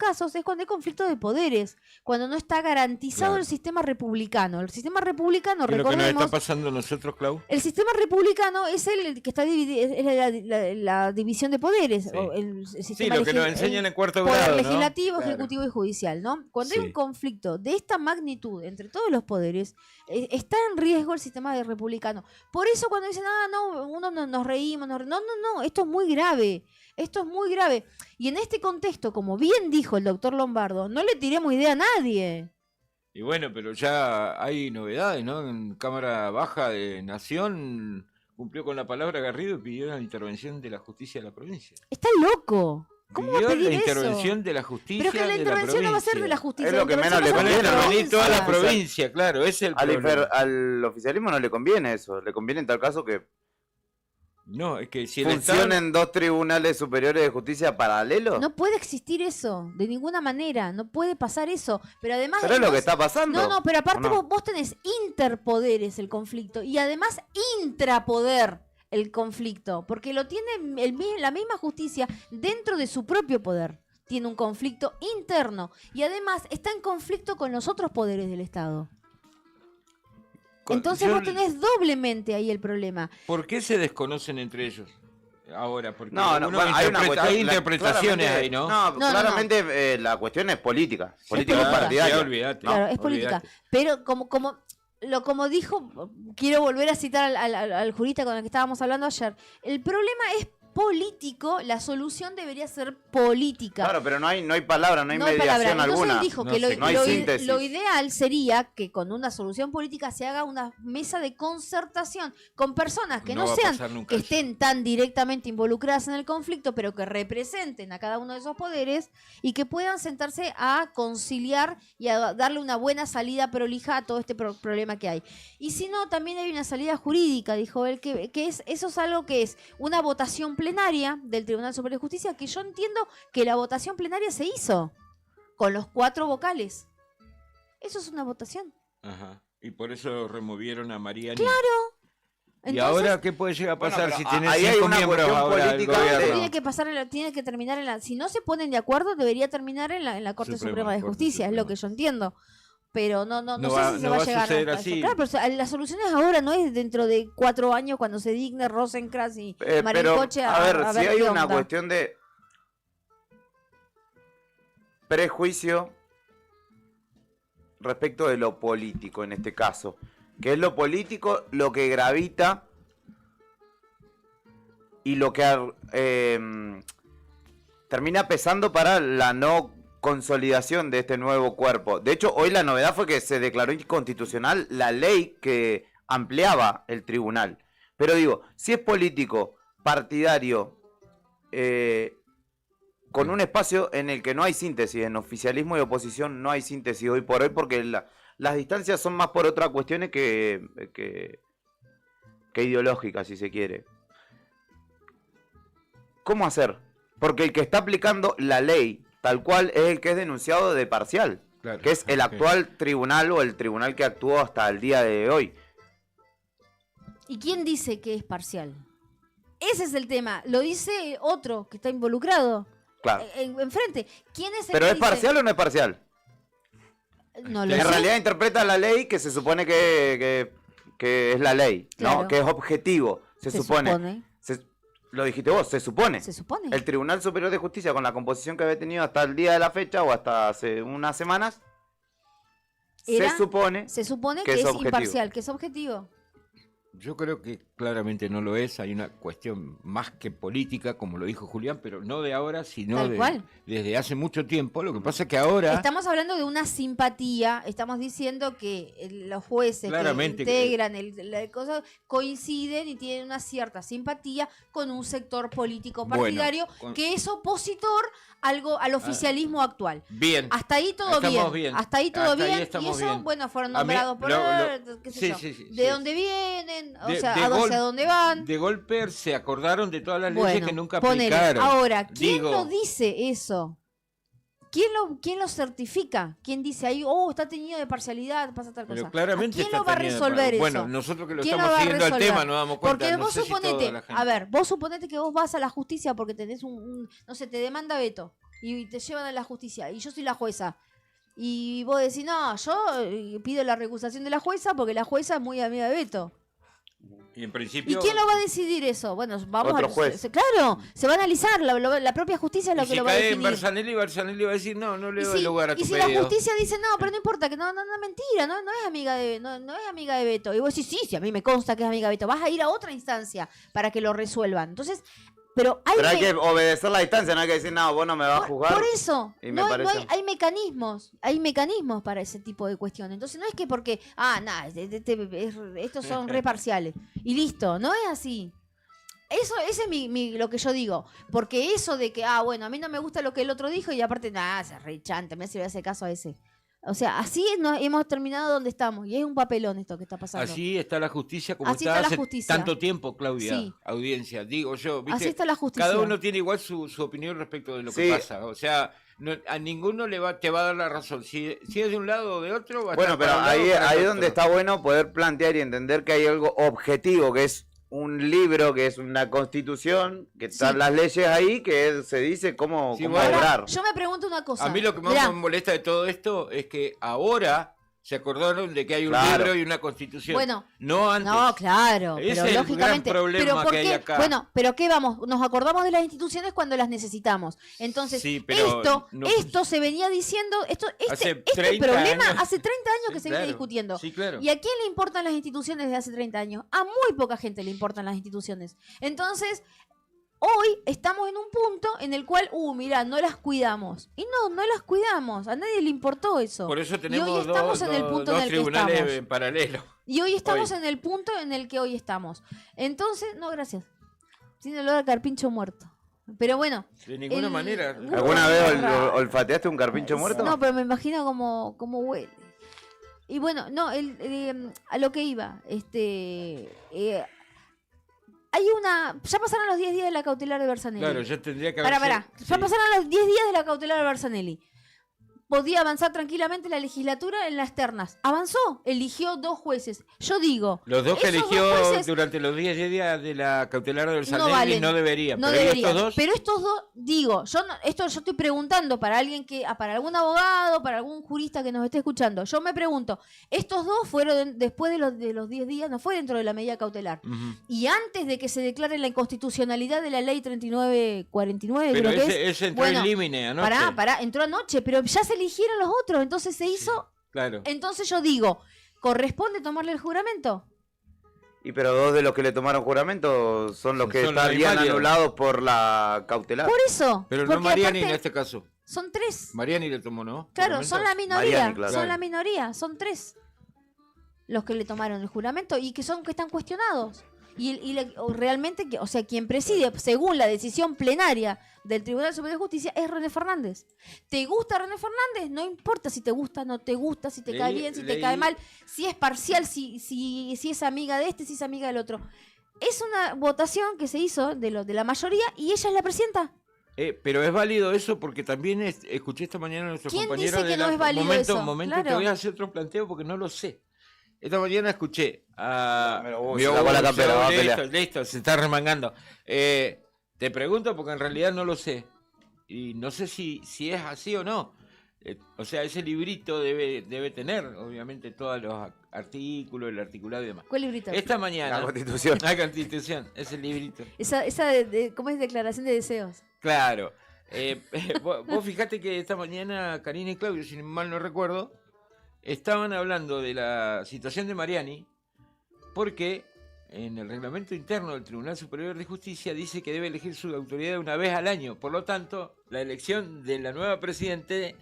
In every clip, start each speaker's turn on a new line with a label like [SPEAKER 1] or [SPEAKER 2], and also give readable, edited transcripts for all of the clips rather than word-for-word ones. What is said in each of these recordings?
[SPEAKER 1] casos es cuando hay conflicto de poderes, cuando no está garantizado el sistema republicano. El sistema republicano,
[SPEAKER 2] ¿Qué es lo que nos
[SPEAKER 1] recordemos,
[SPEAKER 2] está pasando a nosotros, Clau?
[SPEAKER 1] el sistema republicano es el que está dividido, es la división de poderes.
[SPEAKER 2] Sí.
[SPEAKER 1] O el
[SPEAKER 2] Sí,
[SPEAKER 1] sistema
[SPEAKER 2] lo que nos enseñan en cuarto
[SPEAKER 1] poder
[SPEAKER 2] grado, ¿no?
[SPEAKER 1] legislativo,
[SPEAKER 2] Claro.
[SPEAKER 1] ejecutivo y judicial, ¿no? Cuando hay
[SPEAKER 2] Sí.
[SPEAKER 1] un conflicto de esta magnitud entre todos los poderes, está en riesgo el sistema de republicano. Por eso cuando dicen, no, nos reímos, no, esto es muy grave. Esto es muy grave. Y en este contexto, como bien dijo el doctor Lombardo, no le tiremos idea a nadie.
[SPEAKER 2] Y bueno, pero ya hay novedades, ¿no? En Cámara Baja de Nación cumplió con la palabra Garrido y pidió la intervención de la justicia de la provincia.
[SPEAKER 1] Está loco. ¿Cómo va a
[SPEAKER 2] Pidió
[SPEAKER 1] pedir
[SPEAKER 2] la
[SPEAKER 1] eso?
[SPEAKER 2] intervención de la justicia
[SPEAKER 1] Pero que la
[SPEAKER 2] de
[SPEAKER 1] intervención no va a ser de la
[SPEAKER 2] provincia.
[SPEAKER 1] justicia.
[SPEAKER 3] Es lo que
[SPEAKER 1] la
[SPEAKER 3] menos le
[SPEAKER 1] intervención
[SPEAKER 2] Van a
[SPEAKER 1] va a ser de la
[SPEAKER 2] intervenir toda la
[SPEAKER 1] provincia.
[SPEAKER 2] provincia, claro, ese es el problema.
[SPEAKER 3] Al oficialismo no le conviene eso. Le conviene en tal caso que
[SPEAKER 2] No, es que si el
[SPEAKER 3] funcionen dos tribunales superiores de justicia paralelos.
[SPEAKER 1] No puede existir eso, de ninguna manera, no puede pasar eso. Pero además...
[SPEAKER 3] Pero es lo que está pasando.
[SPEAKER 1] No, pero aparte
[SPEAKER 3] ¿o no?
[SPEAKER 1] vos tenés interpoderes el conflicto y además intrapoder el conflicto, porque lo tiene la misma justicia dentro de su propio poder. Tiene un conflicto interno y además está en conflicto con los otros poderes del Estado. Entonces vos tenés doblemente ahí el problema.
[SPEAKER 2] ¿Por qué se desconocen entre ellos ahora? Porque
[SPEAKER 3] No,
[SPEAKER 2] uno
[SPEAKER 3] bueno, hay una cuestión,
[SPEAKER 2] hay interpretaciones
[SPEAKER 3] claramente-
[SPEAKER 2] ahí, ¿no?
[SPEAKER 3] No, claramente la cuestión es política. Política
[SPEAKER 1] política.
[SPEAKER 3] partidaria.
[SPEAKER 2] Ya, olvídate.
[SPEAKER 1] Claro, es
[SPEAKER 2] olvídate.
[SPEAKER 1] política. Pero como dijo, quiero volver a citar al jurista con el que estábamos hablando ayer, el problema es político, la solución debería ser política.
[SPEAKER 3] Claro, pero no hay palabra, no hay
[SPEAKER 1] palabra.
[SPEAKER 3] mediación
[SPEAKER 1] Entonces
[SPEAKER 3] alguna.
[SPEAKER 1] él dijo
[SPEAKER 2] No
[SPEAKER 1] que
[SPEAKER 2] sé,
[SPEAKER 3] no hay síntesis.
[SPEAKER 1] lo ideal sería que con una solución política se haga una mesa de concertación con personas que no
[SPEAKER 2] va a
[SPEAKER 1] sean,
[SPEAKER 2] pasar nunca
[SPEAKER 1] que
[SPEAKER 2] eso.
[SPEAKER 1] estén tan directamente involucradas en el conflicto, pero que representen a cada uno de esos poderes y que puedan sentarse a conciliar y a darle una buena salida prolija a todo este problema que hay. Y si no, también hay una salida jurídica, dijo él, que eso es algo que es una votación plenaria del Tribunal Superior de Justicia, que yo entiendo que la votación plenaria se hizo con los 4 vocales. Eso es una votación.
[SPEAKER 2] Ajá. Y por eso removieron a Mariani.
[SPEAKER 1] Claro.
[SPEAKER 2] ¿Y
[SPEAKER 1] Entonces,
[SPEAKER 2] ahora qué puede llegar a
[SPEAKER 3] Bueno,
[SPEAKER 2] pasar
[SPEAKER 3] pero
[SPEAKER 2] si tenés
[SPEAKER 3] ahí hay
[SPEAKER 2] 5
[SPEAKER 3] una
[SPEAKER 2] miembros
[SPEAKER 3] cuestión
[SPEAKER 2] ahora del
[SPEAKER 3] política de-
[SPEAKER 2] gobierno?
[SPEAKER 1] tiene que terminar si no se ponen de acuerdo, debería terminar en la Corte Suprema de
[SPEAKER 2] Corte
[SPEAKER 1] Justicia, es
[SPEAKER 2] Suprema.
[SPEAKER 1] lo que yo entiendo. Pero no
[SPEAKER 2] No
[SPEAKER 1] sé
[SPEAKER 2] va-
[SPEAKER 1] si se
[SPEAKER 2] no
[SPEAKER 1] va
[SPEAKER 2] va
[SPEAKER 1] a
[SPEAKER 2] a
[SPEAKER 1] llegar
[SPEAKER 2] suceder
[SPEAKER 1] a eso.
[SPEAKER 2] así.
[SPEAKER 1] Claro, pero la solución es ahora, no es dentro de 4 años cuando se digne Rosenkrantz y
[SPEAKER 3] Pero,
[SPEAKER 1] Marincoche
[SPEAKER 3] a ver, si hay
[SPEAKER 1] qué
[SPEAKER 3] una
[SPEAKER 1] onda.
[SPEAKER 3] cuestión de prejuicio respecto de lo político en este caso, que es lo político lo que gravita y lo que termina pesando para la no consolidación de este nuevo cuerpo. De hecho, hoy la novedad fue que se declaró inconstitucional la ley que ampliaba el tribunal. Pero digo, si es político, partidario, con un espacio en el que no hay síntesis, en oficialismo y oposición no hay síntesis hoy por hoy, porque las distancias son más por otras cuestiones que ideológicas, si se quiere. ¿Cómo hacer? Porque el que está aplicando la ley tal cual es el que es denunciado de parcial,
[SPEAKER 2] Claro.
[SPEAKER 3] que es el
[SPEAKER 2] Ok.
[SPEAKER 3] actual tribunal o el tribunal que actuó hasta el día de hoy.
[SPEAKER 1] ¿Y quién dice que es parcial? Ese es el tema. Lo dice otro que está involucrado.
[SPEAKER 3] Claro.
[SPEAKER 1] Enfrente. ¿Quién es el
[SPEAKER 3] ¿Pero
[SPEAKER 1] que
[SPEAKER 3] es
[SPEAKER 1] dice?
[SPEAKER 3] parcial o no es parcial?
[SPEAKER 1] No lo
[SPEAKER 3] En
[SPEAKER 1] sé.
[SPEAKER 3] realidad interpreta la ley que se supone que es la ley,
[SPEAKER 1] Claro.
[SPEAKER 3] ¿no? Que es objetivo, se supone. Lo dijiste vos, se supone.
[SPEAKER 1] Se supone.
[SPEAKER 3] El Tribunal Superior de Justicia, con la composición que había tenido hasta el día de la fecha o hasta hace unas semanas,
[SPEAKER 1] Era-
[SPEAKER 3] se supone
[SPEAKER 1] que es
[SPEAKER 3] objetivo.
[SPEAKER 1] imparcial, que es objetivo.
[SPEAKER 2] Yo creo que claramente no lo es, hay una cuestión más que política, como lo dijo Julián, pero no de ahora, sino
[SPEAKER 1] Tal cual.
[SPEAKER 2] desde hace mucho tiempo. Lo que pasa es que ahora...
[SPEAKER 1] Estamos hablando de una simpatía, estamos diciendo que los jueces
[SPEAKER 2] Claramente
[SPEAKER 1] que integran la cosa coinciden y tienen una cierta simpatía con un sector político
[SPEAKER 2] Bueno,
[SPEAKER 1] partidario que es opositor al oficialismo actual.
[SPEAKER 2] Bien.
[SPEAKER 1] Hasta ahí todo
[SPEAKER 2] Estamos
[SPEAKER 1] bien.
[SPEAKER 2] bien.
[SPEAKER 1] Hasta ahí todo
[SPEAKER 2] Hasta ahí
[SPEAKER 1] bien. Y
[SPEAKER 2] estamos
[SPEAKER 1] eso,
[SPEAKER 2] bien.
[SPEAKER 1] bueno, fueron
[SPEAKER 2] A mí,
[SPEAKER 1] nombrados por qué sé
[SPEAKER 2] sí,
[SPEAKER 1] yo.
[SPEAKER 2] sí, sí,
[SPEAKER 1] ¿De
[SPEAKER 2] sí.
[SPEAKER 1] dónde vienen? O
[SPEAKER 2] De-
[SPEAKER 1] sea,
[SPEAKER 2] de
[SPEAKER 1] hacia
[SPEAKER 2] gol-
[SPEAKER 1] dónde van?
[SPEAKER 2] De golpe se acordaron de todas las leyes
[SPEAKER 1] Bueno,
[SPEAKER 2] que nunca
[SPEAKER 1] ponele.
[SPEAKER 2] aplicaron.
[SPEAKER 1] Ahora, ¿quién
[SPEAKER 2] Digo,
[SPEAKER 1] lo dice eso? ¿Quién lo certifica? ¿Quién dice ahí, está teñido de parcialidad, pasa tal cosa?
[SPEAKER 2] Pero claramente
[SPEAKER 1] ¿Quién
[SPEAKER 2] está
[SPEAKER 1] lo va a
[SPEAKER 2] tenido de
[SPEAKER 1] resolver
[SPEAKER 2] par-
[SPEAKER 1] eso?
[SPEAKER 2] Bueno, nosotros que lo
[SPEAKER 1] ¿Quién
[SPEAKER 2] estamos
[SPEAKER 1] va a
[SPEAKER 2] siguiendo al
[SPEAKER 1] resolver?
[SPEAKER 2] tema nos damos cuenta.
[SPEAKER 1] Porque
[SPEAKER 2] no
[SPEAKER 1] vos
[SPEAKER 2] sé si toda
[SPEAKER 1] suponete,
[SPEAKER 2] la gente-
[SPEAKER 1] vos suponete que vos vas a la justicia porque tenés no sé, te demanda Beto. y te llevan a la justicia y yo soy la jueza y vos decís, no, yo pido la recusación de la jueza porque la jueza es muy amiga de Beto.
[SPEAKER 2] Y en
[SPEAKER 1] ¿Y
[SPEAKER 2] principio...
[SPEAKER 1] quién lo va a decidir eso? Bueno, vamos
[SPEAKER 3] Otro
[SPEAKER 1] a...
[SPEAKER 3] juez.
[SPEAKER 1] Claro, se va a analizar, la propia justicia es lo
[SPEAKER 2] Y
[SPEAKER 1] que
[SPEAKER 2] si
[SPEAKER 1] lo va a
[SPEAKER 2] cae en
[SPEAKER 1] definir.
[SPEAKER 2] Bersanelli va a decir, no le
[SPEAKER 1] Y
[SPEAKER 2] doy lugar a tu
[SPEAKER 1] y si
[SPEAKER 2] pedido.
[SPEAKER 1] la justicia dice, no, pero no importa, que no, mentira, no es amiga de no es amiga de Beto. Y vos decís, sí, a mí me consta que es amiga de Beto. Vas a ir a otra instancia para que lo resuelvan. Entonces, pero hay
[SPEAKER 3] que obedecer la distancia, no hay que decir, no, vos no me vas a juzgar.
[SPEAKER 1] por eso,
[SPEAKER 3] Y me
[SPEAKER 1] no
[SPEAKER 3] parece-
[SPEAKER 1] hay mecanismos para ese tipo de cuestiones. Entonces no es que porque, nada, estos son re parciales. Y listo, no es así. Ese es lo que yo digo. Porque eso de que, bueno, a mí no me gusta lo que el otro dijo y aparte, nada, se rechanta, me hace hacer caso a ese. O sea, así hemos terminado donde estamos. Y es un papelón esto que está pasando.
[SPEAKER 2] Así está la justicia como
[SPEAKER 1] Así
[SPEAKER 2] está
[SPEAKER 1] está la
[SPEAKER 2] hace
[SPEAKER 1] justicia.
[SPEAKER 2] tanto tiempo, Claudia,
[SPEAKER 1] Sí.
[SPEAKER 2] audiencia. Digo yo, ¿viste?
[SPEAKER 1] Así está la justicia.
[SPEAKER 2] Cada uno tiene igual su opinión respecto de lo que
[SPEAKER 3] Sí.
[SPEAKER 2] pasa. O sea, a ninguno te va a dar la razón. Si es de un lado o de otro, va a
[SPEAKER 3] Bueno,
[SPEAKER 2] estar
[SPEAKER 3] pero
[SPEAKER 2] para un lado
[SPEAKER 3] ahí
[SPEAKER 2] o para el
[SPEAKER 3] es
[SPEAKER 2] otro.
[SPEAKER 3] donde está bueno poder plantear y entender que hay algo objetivo, que es un libro, que es una constitución, que están
[SPEAKER 1] Sí.
[SPEAKER 3] las leyes ahí, que se dice cómo
[SPEAKER 2] Sí,
[SPEAKER 3] cómo
[SPEAKER 2] bueno.
[SPEAKER 3] obrar.
[SPEAKER 1] Ahora, yo me pregunto una cosa.
[SPEAKER 2] A mí lo que más
[SPEAKER 1] Mirá,
[SPEAKER 2] me molesta de todo esto es que ahora se acordaron de que hay un
[SPEAKER 3] Claro.
[SPEAKER 2] libro y una constitución.
[SPEAKER 1] Bueno,
[SPEAKER 2] no antes.
[SPEAKER 1] no, claro,
[SPEAKER 2] Ese
[SPEAKER 1] pero
[SPEAKER 2] es el
[SPEAKER 1] lógicamente.
[SPEAKER 2] gran problema
[SPEAKER 1] pero ¿por
[SPEAKER 2] que hay
[SPEAKER 1] qué?
[SPEAKER 2] acá.
[SPEAKER 1] Bueno, pero ¿qué vamos? Nos acordamos de las instituciones cuando las necesitamos. Entonces,
[SPEAKER 2] Sí, pero no-
[SPEAKER 1] esto se venía diciendo,
[SPEAKER 2] Hace
[SPEAKER 1] este
[SPEAKER 2] 30
[SPEAKER 1] problema
[SPEAKER 2] años.
[SPEAKER 1] hace 30 años que
[SPEAKER 2] Sí,
[SPEAKER 1] se viene
[SPEAKER 2] claro.
[SPEAKER 1] discutiendo.
[SPEAKER 2] Sí, claro.
[SPEAKER 1] ¿Y a quién le importan las instituciones de hace 30 años? A muy poca gente le importan las instituciones. Entonces, hoy estamos en un punto en el cual, mira, no las cuidamos. Y no las cuidamos. A nadie le importó eso.
[SPEAKER 2] Por eso
[SPEAKER 1] y
[SPEAKER 2] tenemos
[SPEAKER 1] hoy estamos en el punto
[SPEAKER 2] dos
[SPEAKER 1] en el que
[SPEAKER 2] tribunales
[SPEAKER 1] estamos.
[SPEAKER 2] en paralelo.
[SPEAKER 1] Y hoy estamos
[SPEAKER 2] Hoy.
[SPEAKER 1] en el punto en el que hoy estamos. Entonces, no, gracias. Tiene olor a carpincho muerto. Pero bueno.
[SPEAKER 2] De ninguna manera.
[SPEAKER 1] No,
[SPEAKER 3] ¿Alguna vez
[SPEAKER 1] raro.
[SPEAKER 3] olfateaste un carpincho muerto?
[SPEAKER 1] No, pero me imagino cómo huele. Y bueno, no, a lo que iba, hay ya pasaron los 10 días de la cautelar de Bersanelli.
[SPEAKER 2] Claro, ya tendría que haber.
[SPEAKER 1] Pará, ya pasaron los 10 días de la cautelar de Bersanelli. Podía avanzar tranquilamente la legislatura en las ternas. Avanzó, eligió 2 jueces. Yo digo,
[SPEAKER 2] Los dos que
[SPEAKER 1] esos
[SPEAKER 2] eligió
[SPEAKER 1] 2 jueces
[SPEAKER 2] durante los 10 días de la cautelar del
[SPEAKER 1] no
[SPEAKER 2] Sanelli
[SPEAKER 1] valen.
[SPEAKER 2] no deberían.
[SPEAKER 1] No
[SPEAKER 2] pero ¿y
[SPEAKER 1] deberían.
[SPEAKER 2] estos dos?
[SPEAKER 1] Pero estos dos, digo, yo estoy preguntando para alguien para algún abogado, para algún jurista que nos esté escuchando. Yo me pregunto, estos dos fueron después de los 10 días, no fue dentro de la medida cautelar.
[SPEAKER 2] Ujú.
[SPEAKER 1] Y antes de que se declare la inconstitucionalidad de la ley 3949,
[SPEAKER 2] Pero
[SPEAKER 1] creo que es.
[SPEAKER 2] ese entró
[SPEAKER 1] Bueno,
[SPEAKER 2] en límite anoche.
[SPEAKER 1] Pará, entró anoche, pero ya se eligieron los otros, entonces se hizo.
[SPEAKER 2] Claro.
[SPEAKER 1] Entonces yo digo, ¿corresponde tomarle el juramento?
[SPEAKER 3] Y pero 2 de los que le tomaron juramento son los que
[SPEAKER 2] Son los
[SPEAKER 3] estarían
[SPEAKER 2] inválidos.
[SPEAKER 3] anulados por la cautelar.
[SPEAKER 1] Por eso.
[SPEAKER 2] Pero no
[SPEAKER 1] porque
[SPEAKER 2] Mariani
[SPEAKER 1] aparte
[SPEAKER 2] en este caso.
[SPEAKER 1] son 3.
[SPEAKER 2] Mariani le tomó, ¿no?
[SPEAKER 1] Claro,
[SPEAKER 2] Juramento.
[SPEAKER 1] son la minoría,
[SPEAKER 3] Mariani, claro.
[SPEAKER 1] son la minoría, son 3 los que le tomaron el juramento y que están cuestionados. Realmente, o sea, quien preside, según la decisión plenaria del Tribunal Superior de Justicia, es René Fernández. ¿Te gusta René Fernández? No importa si te gusta, no te gusta, si te cae bien, si te cae mal, si es parcial, si es amiga de este, si es amiga del otro. Es una votación que se hizo de la mayoría y ella es la presidenta.
[SPEAKER 2] Pero es válido eso porque también escuché esta mañana a nuestros
[SPEAKER 1] ¿Quién
[SPEAKER 2] compañeros
[SPEAKER 1] dice que
[SPEAKER 2] de
[SPEAKER 1] no es válido
[SPEAKER 2] momento,
[SPEAKER 1] eso?
[SPEAKER 2] momento,
[SPEAKER 1] Claro.
[SPEAKER 2] te voy a hacer otro planteo porque no lo sé. Esta mañana escuché a...
[SPEAKER 3] Se lavó la campera, va a pelear.
[SPEAKER 2] Listo, se está remangando. Te pregunto porque en realidad no lo sé. Y no sé si es así o no. O sea, ese librito debe tener, obviamente, todos los artículos, el articulado y demás.
[SPEAKER 1] ¿Cuál librito?
[SPEAKER 2] Esta mañana...
[SPEAKER 3] La Constitución.
[SPEAKER 2] La Constitución, ese librito.
[SPEAKER 1] Esa ¿cómo es? Declaración de deseos.
[SPEAKER 2] Claro. Vos fijate que esta mañana Karina y Claudio, si mal no recuerdo, estaban hablando de la situación de Mariani porque en el reglamento interno del Tribunal Superior de Justicia dice que debe elegir su autoridad una vez al año. Por lo tanto, la elección de la nueva presidente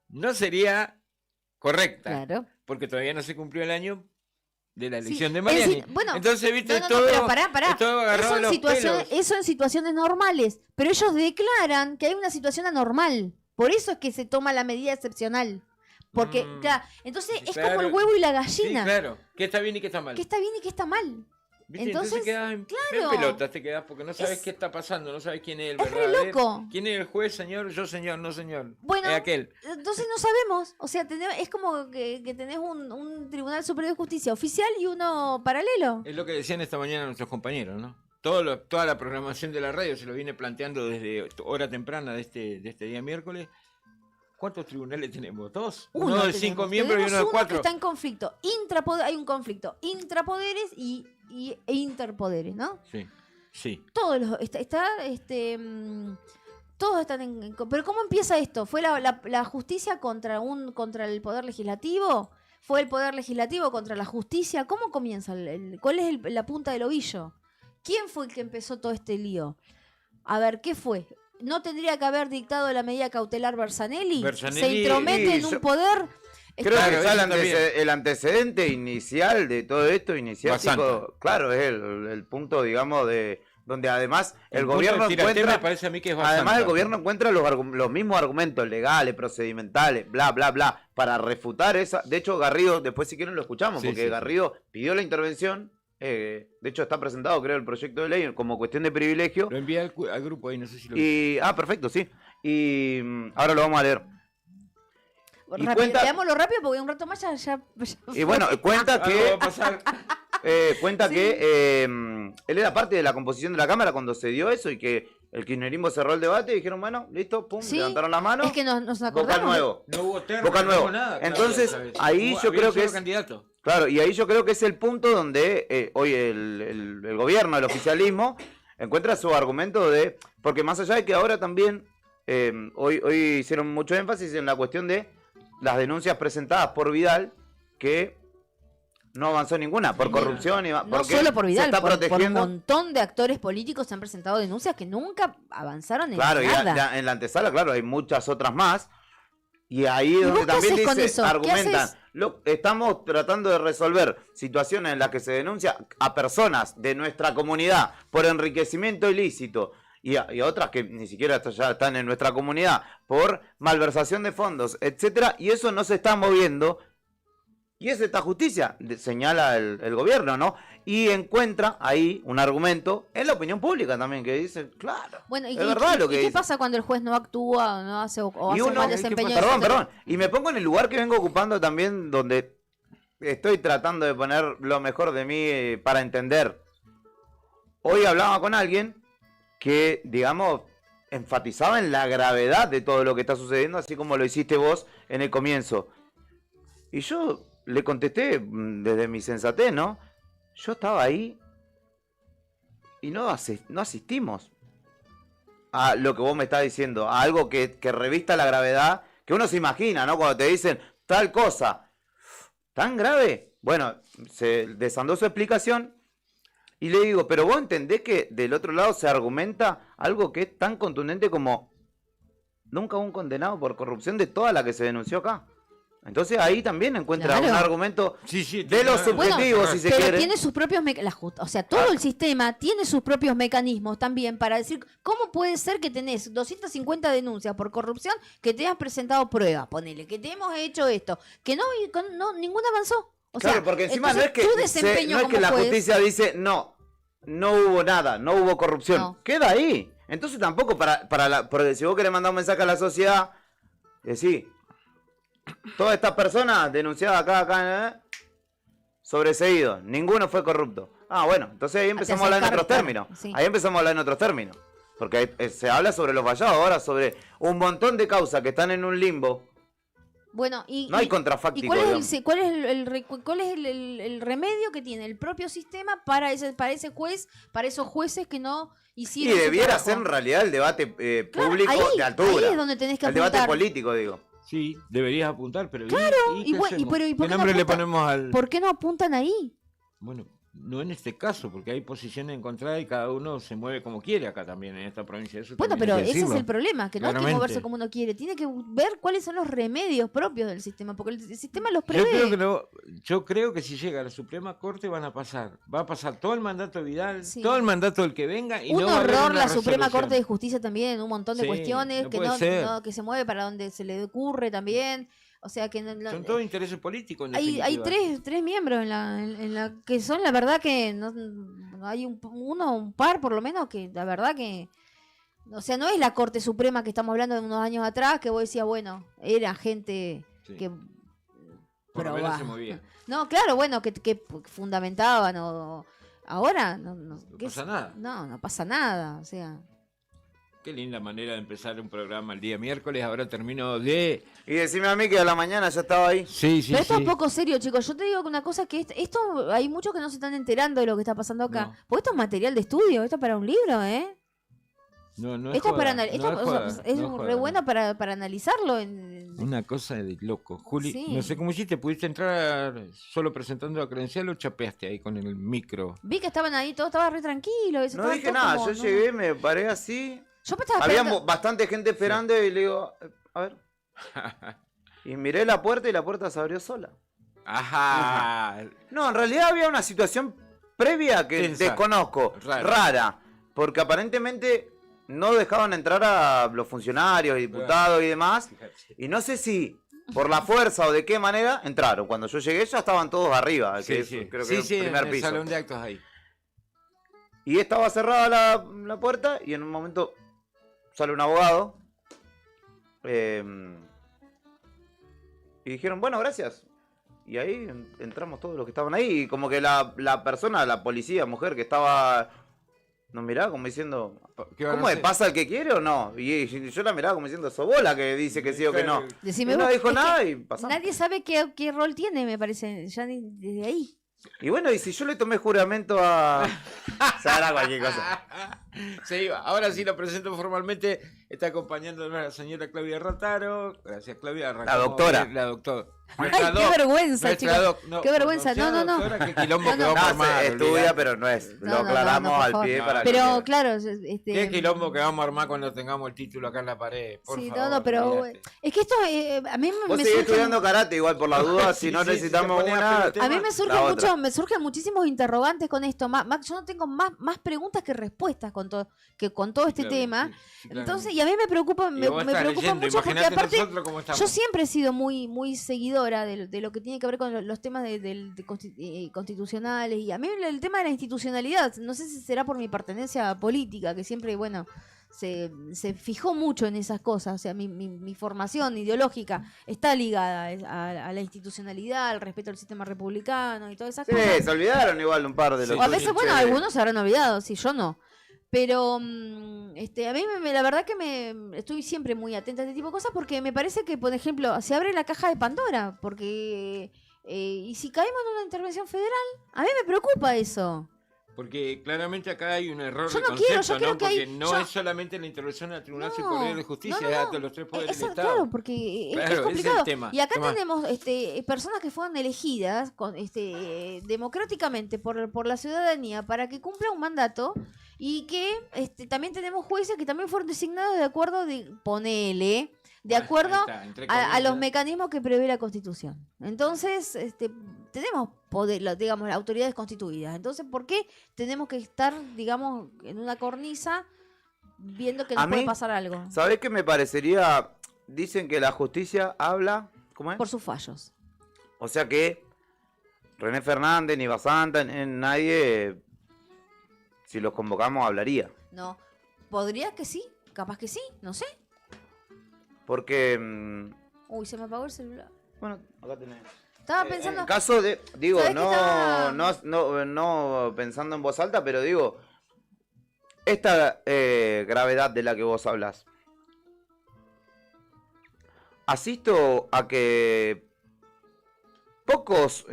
[SPEAKER 2] no sería correcta.
[SPEAKER 1] Claro.
[SPEAKER 2] Porque todavía no se cumplió el año de la
[SPEAKER 1] Sí,
[SPEAKER 2] elección de
[SPEAKER 1] es
[SPEAKER 2] Mariani.
[SPEAKER 1] decir, bueno,
[SPEAKER 2] Entonces, viste,
[SPEAKER 1] No,
[SPEAKER 2] todo,
[SPEAKER 1] pero pará.
[SPEAKER 2] es todo agarrado de los pelos.
[SPEAKER 1] Eso en situaciones normales. Pero ellos declaran que hay una situación anormal. Por eso es que se toma la medida excepcional. Porque, claro, entonces es
[SPEAKER 2] Claro.
[SPEAKER 1] como el huevo y la
[SPEAKER 2] Sí,
[SPEAKER 1] gallina.
[SPEAKER 2] claro. ¿Qué está bien y qué está mal?
[SPEAKER 1] Que está bien y que está mal.
[SPEAKER 2] ¿Viste?
[SPEAKER 1] Entonces,
[SPEAKER 2] quedas en
[SPEAKER 1] claro.
[SPEAKER 2] pelotas, te quedas porque no sabes
[SPEAKER 1] Es-
[SPEAKER 2] qué está pasando, no sabes quién es el
[SPEAKER 1] es re
[SPEAKER 2] verdadero.
[SPEAKER 1] loco.
[SPEAKER 2] ¿Quién es el juez, señor? Yo, señor, no, señor.
[SPEAKER 1] Bueno,
[SPEAKER 2] Es aquel.
[SPEAKER 1] entonces no sabemos. O sea, es como que tenés un Tribunal Superior de Justicia oficial y uno paralelo.
[SPEAKER 2] Es lo que decían esta mañana nuestros compañeros, ¿no? toda la programación de la radio se lo viene planteando desde hora temprana de este día miércoles. ¿Cuántos tribunales tenemos? ¿Dos? Uno de 5 miembros y uno de 4.
[SPEAKER 1] Que está en conflicto. Hay un conflicto intrapoderes e interpoderes, ¿no?
[SPEAKER 2] Sí.
[SPEAKER 1] Todos todos están pero ¿cómo empieza esto? ¿Fue la justicia contra el poder legislativo? ¿Fue el poder legislativo contra la justicia? ¿Cómo comienza? ¿Cuál es la punta del ovillo? ¿Quién fue el que empezó todo este lío? A ver, ¿qué fue? ¿No tendría que haber dictado la medida cautelar Bersanelli? ¿Se intromete en un poder?
[SPEAKER 3] Creo que el antecedente inicial de todo esto, claro, es el punto, digamos, de donde además el gobierno encuentra,
[SPEAKER 2] me parece a mí que es
[SPEAKER 3] además el gobierno encuentra los mismos argumentos legales, procedimentales, bla, bla, bla, para refutar esa. De hecho, Garrido, después si quieren lo escuchamos, porque Garrido pidió la intervención. De hecho está presentado, creo, el proyecto de ley como cuestión de privilegio.
[SPEAKER 2] Lo envié al grupo ahí, no sé si lo
[SPEAKER 3] perfecto, sí. Y ahora lo vamos a leer.
[SPEAKER 1] Leámoslo rápido porque un rato más ya
[SPEAKER 3] y bueno, cuenta que él era parte de la composición de la Cámara cuando se dio eso y que el kirchnerismo cerró el debate y dijeron, bueno, listo, pum, levantaron la mano.
[SPEAKER 1] Es que nos acordamos.
[SPEAKER 3] Boca nuevo.
[SPEAKER 2] No hubo termo,
[SPEAKER 3] Boca nuevo.
[SPEAKER 2] No hubo nada.
[SPEAKER 3] Entonces, ahí yo creo que es
[SPEAKER 2] candidato.
[SPEAKER 3] Claro, y ahí yo creo que es el punto donde hoy el gobierno, el oficialismo, encuentra su argumento de... Porque más allá de que ahora también, hoy hicieron mucho énfasis en la cuestión de las denuncias presentadas por Vidal, que no avanzó ninguna, por corrupción.
[SPEAKER 1] No solo por Vidal, por un montón de actores políticos se han presentado denuncias que nunca avanzaron en nada. Claro,
[SPEAKER 3] y en la antesala, claro, hay muchas otras más. Y ahí es donde también argumentan, estamos tratando de resolver situaciones en las que se denuncia a personas de nuestra comunidad por enriquecimiento ilícito y a otras que ni siquiera ya están en nuestra comunidad por malversación de fondos, etcétera, y eso no se está moviendo. Y es esta justicia, señala el gobierno, ¿no? Y encuentra ahí un argumento en la opinión pública también, que dice, claro,
[SPEAKER 1] bueno,
[SPEAKER 3] es verdad lo que dice.
[SPEAKER 1] ¿Qué pasa cuando el juez no actúa, no hace o hace un mal desempeño?
[SPEAKER 3] Perdón. Y me pongo en el lugar que vengo ocupando también, donde estoy tratando de poner lo mejor de mí para entender. Hoy hablaba con alguien que, digamos, enfatizaba en la gravedad de todo lo que está sucediendo, así como lo hiciste vos en el comienzo. Y yo le contesté desde mi sensatez, ¿no? Yo estaba ahí y no asistimos a lo que vos me estás diciendo, a algo que revista la gravedad, que uno se imagina, ¿no? Cuando te dicen tal cosa, ¿tan grave? Bueno, se desandó su explicación y le digo, pero vos entendés que del otro lado se argumenta algo que es tan contundente como nunca hubo un condenado por corrupción de toda la que se denunció acá. Entonces ahí también encuentra un argumento de los subjetivos, si se quiere.
[SPEAKER 1] Pero tiene sus propios o sea, todo el sistema tiene sus propios mecanismos también para decir, ¿cómo puede ser que tenés 250 denuncias por corrupción que te has presentado pruebas? Ponele, que te hemos hecho esto, que no ninguna avanzó. O
[SPEAKER 3] claro,
[SPEAKER 1] sea,
[SPEAKER 3] porque encima no es que, la
[SPEAKER 1] juez,
[SPEAKER 3] justicia dice, no hubo nada, no hubo corrupción. No. Queda ahí. Entonces tampoco porque si vos querés mandar un mensaje a la sociedad, decís, todas estas personas denunciadas acá, sobreseídos, ninguno fue corrupto. Ah, bueno, entonces ahí empezamos a hablar en otros términos. Sí. Ahí empezamos a hablar en otros términos. Porque se habla sobre los fallados, ahora sobre un montón de causas que están en un limbo.
[SPEAKER 1] Bueno,
[SPEAKER 3] no hay contrafáctico.
[SPEAKER 1] ¿Y cuál es el remedio que tiene el propio sistema para ese juez, para esos jueces que no hicieron?
[SPEAKER 3] Y debiera ser en realidad el debate público de altura.
[SPEAKER 1] Ahí es donde tenés que apuntar.
[SPEAKER 3] El debate político, digo.
[SPEAKER 2] Sí, deberías apuntar, pero
[SPEAKER 1] claro,
[SPEAKER 2] ¿qué nombre le ponemos al...?
[SPEAKER 1] ¿Por qué no apuntan ahí?
[SPEAKER 2] Bueno, no en este caso, porque hay posiciones encontradas y cada uno se mueve como quiere acá también, en esta provincia. Eso
[SPEAKER 1] bueno, pero ese es el problema, que no hay que moverse como uno quiere. Tiene que ver cuáles son los remedios propios del sistema, porque el sistema los prevé.
[SPEAKER 2] Yo creo que si llega a la Suprema Corte va a pasar todo el mandato de Vidal, todo el mandato del que venga y
[SPEAKER 1] un
[SPEAKER 2] no va a haber
[SPEAKER 1] horror
[SPEAKER 2] una
[SPEAKER 1] la
[SPEAKER 2] resolución.
[SPEAKER 1] Suprema Corte de Justicia también, un montón de cuestiones
[SPEAKER 2] no
[SPEAKER 1] que se mueve para donde se le ocurre también. O sea que
[SPEAKER 2] son todos intereses políticos.
[SPEAKER 1] Hay tres miembros en la que son, la verdad que no hay un par por lo menos que la verdad que, o sea, no es la Corte Suprema que estamos hablando de unos años atrás que vos decías, bueno, era gente que
[SPEAKER 2] por lo menos se movía.
[SPEAKER 1] No, claro, bueno, que fundamentaban o ahora
[SPEAKER 2] No
[SPEAKER 1] ¿qué
[SPEAKER 2] pasa
[SPEAKER 1] es?
[SPEAKER 2] nada.
[SPEAKER 1] No pasa nada, o sea.
[SPEAKER 2] Qué linda manera de empezar un programa el día miércoles. Ahora termino de...
[SPEAKER 3] Y decime a mí que a la mañana ya estaba ahí.
[SPEAKER 2] Sí, sí,
[SPEAKER 1] Pero esto
[SPEAKER 2] sí.
[SPEAKER 1] es poco serio, chicos. Yo te digo que una cosa que esto hay muchos que no se están enterando de lo que está pasando acá.
[SPEAKER 2] No.
[SPEAKER 1] Porque esto es material de estudio, esto es para un libro, ¿eh?
[SPEAKER 2] No
[SPEAKER 1] Esto es para
[SPEAKER 2] joda,
[SPEAKER 1] esto,
[SPEAKER 2] no
[SPEAKER 1] o sea,
[SPEAKER 2] joda,
[SPEAKER 1] es
[SPEAKER 2] no
[SPEAKER 1] re
[SPEAKER 2] joda.
[SPEAKER 1] bueno para analizarlo.
[SPEAKER 2] Una cosa de loco. Juli,
[SPEAKER 1] Sí.
[SPEAKER 2] no sé cómo hiciste, ¿pudiste entrar solo presentando la credencial o chapeaste ahí con el micro?
[SPEAKER 1] Vi que estaban ahí, todo estaba re tranquilo.
[SPEAKER 3] No
[SPEAKER 1] estaban
[SPEAKER 3] dije
[SPEAKER 1] todos
[SPEAKER 3] nada,
[SPEAKER 1] como,
[SPEAKER 3] yo
[SPEAKER 1] no,
[SPEAKER 3] llegué, me paré así.
[SPEAKER 1] Yo me estaba
[SPEAKER 3] Había
[SPEAKER 1] esperando.
[SPEAKER 3] bastante gente esperando y le digo, a ver. Y miré la puerta y la puerta se abrió sola.
[SPEAKER 2] Ajá.
[SPEAKER 3] No, en realidad había una situación previa que
[SPEAKER 2] Tensa.
[SPEAKER 3] desconozco,
[SPEAKER 2] Rara.
[SPEAKER 3] rara, porque aparentemente no dejaban entrar a los funcionarios y diputados y demás,
[SPEAKER 2] Fíjate.
[SPEAKER 3] y no sé si por la fuerza o de qué manera entraron. Cuando yo llegué ya estaban todos arriba,
[SPEAKER 2] Sí,
[SPEAKER 3] que
[SPEAKER 2] sí.
[SPEAKER 3] creo que
[SPEAKER 2] Sí,
[SPEAKER 3] es
[SPEAKER 2] sí,
[SPEAKER 3] el primer
[SPEAKER 2] en el
[SPEAKER 3] piso.
[SPEAKER 2] salón de actos ahí.
[SPEAKER 3] Y estaba cerrada la puerta y en un momento sale un abogado y dijeron, bueno, gracias. Y ahí entramos todos los que estaban ahí. Y como que la persona, la policía, mujer que estaba, nos miraba como diciendo,
[SPEAKER 2] ¿Qué van a
[SPEAKER 3] ¿cómo es?
[SPEAKER 2] hacer?
[SPEAKER 3] ¿Pasa el que quiere o no? Y yo la miraba como diciendo, sos vos la que dice que sí o que no.
[SPEAKER 1] Decime
[SPEAKER 3] Y no
[SPEAKER 1] vos,
[SPEAKER 3] dijo
[SPEAKER 1] es que
[SPEAKER 3] nada y pasamos.
[SPEAKER 1] nadie sabe qué rol tiene, me parece, ya desde ahí.
[SPEAKER 3] Y bueno, y si yo le tomé juramento a... O sea, era cualquier cosa.
[SPEAKER 2] Se iba. Ahora sí lo presento formalmente. Está acompañándonos la señora Claudia Rataro. Gracias, Claudia.
[SPEAKER 3] La doctora.
[SPEAKER 2] La doctora.
[SPEAKER 1] Ay, qué vergüenza, chicos. Qué vergüenza. No, no, no.
[SPEAKER 2] Doctora, qué quilombo
[SPEAKER 1] No,
[SPEAKER 2] que
[SPEAKER 1] no.
[SPEAKER 2] vamos a
[SPEAKER 3] No, se
[SPEAKER 2] armar.
[SPEAKER 3] estudia,
[SPEAKER 2] olvidate.
[SPEAKER 3] pero no es.
[SPEAKER 1] No,
[SPEAKER 3] Lo
[SPEAKER 1] no, no,
[SPEAKER 3] aclaramos
[SPEAKER 1] por
[SPEAKER 3] al
[SPEAKER 1] favor.
[SPEAKER 3] pie para
[SPEAKER 1] Pero
[SPEAKER 3] que...
[SPEAKER 1] claro,
[SPEAKER 2] Qué quilombo que vamos a armar cuando tengamos el título acá en la pared. Por
[SPEAKER 1] sí,
[SPEAKER 2] favor,
[SPEAKER 1] no, pero
[SPEAKER 2] olvidate.
[SPEAKER 1] es que esto a mí
[SPEAKER 3] Vos
[SPEAKER 1] me
[SPEAKER 3] seguís
[SPEAKER 1] surge,
[SPEAKER 3] estudiando karate igual por la duda, si
[SPEAKER 2] Sí,
[SPEAKER 3] no
[SPEAKER 2] sí, si
[SPEAKER 3] necesitamos
[SPEAKER 2] te pones a
[SPEAKER 3] una...
[SPEAKER 2] pelotear.
[SPEAKER 1] a mí me
[SPEAKER 3] La otra.
[SPEAKER 1] me surgen muchísimos interrogantes con esto. Max, yo no tengo más preguntas que respuestas con todo este
[SPEAKER 2] Claro,
[SPEAKER 1] tema.
[SPEAKER 2] sí, claro.
[SPEAKER 1] Entonces, y a mí me preocupa,
[SPEAKER 2] Y
[SPEAKER 1] me
[SPEAKER 2] vos estás
[SPEAKER 1] preocupa
[SPEAKER 2] leyendo,
[SPEAKER 1] mucho porque
[SPEAKER 2] imaginate
[SPEAKER 1] aparte
[SPEAKER 2] nosotros cómo estamos.
[SPEAKER 1] yo siempre he sido muy seguidora de lo que tiene que ver con los temas constitucionales y a mí el tema de la institucionalidad, no sé si será por mi pertenencia política, que siempre, bueno, se fijó mucho en esas cosas, o sea, mi formación ideológica está ligada a la institucionalidad, al respeto al sistema republicano y todas esas
[SPEAKER 3] Sí,
[SPEAKER 1] cosas.
[SPEAKER 3] se olvidaron igual un par de los...
[SPEAKER 1] O a veces, bueno,
[SPEAKER 3] Sí.
[SPEAKER 1] algunos se habrán olvidado, sí, yo no. Pero a mí la verdad que estoy siempre muy atenta a este tipo de cosas porque me parece que, por ejemplo, se abre la caja de Pandora, porque y si caemos en una intervención federal, a mí me preocupa eso.
[SPEAKER 2] Porque claramente acá hay un error
[SPEAKER 1] Yo
[SPEAKER 2] de
[SPEAKER 1] no quiero,
[SPEAKER 2] concepto,
[SPEAKER 1] yo quiero
[SPEAKER 2] ¿no?
[SPEAKER 1] que
[SPEAKER 2] Porque
[SPEAKER 1] hay-
[SPEAKER 2] no
[SPEAKER 1] yo-
[SPEAKER 2] es solamente la intervención al Tribunal
[SPEAKER 1] No,
[SPEAKER 2] Superior de Justicia,
[SPEAKER 1] no, no,
[SPEAKER 2] es
[SPEAKER 1] no.
[SPEAKER 2] a los tres poderes
[SPEAKER 1] Eso,
[SPEAKER 2] del Estado.
[SPEAKER 1] claro, porque
[SPEAKER 2] Claro,
[SPEAKER 1] es
[SPEAKER 2] ese es el
[SPEAKER 1] complicado.
[SPEAKER 2] tema.
[SPEAKER 1] Y acá
[SPEAKER 2] ¿Qué más?
[SPEAKER 1] tenemos personas que fueron elegidas democráticamente por la ciudadanía para que cumpla un mandato y que también tenemos jueces que también fueron designados de acuerdo de acuerdo
[SPEAKER 2] Ahí está, entre
[SPEAKER 1] a los
[SPEAKER 2] comillas.
[SPEAKER 1] mecanismos que prevé la Constitución. Entonces, tenemos poder, digamos, autoridades constituidas. Entonces, ¿por qué tenemos que estar, digamos, en una cornisa viendo que
[SPEAKER 3] A
[SPEAKER 1] nos puede
[SPEAKER 3] mí,
[SPEAKER 1] pasar algo?
[SPEAKER 3] ¿Sabés qué me parecería? Dicen que la justicia habla... ¿Cómo es?
[SPEAKER 1] Por sus fallos.
[SPEAKER 3] O sea que René Fernández, ni Basanta, nadie, si los convocamos, hablaría.
[SPEAKER 1] No, podría que sí, capaz que sí, no sé.
[SPEAKER 3] Porque...
[SPEAKER 1] Uy, se me apagó el celular.
[SPEAKER 3] bueno, acá tenés.
[SPEAKER 1] Estaba
[SPEAKER 3] En
[SPEAKER 1] pensando,
[SPEAKER 3] el caso de... Digo,
[SPEAKER 1] ¿sabés qué estaba?
[SPEAKER 3] no pensando en voz alta, pero digo... Esta gravedad de la que vos hablas. Asisto a que pocos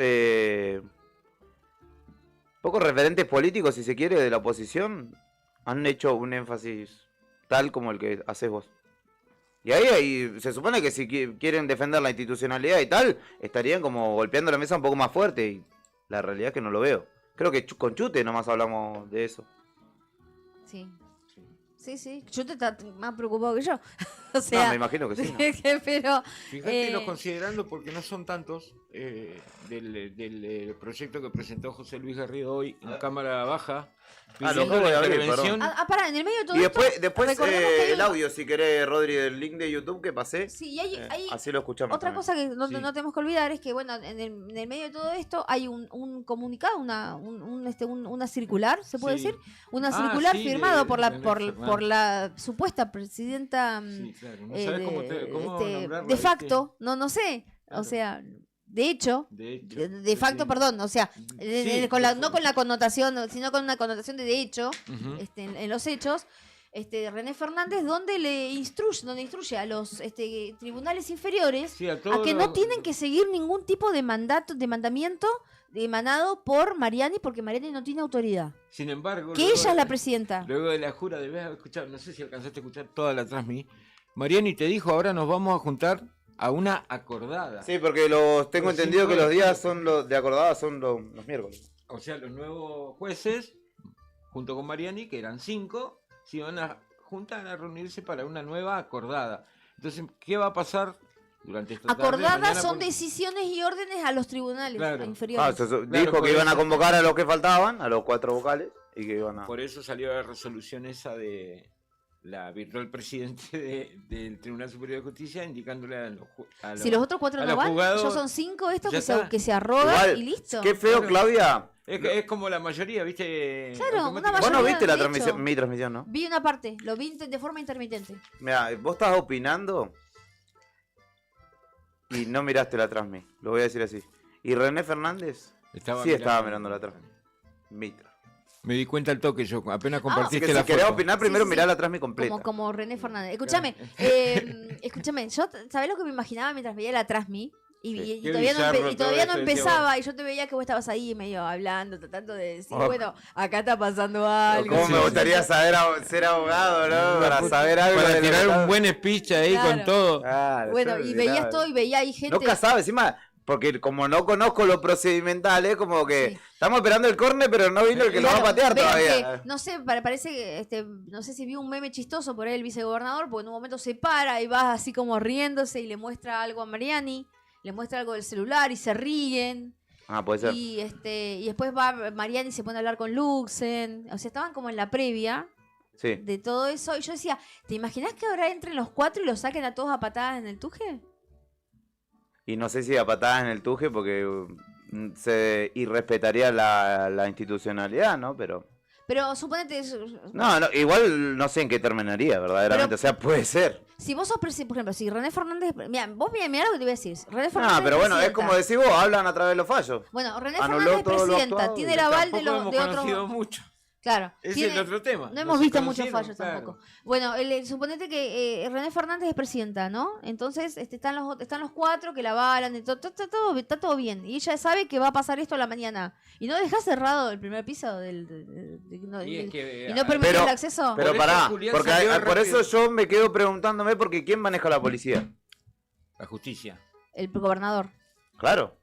[SPEAKER 3] referentes políticos, si se quiere, de la oposición han hecho un énfasis tal como el que haces vos. Y ahí se supone que si quieren defender la institucionalidad y tal, estarían como golpeando la mesa un poco más fuerte. Y la realidad es que no lo veo. Creo que con Chute nomás hablamos de eso.
[SPEAKER 1] sí. Sí, yo te estás más preocupado que yo. O
[SPEAKER 3] No,
[SPEAKER 1] sea,
[SPEAKER 3] me imagino que sí. ¿no?
[SPEAKER 1] pero
[SPEAKER 2] Fíjate los
[SPEAKER 1] eh,
[SPEAKER 2] considerando porque no son tantos del proyecto que presentó José Luis Garrido hoy en Cámara Baja.
[SPEAKER 3] Ah,
[SPEAKER 2] pidiendo
[SPEAKER 3] lo acabo de
[SPEAKER 2] la
[SPEAKER 3] abrir,
[SPEAKER 2] intervención.
[SPEAKER 1] pará, en el medio de todo
[SPEAKER 3] Y
[SPEAKER 1] esto,
[SPEAKER 3] después
[SPEAKER 1] recordemos que hay
[SPEAKER 3] el audio, si querés, Rodri, del link de YouTube que pasé.
[SPEAKER 1] Sí, y hay
[SPEAKER 3] Así lo escuchamos.
[SPEAKER 1] otra
[SPEAKER 3] también.
[SPEAKER 1] cosa que no,
[SPEAKER 2] Sí.
[SPEAKER 1] no tenemos que olvidar es que, bueno, en el medio de todo esto hay un comunicado, una circular, ¿se puede
[SPEAKER 2] Sí.
[SPEAKER 1] decir? Una
[SPEAKER 2] Ah,
[SPEAKER 1] circular
[SPEAKER 2] sí,
[SPEAKER 1] firmado
[SPEAKER 2] de
[SPEAKER 1] por la
[SPEAKER 2] René
[SPEAKER 1] por
[SPEAKER 2] Fernández.
[SPEAKER 1] la supuesta presidenta
[SPEAKER 2] Sí, claro. No sabes cómo nombrarla,
[SPEAKER 1] de
[SPEAKER 2] ¿viste?
[SPEAKER 1] facto, no sé,
[SPEAKER 2] Claro.
[SPEAKER 1] o sea, De hecho, de facto,
[SPEAKER 2] sí.
[SPEAKER 1] perdón, o sea,
[SPEAKER 2] Sí,
[SPEAKER 1] no con la connotación, sino con una connotación de hecho,
[SPEAKER 2] Ujú.
[SPEAKER 1] en los hechos, René Fernández, donde instruye a los tribunales inferiores
[SPEAKER 2] Sí, a
[SPEAKER 1] a
[SPEAKER 2] todos
[SPEAKER 1] que no
[SPEAKER 2] los-
[SPEAKER 1] tienen que seguir ningún tipo de mandamiento emanado por Mariani, porque Mariani no tiene autoridad.
[SPEAKER 2] Sin embargo,
[SPEAKER 1] Que
[SPEAKER 2] luego
[SPEAKER 1] ella es
[SPEAKER 2] de-
[SPEAKER 1] la presidenta.
[SPEAKER 2] Luego de la jura, debes haber escuchado, no sé si alcanzaste a escuchar toda la transmisión. Mariani te dijo, ahora nos vamos a juntar a una acordada.
[SPEAKER 3] Sí, porque tengo
[SPEAKER 2] Los
[SPEAKER 3] entendido que
[SPEAKER 2] cinco
[SPEAKER 3] los
[SPEAKER 2] de-
[SPEAKER 3] días son los de acordada son los miércoles.
[SPEAKER 2] O sea, los nuevos jueces, junto con Mariani, que eran 5, se iban a juntar a reunirse para una nueva acordada. Entonces, ¿qué va a pasar durante esta tarde?
[SPEAKER 1] Acordadas
[SPEAKER 2] mañana?
[SPEAKER 1] son
[SPEAKER 2] Porque-
[SPEAKER 1] decisiones y órdenes a los tribunales
[SPEAKER 2] Claro.
[SPEAKER 1] inferiores.
[SPEAKER 3] Dijo
[SPEAKER 2] por
[SPEAKER 3] que iban a
[SPEAKER 2] eso-
[SPEAKER 3] convocar a los que faltaban, a los 4 vocales, y que iban a...
[SPEAKER 2] Por eso salió la resolución esa de la virtual presidente del Tribunal Superior de Justicia indicándole a los
[SPEAKER 1] Si los otros 4
[SPEAKER 2] a
[SPEAKER 1] no
[SPEAKER 2] los
[SPEAKER 1] van,
[SPEAKER 2] juzgados,
[SPEAKER 1] ya son 5 estos
[SPEAKER 2] ya
[SPEAKER 1] que se,
[SPEAKER 2] está.
[SPEAKER 1] que se arrogan
[SPEAKER 3] Igual,
[SPEAKER 1] y listo.
[SPEAKER 3] qué feo,
[SPEAKER 2] Claro.
[SPEAKER 3] Claudia.
[SPEAKER 2] Es como la mayoría, ¿viste?
[SPEAKER 1] Claro, una
[SPEAKER 2] Automáticamente.
[SPEAKER 3] Vos no
[SPEAKER 1] mayoría,
[SPEAKER 3] viste la
[SPEAKER 1] de
[SPEAKER 3] transmisión,
[SPEAKER 1] hecho.
[SPEAKER 3] mi transmisión, ¿no?
[SPEAKER 1] Vi una parte, lo vi de forma intermitente.
[SPEAKER 3] Mira, vos estás opinando y no miraste la transmisión, lo voy a decir así. ¿Y René Fernández? Sí estaba mirando la transmisión. Mitra.
[SPEAKER 2] Me di cuenta al toque, yo apenas
[SPEAKER 3] Así
[SPEAKER 2] compartiste
[SPEAKER 3] que
[SPEAKER 2] la
[SPEAKER 3] si querés
[SPEAKER 2] foto.
[SPEAKER 3] opinar, primero
[SPEAKER 1] Sí, sí,
[SPEAKER 3] mirá
[SPEAKER 1] sí.
[SPEAKER 3] la transmisión completa.
[SPEAKER 1] Como René Fernández. Escúchame, escúchame, yo, ¿sabés lo que me imaginaba mientras veía la transmi? Y,
[SPEAKER 3] Sí.
[SPEAKER 1] y
[SPEAKER 2] Qué
[SPEAKER 1] todavía no,
[SPEAKER 2] bizarro
[SPEAKER 1] y
[SPEAKER 2] todo
[SPEAKER 1] todavía no
[SPEAKER 2] esto, decía
[SPEAKER 1] empezaba, y yo te veía que vos estabas ahí medio hablando, tratando de decir,
[SPEAKER 3] Oh.
[SPEAKER 1] bueno, acá está pasando algo.
[SPEAKER 3] ¿Cómo me
[SPEAKER 2] Sí,
[SPEAKER 3] gustaría ser abogado, ¿no? Para saber algo
[SPEAKER 2] Para
[SPEAKER 3] de lo que
[SPEAKER 2] tirar un
[SPEAKER 3] está-
[SPEAKER 2] buen speech ahí
[SPEAKER 1] Claro.
[SPEAKER 2] con todo.
[SPEAKER 3] Claro,
[SPEAKER 1] Bueno,
[SPEAKER 3] yo
[SPEAKER 1] y veías
[SPEAKER 3] miraba.
[SPEAKER 1] todo y veía ahí gente.
[SPEAKER 3] Nunca sabes, encima, porque como no conozco lo procedimental, es como que
[SPEAKER 1] Sí.
[SPEAKER 3] estamos esperando el córner, pero no vino el que lo va a
[SPEAKER 1] Claro,
[SPEAKER 3] patear
[SPEAKER 1] veo
[SPEAKER 3] todavía.
[SPEAKER 1] que, no sé, parece que, no sé si vi un meme chistoso por ahí el vicegobernador, porque en un momento se para y va así como riéndose y le muestra algo a Mariani, le muestra algo del celular y se ríen.
[SPEAKER 3] Ah, puede ser.
[SPEAKER 1] Y después va Mariani y se pone a hablar con Luxen. O sea, estaban como en la previa
[SPEAKER 3] Sí.
[SPEAKER 1] de todo eso. Y yo decía, ¿te imaginas que ahora entren los 4 y los saquen a todos a patadas en el tuje?
[SPEAKER 3] Y no sé si a patadas en el tuje porque se irrespetaría la institucionalidad, ¿no?
[SPEAKER 1] Pero suponete,
[SPEAKER 3] No, igual no sé en qué terminaría, verdaderamente.
[SPEAKER 1] Pero-
[SPEAKER 3] O sea, puede ser.
[SPEAKER 1] si vos sos presidente, por ejemplo, si René Fernández, mira, vos mirá lo que te voy a decir. René Fernández
[SPEAKER 3] No, pero bueno, es
[SPEAKER 1] presidenta.
[SPEAKER 3] como decís vos, hablan a través de los fallos.
[SPEAKER 1] Bueno, René
[SPEAKER 3] Anuló
[SPEAKER 1] Fernández es
[SPEAKER 3] todo lo
[SPEAKER 1] presidenta,
[SPEAKER 3] actuado
[SPEAKER 1] tiene
[SPEAKER 3] y
[SPEAKER 1] el aval de,
[SPEAKER 2] Tampoco hemos
[SPEAKER 1] de
[SPEAKER 2] conocido
[SPEAKER 1] otros.
[SPEAKER 2] mucho.
[SPEAKER 1] Claro,
[SPEAKER 2] Ese
[SPEAKER 1] tiene-
[SPEAKER 2] es el otro tema.
[SPEAKER 1] no hemos
[SPEAKER 2] se
[SPEAKER 1] visto muchos
[SPEAKER 2] conocieron,
[SPEAKER 1] fallos
[SPEAKER 2] claro.
[SPEAKER 1] tampoco. Bueno, suponete que René Fernández es presidenta, ¿no? Entonces están los 4 que la avalan, está todo bien. Y ella sabe que va a pasar esto a la mañana. Y no dejás cerrado el primer piso
[SPEAKER 2] Y es que,
[SPEAKER 1] y no permitís
[SPEAKER 3] Pero-
[SPEAKER 1] el acceso.
[SPEAKER 3] Pero
[SPEAKER 2] Por eso
[SPEAKER 3] pará,
[SPEAKER 2] Julián
[SPEAKER 3] porque
[SPEAKER 2] salió
[SPEAKER 3] por
[SPEAKER 2] rápido.
[SPEAKER 3] eso yo me quedo preguntándome porque ¿quién maneja la policía?
[SPEAKER 2] La justicia.
[SPEAKER 1] El gobernador.
[SPEAKER 3] Claro.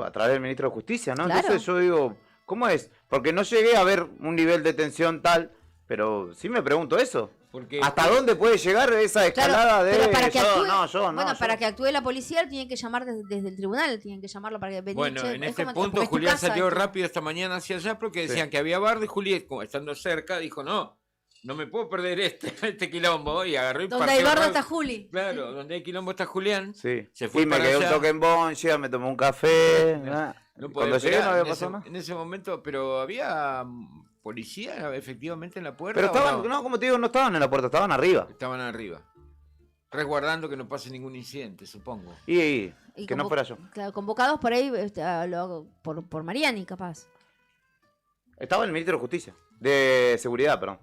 [SPEAKER 3] A través del ministro de Justicia, ¿no?
[SPEAKER 1] Claro.
[SPEAKER 3] Entonces yo digo, ¿cómo es? Porque no llegué a ver un nivel de tensión tal, pero sí me pregunto eso.
[SPEAKER 2] Porque
[SPEAKER 3] ¿Hasta dónde puede llegar esa escalada de
[SPEAKER 1] pero para que actúe,
[SPEAKER 3] yo
[SPEAKER 1] bueno,
[SPEAKER 3] yo?
[SPEAKER 1] para que actúe la policía tienen que llamar desde el tribunal, tienen que llamarlo para que venga.
[SPEAKER 2] Bueno, en este punto
[SPEAKER 1] porque es tu
[SPEAKER 2] Julián
[SPEAKER 1] casa,
[SPEAKER 2] salió
[SPEAKER 1] esto.
[SPEAKER 2] rápido esta mañana hacia allá porque decían que había bardo y Julián, como estando cerca, dijo, no me puedo perder este quilombo y agarró y
[SPEAKER 1] Donde
[SPEAKER 2] partió
[SPEAKER 1] hay bardo
[SPEAKER 2] rápido.
[SPEAKER 1] está Juli.
[SPEAKER 2] Claro, donde hay quilombo está Julián.
[SPEAKER 3] Sí.
[SPEAKER 2] Se fue
[SPEAKER 3] y me
[SPEAKER 2] para
[SPEAKER 3] quedé un
[SPEAKER 2] allá.
[SPEAKER 3] toque en Bonchia, me tomé un café.
[SPEAKER 2] No podía
[SPEAKER 3] Cuando llegué
[SPEAKER 2] pegar
[SPEAKER 3] no había
[SPEAKER 2] en
[SPEAKER 3] pasado
[SPEAKER 2] ese-
[SPEAKER 3] nada.
[SPEAKER 2] En ese momento, pero había policía efectivamente en la puerta.
[SPEAKER 3] Pero
[SPEAKER 2] ¿o
[SPEAKER 3] estaban, no, como te digo, no estaban en la puerta, estaban arriba.
[SPEAKER 2] Estaban arriba. Resguardando que no pase ningún incidente, supongo.
[SPEAKER 3] Y
[SPEAKER 1] Y
[SPEAKER 3] que no fuera yo.
[SPEAKER 1] Claro, convocados por ahí por Mariani, capaz.
[SPEAKER 3] Estaba el ministro de Justicia. De Seguridad, perdón.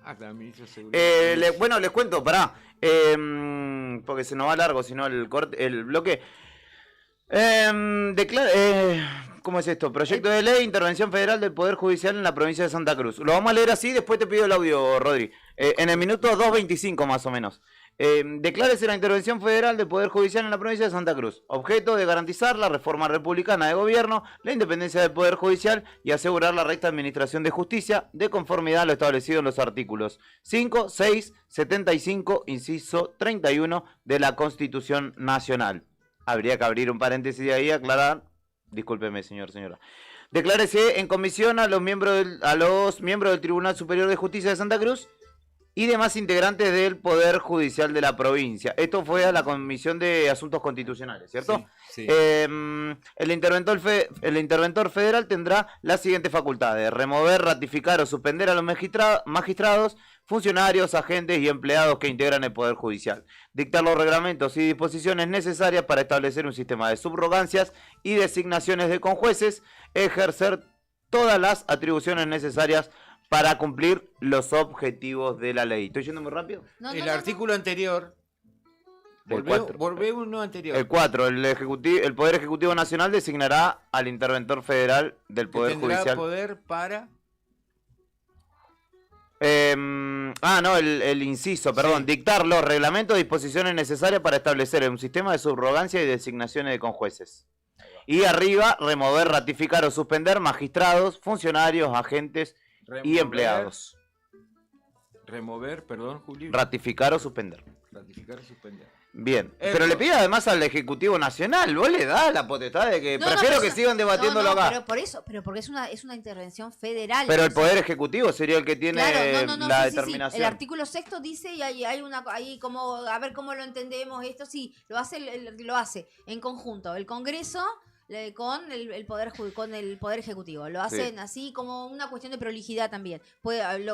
[SPEAKER 2] Ah, claro, ministro de Seguridad.
[SPEAKER 3] Bueno, les cuento, pará. Porque se nos va largo, si no el bloque. ¿Cómo es esto? Proyecto de ley, intervención federal del Poder Judicial en la provincia de Santa Cruz. Lo vamos a leer así, después te pido el audio, Rodri. En el minuto 2.25 más o menos. Declárese la intervención federal del Poder Judicial en la provincia de Santa Cruz. Objeto de garantizar la reforma republicana de gobierno, la independencia del Poder Judicial y asegurar la recta administración de justicia de conformidad a lo establecido en los artículos 5, 6, 75, inciso 31 de la Constitución Nacional. Habría que abrir un paréntesis de ahí y aclarar. Discúlpeme, señora. Declárese en comisión a los miembros del Tribunal Superior de Justicia de Santa Cruz y demás integrantes del Poder Judicial de la provincia. Esto fue a la Comisión de Asuntos Constitucionales, ¿cierto?
[SPEAKER 2] Sí.
[SPEAKER 3] El interventor federal tendrá las siguientes facultades: remover, ratificar o suspender a los magistrados funcionarios, agentes y empleados que integran el Poder Judicial. Dictar los reglamentos y disposiciones necesarias para establecer un sistema de subrogancias y designaciones de conjueces, ejercer todas las atribuciones necesarias para cumplir los objetivos de la ley. ¿Estoy yendo muy rápido?
[SPEAKER 2] El artículo anterior,
[SPEAKER 3] El 4.
[SPEAKER 2] volvé uno anterior.
[SPEAKER 3] El 4. El Poder Ejecutivo Nacional designará al interventor federal del
[SPEAKER 2] Que
[SPEAKER 3] Poder
[SPEAKER 2] tendrá
[SPEAKER 3] Judicial.
[SPEAKER 2] poder para...
[SPEAKER 3] El inciso, perdón.
[SPEAKER 2] Sí.
[SPEAKER 3] Dictar los reglamentos y disposiciones necesarias para establecer un sistema de subrogancia y designaciones de conjueces. Y arriba, remover, ratificar o suspender magistrados, funcionarios, agentes y empleados.
[SPEAKER 2] Remover, perdón, Julio.
[SPEAKER 3] Ratificar o suspender.
[SPEAKER 2] Ratificar, suspender.
[SPEAKER 3] Bien. Pero le pide además al Ejecutivo Nacional, vos le das la potestad de que prefiero que sigan debatiéndolo acá.
[SPEAKER 1] Pero por eso, porque es una intervención federal.
[SPEAKER 3] Pero el
[SPEAKER 1] o sea,
[SPEAKER 3] Poder Ejecutivo sería el que tiene la
[SPEAKER 1] sí.
[SPEAKER 3] determinación.
[SPEAKER 1] El artículo 6º dice y hay una ahí como a ver cómo lo entendemos esto, sí, lo hace en conjunto el Congreso con el poder ejecutivo. Lo hacen así como una cuestión de prolijidad también.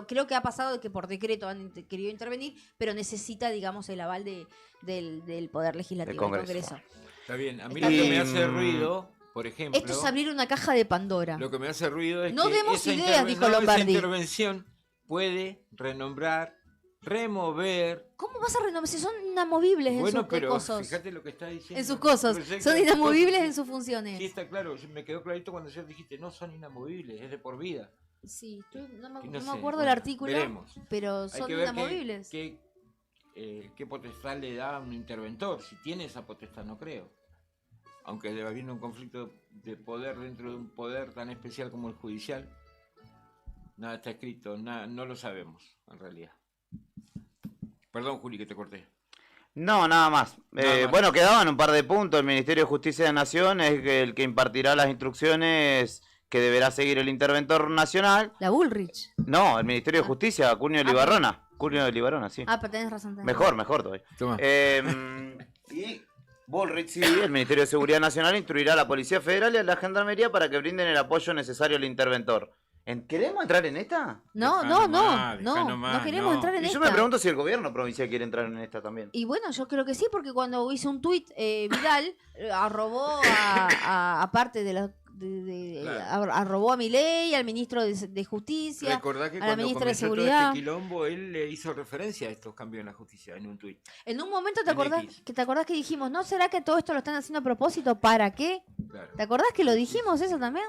[SPEAKER 1] Creo que ha pasado de que por decreto han querido intervenir, pero necesita, digamos, el aval del poder legislativo, del Congreso.
[SPEAKER 2] Está bien. A mí
[SPEAKER 1] Está
[SPEAKER 2] lo que
[SPEAKER 1] bien.
[SPEAKER 2] me hace ruido, por ejemplo...
[SPEAKER 1] Esto es abrir una caja de Pandora.
[SPEAKER 2] Lo que me hace ruido es
[SPEAKER 1] no
[SPEAKER 2] que
[SPEAKER 1] demos
[SPEAKER 2] esa
[SPEAKER 1] ideas, dijo
[SPEAKER 2] esa
[SPEAKER 1] Lombardi.
[SPEAKER 2] intervención puede renombrar, remover...
[SPEAKER 1] ¿Cómo vas a renovar si son inamovibles en sus
[SPEAKER 2] pero
[SPEAKER 1] cosas?
[SPEAKER 2] fíjate lo que está diciendo.
[SPEAKER 1] En sus cosas.
[SPEAKER 2] Proyecto
[SPEAKER 1] Son
[SPEAKER 2] de
[SPEAKER 1] inamovibles
[SPEAKER 2] cosas.
[SPEAKER 1] en sus funciones.
[SPEAKER 2] Sí, está claro. Me quedó clarito cuando ya dijiste, no son inamovibles, es de por vida.
[SPEAKER 1] Sí, no
[SPEAKER 2] No
[SPEAKER 1] me
[SPEAKER 2] sé,
[SPEAKER 1] acuerdo
[SPEAKER 2] bueno,
[SPEAKER 1] del artículo,
[SPEAKER 2] veremos.
[SPEAKER 1] pero
[SPEAKER 2] Hay
[SPEAKER 1] son
[SPEAKER 2] que ver
[SPEAKER 1] inamovibles.
[SPEAKER 2] qué potestad le da a un interventor. Si tiene esa potestad, no creo. Aunque debe haber un conflicto de poder dentro de un poder tan especial como el judicial, nada está escrito, no lo sabemos, en realidad. Perdón, Juli, que te corté.
[SPEAKER 3] No, nada más.
[SPEAKER 2] Nada más.
[SPEAKER 3] Bueno, quedaban un par de puntos. El Ministerio de Justicia de la Nación es el que impartirá las instrucciones que deberá seguir el interventor nacional.
[SPEAKER 1] La Bullrich.
[SPEAKER 3] No, el Ministerio de Justicia, Cunio de Libarrona. Cunio de Libarona, sí.
[SPEAKER 1] Pero tenés razón.
[SPEAKER 3] Mejor todavía.
[SPEAKER 2] Toma.
[SPEAKER 3] Y Bullrich, sí, el Ministerio de Seguridad Nacional instruirá a la Policía Federal y a la Gendarmería para que brinden el apoyo necesario al interventor. ¿Queremos entrar en esta?
[SPEAKER 1] No queremos entrar en
[SPEAKER 3] Y yo
[SPEAKER 1] esta.
[SPEAKER 3] me pregunto si el gobierno provincial quiere entrar en esta también.
[SPEAKER 1] Y bueno, yo creo que sí, porque cuando hice un tuit viral, arrobó a parte de la... arrobó a Milei, al ministro de Justicia,
[SPEAKER 2] Recordá que
[SPEAKER 1] a la
[SPEAKER 2] cuando
[SPEAKER 1] ministra de
[SPEAKER 2] comenzó todo
[SPEAKER 1] Seguridad.
[SPEAKER 2] este quilombo, él le hizo referencia a estos cambios en la justicia en un tuit.
[SPEAKER 1] En un momento
[SPEAKER 2] En
[SPEAKER 1] te acordás que dijimos, ¿no será que todo esto lo están haciendo a propósito? ¿Para qué?
[SPEAKER 2] Claro.
[SPEAKER 1] ¿Te acordás que lo dijimos eso también?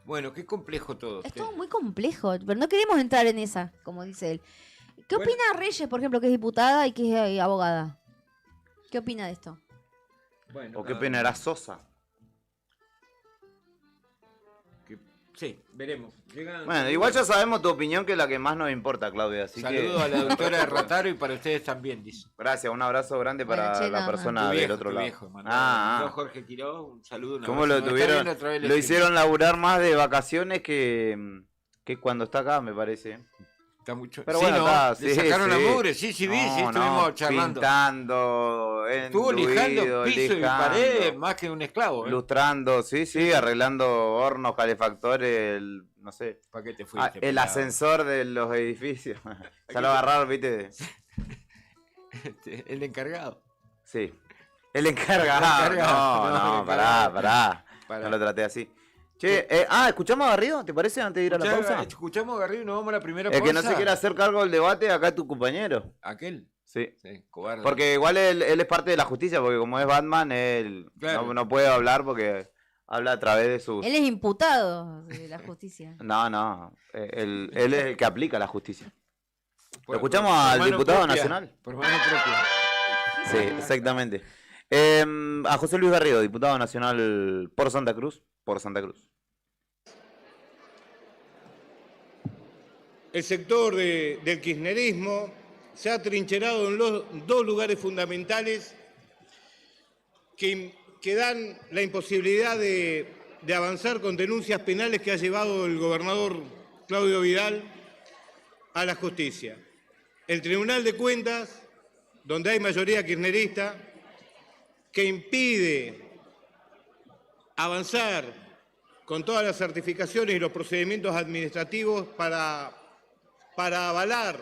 [SPEAKER 2] Bueno, qué complejo todo.
[SPEAKER 1] Es todo muy complejo, pero no queremos entrar en esa, como dice él. ¿Qué opina Reyes, por ejemplo, que es diputada y que es abogada? ¿Qué opina de esto?
[SPEAKER 2] Bueno,
[SPEAKER 3] ¿O qué opinará Sosa?
[SPEAKER 2] Sí, veremos.
[SPEAKER 3] Bueno, igual ya sabemos tu opinión, que es la que más nos importa, Claudia. Así
[SPEAKER 2] Saludo
[SPEAKER 3] que...
[SPEAKER 2] a la doctora de Rotaro y para ustedes también, dice.
[SPEAKER 3] Gracias, un abrazo grande para
[SPEAKER 1] Bueno, che,
[SPEAKER 3] la
[SPEAKER 1] nada más.
[SPEAKER 3] persona del otro lado.
[SPEAKER 2] Viejo, mandó Jorge Quiró, un saludo. Un
[SPEAKER 3] ¿Cómo
[SPEAKER 2] abrazo.
[SPEAKER 3] lo
[SPEAKER 2] Nos está
[SPEAKER 3] tuvieron?
[SPEAKER 2] viendo a través del
[SPEAKER 3] Lo
[SPEAKER 2] streaming.
[SPEAKER 3] hicieron laburar más de vacaciones que cuando está acá, me parece.
[SPEAKER 2] Está mucho.
[SPEAKER 3] Pero
[SPEAKER 2] Sí,
[SPEAKER 3] bueno,
[SPEAKER 2] ¿no?
[SPEAKER 3] está,
[SPEAKER 2] Le
[SPEAKER 3] sí,
[SPEAKER 2] sacaron
[SPEAKER 3] sí.
[SPEAKER 2] la mugre, sí, vi, sí, estuvimos charlando.
[SPEAKER 3] Pintando,
[SPEAKER 2] Estuvo lijando piso y paredes más que un esclavo.
[SPEAKER 3] lustrando, sí, arreglando hornos, calefactores, no sé.
[SPEAKER 2] ¿Para qué te fuiste?
[SPEAKER 3] El
[SPEAKER 2] pelado?
[SPEAKER 3] ascensor de los edificios. Ya lo agarraron, ¿viste?
[SPEAKER 2] El encargado.
[SPEAKER 3] Sí. El encargado.
[SPEAKER 2] El encargado.
[SPEAKER 3] No, pará.
[SPEAKER 2] Pará.
[SPEAKER 3] No lo traté así. Che, ¿escuchamos a Garrido? ¿Te parece antes de ir a la pausa?
[SPEAKER 2] Escuchamos a Garrido y nos vamos a la primera
[SPEAKER 3] El
[SPEAKER 2] pausa.
[SPEAKER 3] que no se quiera hacer cargo del debate, acá es tu compañero.
[SPEAKER 2] ¿Aquel?
[SPEAKER 3] Sí.
[SPEAKER 2] Sí, cobarde.
[SPEAKER 3] Porque igual él es parte de la justicia, porque como es Batman, él
[SPEAKER 2] Claro.
[SPEAKER 3] no puede hablar porque habla a través de sus...
[SPEAKER 1] Él es imputado de la justicia.
[SPEAKER 3] No, él es el que aplica la justicia.
[SPEAKER 2] Por-
[SPEAKER 3] ¿Lo escuchamos
[SPEAKER 2] por
[SPEAKER 3] al
[SPEAKER 2] mano
[SPEAKER 3] diputado
[SPEAKER 2] propia,
[SPEAKER 3] nacional?
[SPEAKER 2] Por mano propia.
[SPEAKER 3] Sí, exactamente. A José Luis Garrido, diputado nacional por Santa Cruz.
[SPEAKER 4] El sector del kirchnerismo se ha trincherado en los dos lugares fundamentales que dan la imposibilidad de avanzar con denuncias penales que ha llevado el gobernador Claudio Vidal a la justicia. El Tribunal de Cuentas, donde hay mayoría kirchnerista, que impide avanzar con todas las certificaciones y los procedimientos administrativos para avalar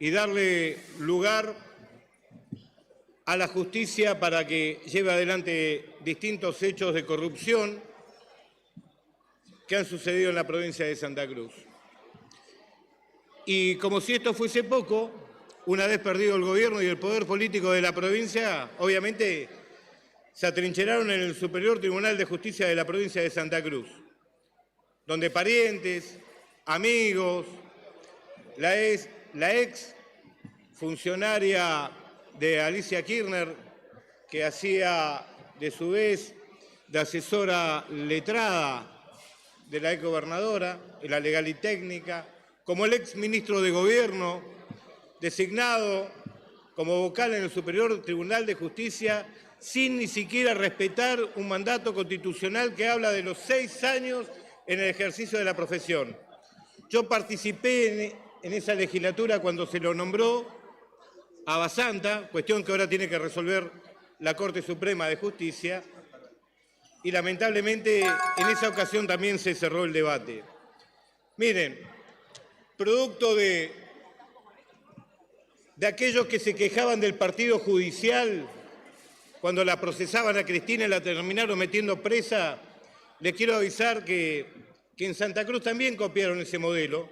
[SPEAKER 4] y darle lugar a la justicia para que lleve adelante distintos hechos de corrupción que han sucedido en la provincia de Santa Cruz. Y como si esto fuese poco, una vez perdido el gobierno y el poder político de la provincia, obviamente se atrincheraron en el Superior Tribunal de Justicia de la provincia de Santa Cruz, donde parientes, amigos, la ex funcionaria de Alicia Kirchner, que hacía de su vez de asesora letrada de la exgobernadora en la legal y técnica, como el ex ministro de Gobierno, designado como vocal en el Superior Tribunal de Justicia, sin ni siquiera respetar un mandato constitucional que habla de los 6 años en el ejercicio de la profesión. Yo participé en esa legislatura cuando se lo nombró a Basanta, cuestión que ahora tiene que resolver la Corte Suprema de Justicia, y lamentablemente en esa ocasión también se cerró el debate. Miren, producto de aquellos que se quejaban del partido judicial cuando la procesaban a Cristina y la terminaron metiendo presa, les quiero avisar que en Santa Cruz también copiaron ese modelo,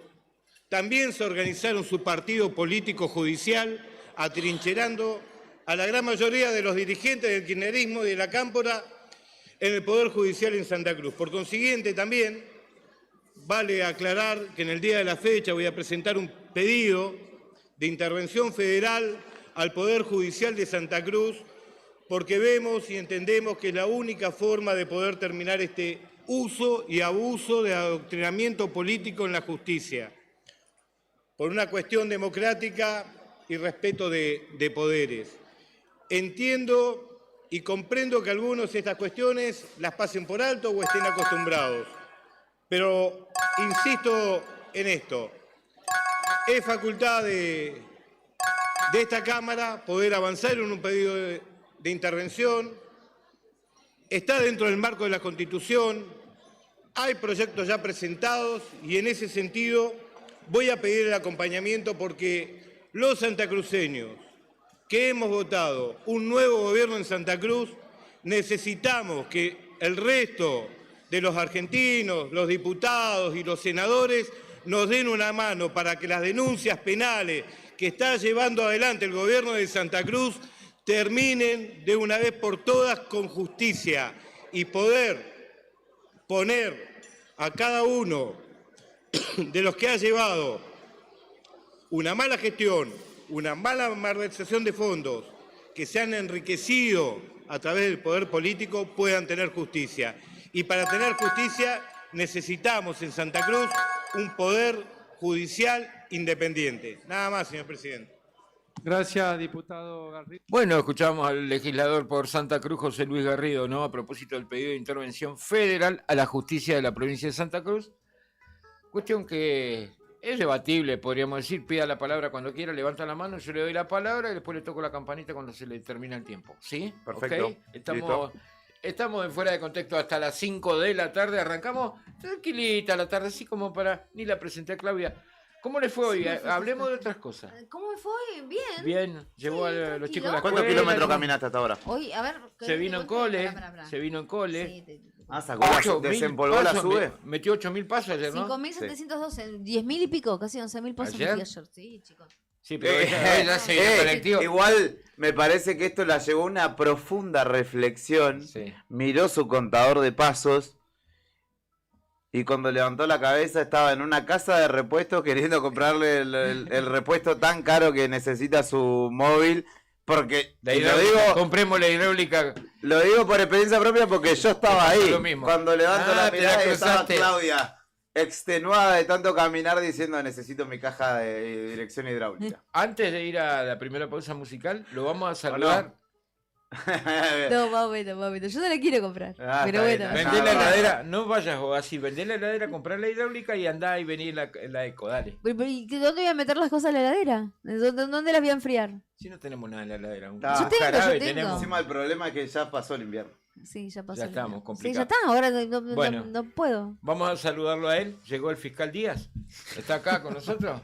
[SPEAKER 4] también se organizaron su partido político judicial, atrincherando a la gran mayoría de los dirigentes del kirchnerismo y de la cámpora en el Poder Judicial en Santa Cruz. Por consiguiente, también vale aclarar que en el día de la fecha voy a presentar un pedido de intervención federal al Poder Judicial de Santa Cruz, porque vemos y entendemos que es la única forma de poder terminar este uso y abuso de adoctrinamiento político en la justicia, por una cuestión democrática y respeto de poderes. Entiendo y comprendo que algunos estas cuestiones las pasen por alto o estén acostumbrados, pero insisto en esto, es facultad de esta Cámara poder avanzar en un pedido de intervención, está dentro del marco de la Constitución, hay proyectos ya presentados y en ese sentido voy a pedir el acompañamiento porque los santacruceños que hemos votado un nuevo gobierno en Santa Cruz necesitamos que el resto de los argentinos, los diputados y los senadores nos den una mano para que las denuncias penales que está llevando adelante el gobierno de Santa Cruz terminen de una vez por todas con justicia y poder poner a cada uno de los que ha llevado una mala gestión, una mala malversación de fondos, que se han enriquecido a través del poder político, puedan tener justicia. Y para tener justicia necesitamos en Santa Cruz un poder judicial independiente. Nada más, señor presidente.
[SPEAKER 5] Gracias, diputado Garrido.
[SPEAKER 2] Bueno, escuchamos al legislador por Santa Cruz, José Luis Garrido, ¿no? A propósito del pedido de intervención federal a la justicia de la provincia de Santa Cruz. Cuestión que es debatible, podríamos decir. Pida la palabra cuando quiera, levanta la mano, yo le doy la palabra y después le toco la campanita cuando se le termina el tiempo. ¿Sí?
[SPEAKER 3] Perfecto.
[SPEAKER 2] ¿Okay? Estamos en Fuera de Contexto hasta las 5 de la tarde. Arrancamos tranquilita la tarde, así como para... Ni la presenté a Claudia. ¿Cómo le fue hoy? Hablemos de otras cosas.
[SPEAKER 1] ¿Cómo me fue? Bien.
[SPEAKER 2] Bien, llevó a los
[SPEAKER 1] tranquilo.
[SPEAKER 2] chicos a la
[SPEAKER 3] ¿Cuántos
[SPEAKER 2] escuela,
[SPEAKER 3] kilómetros
[SPEAKER 2] ¿no?
[SPEAKER 3] caminaste hasta ahora?
[SPEAKER 1] Hoy, a ver...
[SPEAKER 2] Se vino en cole,
[SPEAKER 1] Pará.
[SPEAKER 2] se vino en cole.
[SPEAKER 1] Sí,
[SPEAKER 3] Sacó la, desempolvó la sube.
[SPEAKER 2] Metió 8.000 pasos ayer, ¿no?
[SPEAKER 1] 5.712, 10.000 y pico, casi 11.000 pesos
[SPEAKER 2] ¿Ayer?
[SPEAKER 1] metí ayer. Sí, chicos.
[SPEAKER 2] Sí, pero ella se vino en colectivo.
[SPEAKER 3] Igual me parece que esto la llevó a una profunda reflexión.
[SPEAKER 2] Sí.
[SPEAKER 3] Miró su contador de pasos y cuando levantó la cabeza estaba en una casa de repuestos queriendo comprarle el repuesto tan caro que necesita su móvil. Porque
[SPEAKER 2] Compremos la hidráulica.
[SPEAKER 3] Lo digo por experiencia propia porque yo estaba ahí.
[SPEAKER 2] Lo mismo.
[SPEAKER 3] Cuando levanto la
[SPEAKER 2] te
[SPEAKER 3] mirada
[SPEAKER 2] la
[SPEAKER 3] estaba
[SPEAKER 2] cruzaste.
[SPEAKER 3] Claudia extenuada de tanto caminar diciendo necesito mi caja de dirección hidráulica.
[SPEAKER 2] Antes de ir a la primera pausa musical, lo vamos a saludar.
[SPEAKER 1] No, más o menos. Yo no la quiero comprar.
[SPEAKER 3] Ah,
[SPEAKER 1] pero
[SPEAKER 3] está
[SPEAKER 1] bueno.
[SPEAKER 3] bien.
[SPEAKER 2] Vendé la heladera, no vayas o así, vendé la heladera, comprar la hidráulica y andá y vení la eco, dale.
[SPEAKER 1] ¿Y dónde voy a meter las cosas en la heladera? ¿Dónde las voy a enfriar?
[SPEAKER 2] Si no tenemos nada en la heladera.
[SPEAKER 3] Ah,
[SPEAKER 1] Yo tengo.
[SPEAKER 3] Encima el problema es que ya pasó el invierno.
[SPEAKER 1] Sí, ya pasó.
[SPEAKER 2] Ya
[SPEAKER 1] el
[SPEAKER 2] estamos,
[SPEAKER 1] día. Sí,
[SPEAKER 2] complicados.
[SPEAKER 1] ya está, ahora no,
[SPEAKER 2] Bueno.
[SPEAKER 1] no puedo.
[SPEAKER 2] Vamos a saludarlo a él. Llegó el fiscal Díaz. ¿Está acá con nosotros?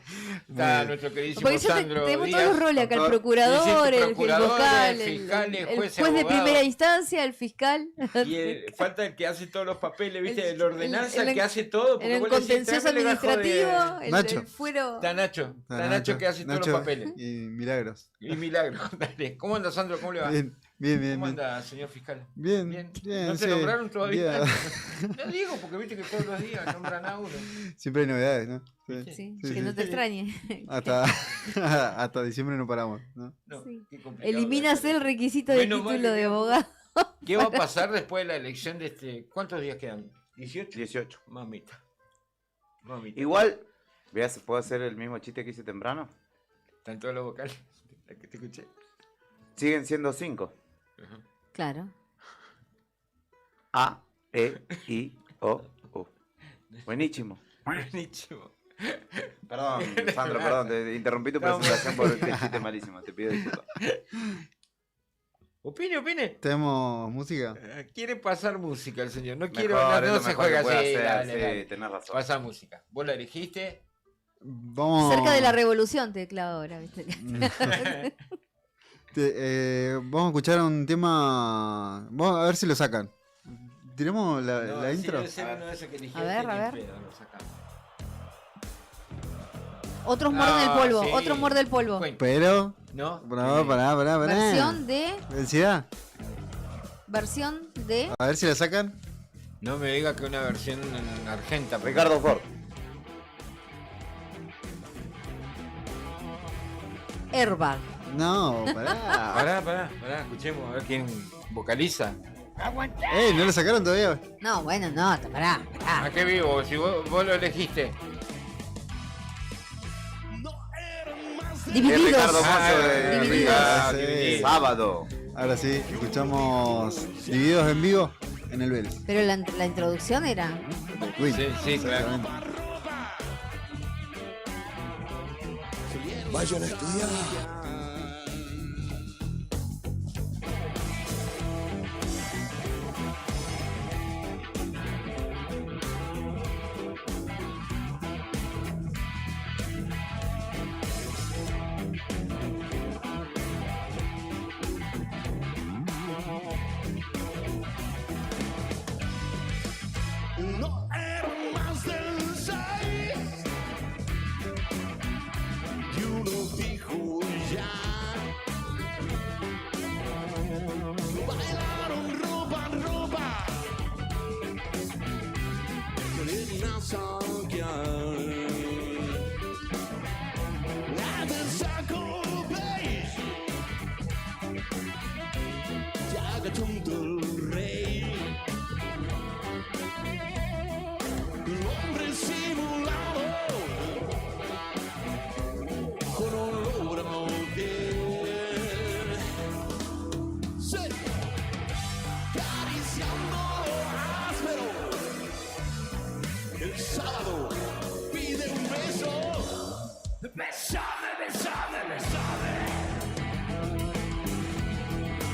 [SPEAKER 2] Está
[SPEAKER 6] Bien.
[SPEAKER 2] nuestro queridísimo
[SPEAKER 1] Porque yo
[SPEAKER 2] Sandro
[SPEAKER 1] tenemos
[SPEAKER 2] Díaz.
[SPEAKER 1] todos los roles acá, el
[SPEAKER 3] doctor.
[SPEAKER 1] procurador,
[SPEAKER 2] Sí, sí,
[SPEAKER 1] el
[SPEAKER 2] procurador,
[SPEAKER 1] vocal,
[SPEAKER 2] el fiscal, el juez y
[SPEAKER 1] de
[SPEAKER 2] abogado.
[SPEAKER 1] primera instancia, el fiscal.
[SPEAKER 2] Y falta el que hace todos los papeles, ¿viste?
[SPEAKER 1] El-
[SPEAKER 2] El ordenanza,
[SPEAKER 1] el-
[SPEAKER 2] el que hace todo. porque
[SPEAKER 1] El
[SPEAKER 2] vos le decís,
[SPEAKER 1] contencioso
[SPEAKER 2] "Tráeme el gajo de-".
[SPEAKER 1] administrativo,
[SPEAKER 6] Nacho.
[SPEAKER 1] el fuero.
[SPEAKER 2] Está Nacho que hace todos los papeles.
[SPEAKER 6] Y Milagros.
[SPEAKER 2] Y milagro. Dale. ¿Cómo anda, Sandro? ¿Cómo le va?
[SPEAKER 6] Bien, bien, bien.
[SPEAKER 2] ¿Cómo
[SPEAKER 6] bien.
[SPEAKER 2] anda, señor fiscal?
[SPEAKER 6] Bien,
[SPEAKER 2] Bien.
[SPEAKER 6] bien,
[SPEAKER 2] ¿No te
[SPEAKER 6] sí.
[SPEAKER 2] nombraron todavía?
[SPEAKER 6] Bien.
[SPEAKER 2] No digo, porque viste que todos los días nombran a uno.
[SPEAKER 6] Siempre hay novedades, ¿no?
[SPEAKER 1] Sí,
[SPEAKER 6] Sí,
[SPEAKER 1] que
[SPEAKER 6] sí.
[SPEAKER 1] no te extrañe.
[SPEAKER 6] Hasta diciembre no paramos, ¿no?
[SPEAKER 2] No,
[SPEAKER 1] Sí.
[SPEAKER 2] qué complicado.
[SPEAKER 1] Eliminas el requisito de
[SPEAKER 2] Menos mal
[SPEAKER 1] título
[SPEAKER 2] que
[SPEAKER 1] de
[SPEAKER 2] queda-
[SPEAKER 1] abogado.
[SPEAKER 2] ¿Qué va a pasar después de la elección de este? ¿Cuántos días quedan? ¿18?
[SPEAKER 3] 18.
[SPEAKER 2] Mamita. Mamita.
[SPEAKER 3] Igual, veas, ¿puedo hacer el mismo chiste que hice temprano?
[SPEAKER 2] Están todos los vocales. La que te escuché.
[SPEAKER 3] Siguen siendo 5.
[SPEAKER 1] Claro.
[SPEAKER 3] A, E, I, O, U. Buenísimo.
[SPEAKER 2] Buenísimo.
[SPEAKER 3] Perdón, Sandro, perdón, te interrumpí tu presentación por este chiste malísimo, te pido disculpas.
[SPEAKER 2] Opine.
[SPEAKER 6] ¿Tenemos música?
[SPEAKER 2] Quiere pasar música el señor. No quiero,
[SPEAKER 3] Mejor, es
[SPEAKER 2] no
[SPEAKER 3] lo
[SPEAKER 2] se
[SPEAKER 3] mejor
[SPEAKER 2] juega
[SPEAKER 3] que puede
[SPEAKER 2] así.
[SPEAKER 3] hacer,
[SPEAKER 2] Dale,
[SPEAKER 3] sí,
[SPEAKER 2] dale.
[SPEAKER 3] tenés razón.
[SPEAKER 2] Pasa música. Vos la elegiste.
[SPEAKER 6] Vamos.
[SPEAKER 1] Cerca de la revolución te clavo ahora, ¿viste?
[SPEAKER 6] Vamos a escuchar un tema. Vamos a ver si lo sacan. ¿Tiremos la,
[SPEAKER 2] No,
[SPEAKER 6] la
[SPEAKER 2] sí,
[SPEAKER 6] intro?
[SPEAKER 2] debe ser uno de esos que eligiste,
[SPEAKER 1] A ver,
[SPEAKER 2] ni
[SPEAKER 1] a ver.
[SPEAKER 2] pedo, lo sacamos.
[SPEAKER 1] Otros muerden el polvo,
[SPEAKER 2] sí.
[SPEAKER 1] otros muerde el polvo.
[SPEAKER 2] Cuenta.
[SPEAKER 6] Pero.
[SPEAKER 2] ¿No?
[SPEAKER 6] Pará, pará.
[SPEAKER 1] Versión de.
[SPEAKER 6] Velocidad.
[SPEAKER 1] A
[SPEAKER 6] A ver si la sacan.
[SPEAKER 2] No me diga que una versión en argenta. porque-
[SPEAKER 3] Ricardo Ford.
[SPEAKER 1] Airbag.
[SPEAKER 6] No, pará.
[SPEAKER 2] Pará, escuchemos a ver quién vocaliza.
[SPEAKER 6] ¿No lo sacaron todavía?
[SPEAKER 1] No, bueno, no, pará.
[SPEAKER 2] ¿A qué vivo? Si vos lo elegiste.
[SPEAKER 3] Es
[SPEAKER 1] Divididos.
[SPEAKER 3] Ricardo Mosso de
[SPEAKER 1] Divididos.
[SPEAKER 6] Sí.
[SPEAKER 2] Divididos.
[SPEAKER 3] Sábado.
[SPEAKER 6] Ahora sí, escuchamos Divididos en vivo en el Vélez.
[SPEAKER 1] Pero la introducción era.
[SPEAKER 6] de Queen.
[SPEAKER 2] Sí, claro.
[SPEAKER 6] Exactamente.
[SPEAKER 7] Vayan a estudiar. No era más del 6. Y uno dijo ya. Bailaron ropa. Querían saquear. Del saco beige. Ya que tonto el rey. El hombre simulado con olor a motel. Sí. Acariciando áspero. El sábado pide un beso. Besame.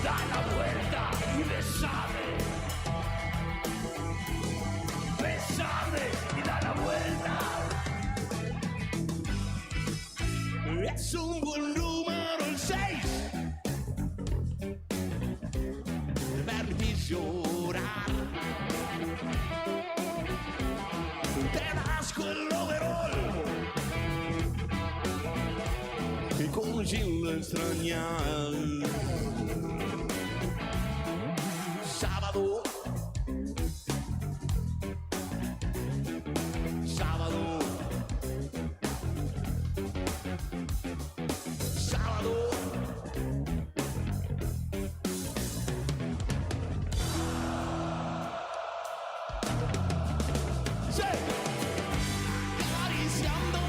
[SPEAKER 7] Da la vuelta y besame. Besame y da la vuelta. Es un buen número el 6. Verme llorar. Te asco el overol. Y con Gil lo extrañar. Sábado. Sí. Acariciando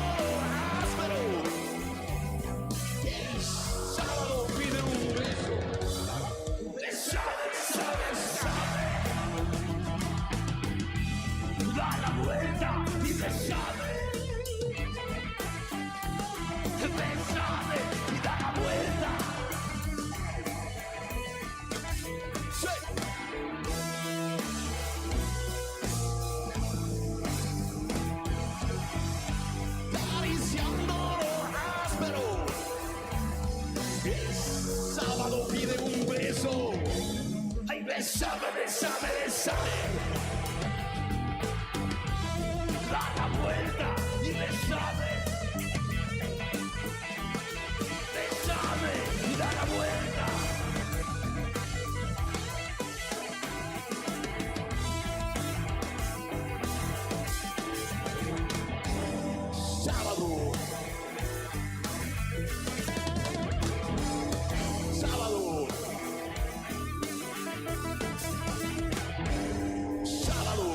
[SPEAKER 7] áspero. El sábado pide un Besame, besame, besame. Da la vuelta y besame. Besame y da la vuelta. Sábado. Sábado. Sábado.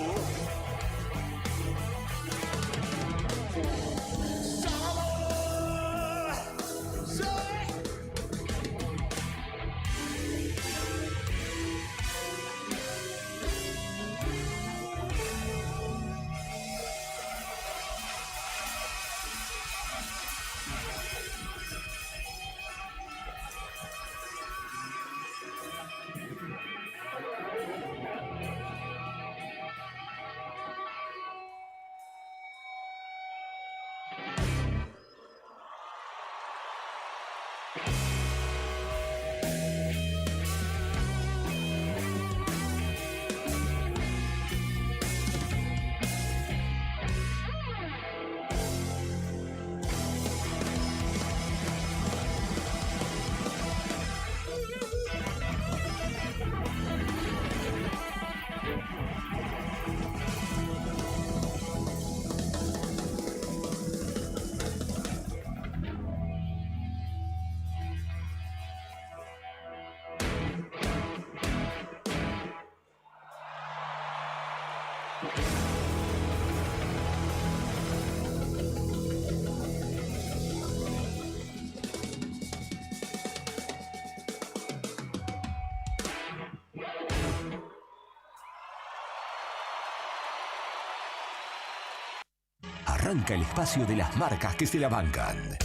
[SPEAKER 8] Arranca el espacio de las marcas que se la bancan.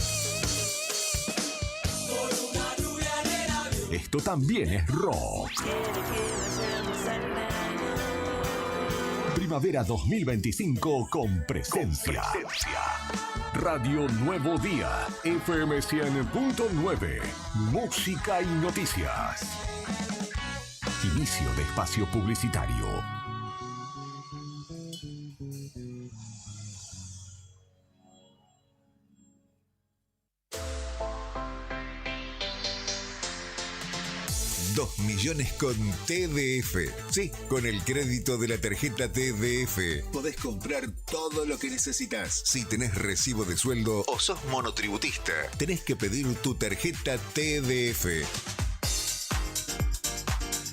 [SPEAKER 8] Esto también es rock. Primavera 2025 con presencia. Radio Nuevo Día, FM 100.9, música y noticias. Inicio de espacio publicitario.
[SPEAKER 9] Millones con TDF. Sí, con el crédito de la tarjeta TDF podés comprar todo lo que necesitas. Si tenés recibo de sueldo o sos monotributista, tenés que pedir tu tarjeta TDF.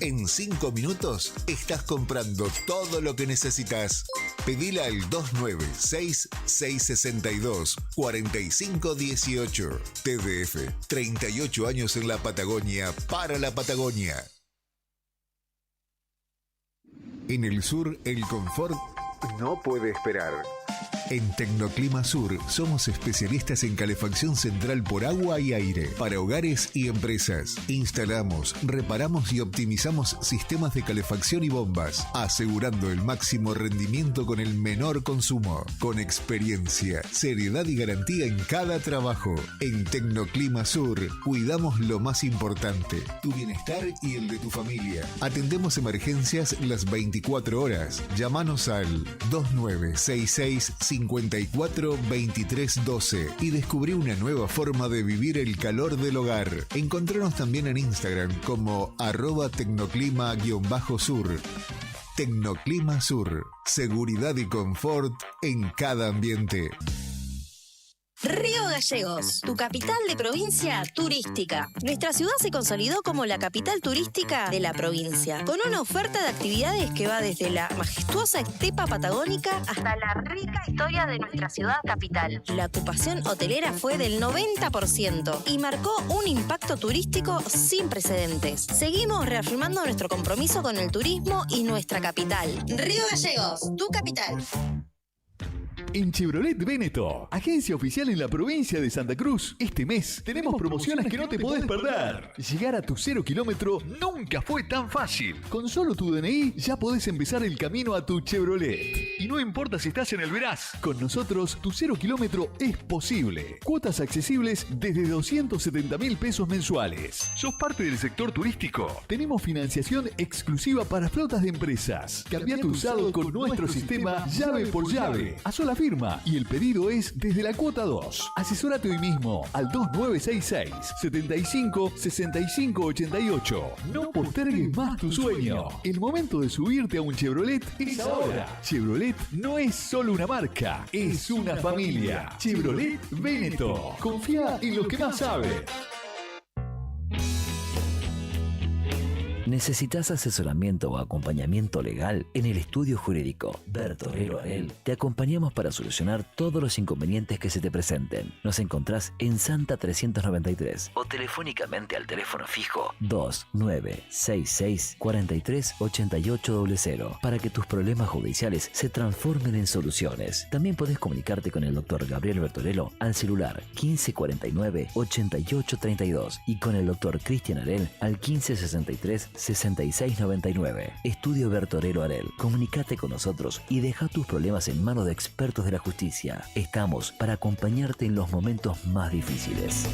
[SPEAKER 9] En 5 minutos estás comprando todo lo que necesitas. Pedila al 296-662-4518. TDF, 38 años en la Patagonia, para la Patagonia. En el sur, el confort no puede esperar. En Tecnoclima Sur somos especialistas en calefacción central por agua y aire para hogares y empresas. Instalamos, reparamos y optimizamos sistemas de calefacción y bombas, asegurando el máximo rendimiento con el menor consumo. Con experiencia, seriedad y garantía en cada trabajo. En Tecnoclima Sur cuidamos lo más importante, tu bienestar y el de tu familia. Atendemos emergencias las 24 horas. Llámanos al 2966 54 23 12 y descubrí una nueva forma de vivir el calor del hogar. Encontranos también en Instagram como @tecnoclima_sur. Tecnoclima Sur, seguridad y confort en cada ambiente.
[SPEAKER 10] Río Gallegos, tu capital de provincia turística. Nuestra ciudad se consolidó como la capital turística de la provincia, con una oferta de actividades que va desde la majestuosa estepa patagónica hasta la rica historia de nuestra ciudad capital. La ocupación hotelera fue del 90% y marcó un impacto turístico sin precedentes. Seguimos reafirmando nuestro compromiso con el turismo y nuestra capital. Río Gallegos, tu capital.
[SPEAKER 11] En Chevrolet Véneto, agencia oficial en la provincia de Santa Cruz, este mes tenemos promociones que no te podés perder. Llegar a tu 0 kilómetro nunca fue tan fácil. Con solo tu DNI ya podés empezar el camino a tu Chevrolet. Y no importa si estás en el Veraz, con nosotros tu 0 kilómetro es posible. Cuotas accesibles desde 270.000 pesos mensuales. ¿Sos parte del sector turístico? Tenemos financiación exclusiva para flotas de empresas. Cambia tu usado con nuestro sistema llave por llave. A sola firma y el pedido es desde la cuota 2. Asesórate hoy mismo al 2966 75 65 88. No postergues más tu sueño. El momento de subirte a un Chevrolet es ahora. Chevrolet no es solo una marca, es una familia. Chevrolet Véneto. Confía en lo que más sabe.
[SPEAKER 12] ¿Necesitas asesoramiento o acompañamiento legal? En el estudio jurídico Bertorero Arel te acompañamos para solucionar todos los inconvenientes que se te presenten. Nos encontrás en Santa 393 o telefónicamente al teléfono fijo 2966 43 8800 para que tus problemas judiciales se transformen en soluciones. También podés comunicarte con el doctor Gabriel Bertorello al celular 1549 8832 y con el doctor Cristian Arel al 1563 6699. Estudio Bertorero Arel. Comunicate con nosotros y deja tus problemas en manos de expertos de la justicia. Estamos para acompañarte en los momentos más difíciles.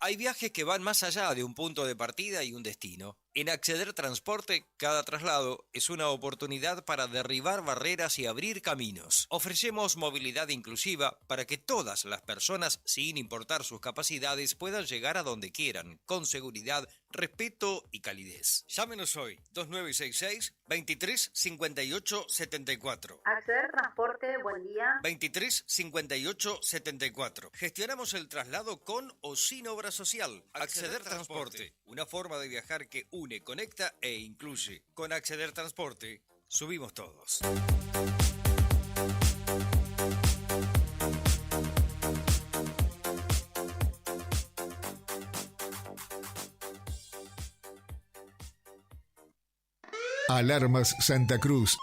[SPEAKER 13] Hay viajes que van más allá de un punto de partida y un destino. En Acceder Transporte, cada traslado es una oportunidad para derribar barreras y abrir caminos. Ofrecemos movilidad inclusiva para que todas las personas, sin importar sus capacidades, puedan llegar a donde quieran, con seguridad, respeto y calidez. Llámenos hoy, 2966 23 58 74.
[SPEAKER 14] Acceder Transporte, buen día.
[SPEAKER 13] 23 58 74. Gestionamos el traslado con o sin obra social. Acceder Transporte, una forma de viajar que une, conecta e incluye. Con Acceder Transporte, subimos todos.
[SPEAKER 9] Alarmas Santa Cruz.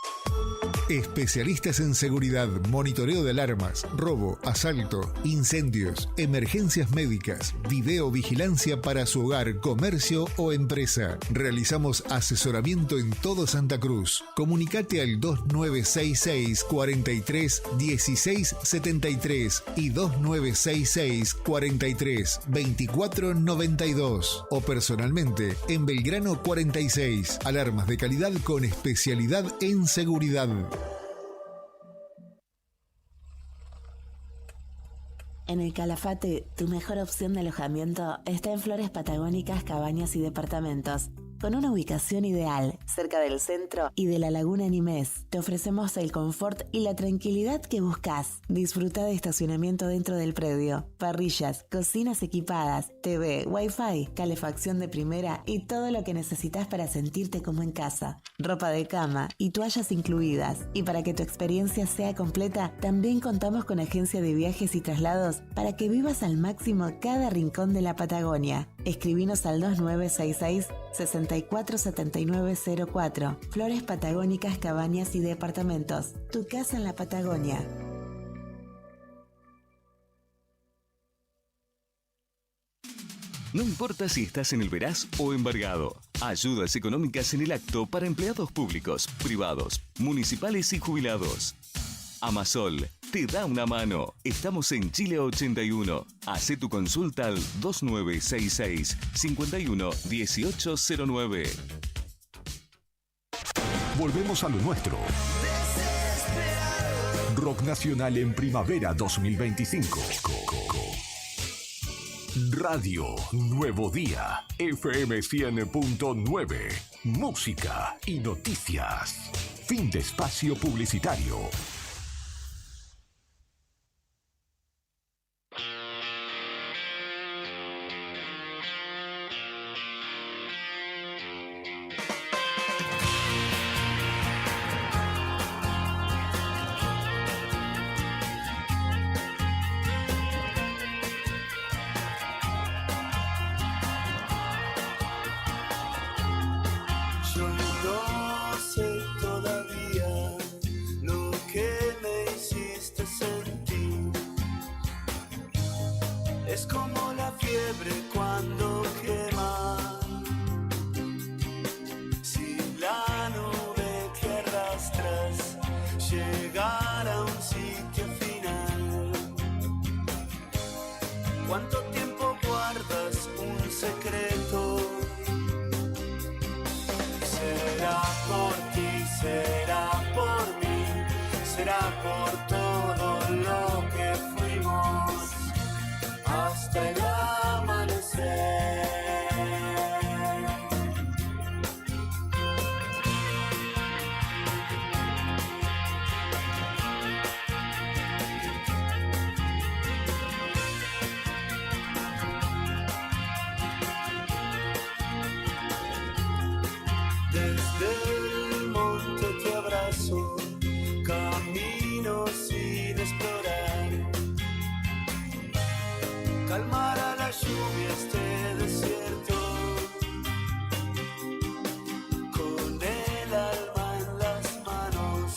[SPEAKER 9] Especialistas en seguridad, monitoreo de alarmas, robo, asalto, incendios, emergencias médicas, videovigilancia para su hogar, comercio o empresa. Realizamos asesoramiento en todo Santa Cruz. Comunicate al 2966 43 16 73 y 2966 43 24 92 o personalmente en Belgrano 46. Alarmas de calidad con especialidad en seguridad.
[SPEAKER 15] En el Calafate, tu mejor opción de alojamiento está en Flores Patagónicas, Cabañas y Departamentos. Con una ubicación ideal, cerca del centro y de la Laguna Nimés, te ofrecemos el confort y la tranquilidad que buscas. Disfruta de estacionamiento dentro del predio, parrillas, cocinas equipadas, TV, Wi-Fi, calefacción de primera y todo lo que necesitas para sentirte como en casa. Ropa de cama y toallas incluidas. Y para que tu experiencia sea completa, también contamos con agencia de viajes y traslados para que vivas al máximo cada rincón de la Patagonia. Escribinos al 2966 647904. Flores Patagónicas, Cabañas y Departamentos. Tu casa en la Patagonia.
[SPEAKER 8] No importa si estás en el Veraz o embargado. Ayudas económicas en el acto para empleados públicos, privados, municipales y jubilados. Amasol te da una mano. Estamos en Chile 81. Hacé tu consulta al 2966 51 1809.
[SPEAKER 9] Volvemos a lo nuestro. Rock Nacional en Primavera 2025. Radio Nuevo Día, FM 100.9. Música y noticias. Fin de espacio publicitario.
[SPEAKER 7] Yo no sé todavía del monte te abrazo, camino sin explorar. Calmará la lluvia este desierto, con el alma en las manos,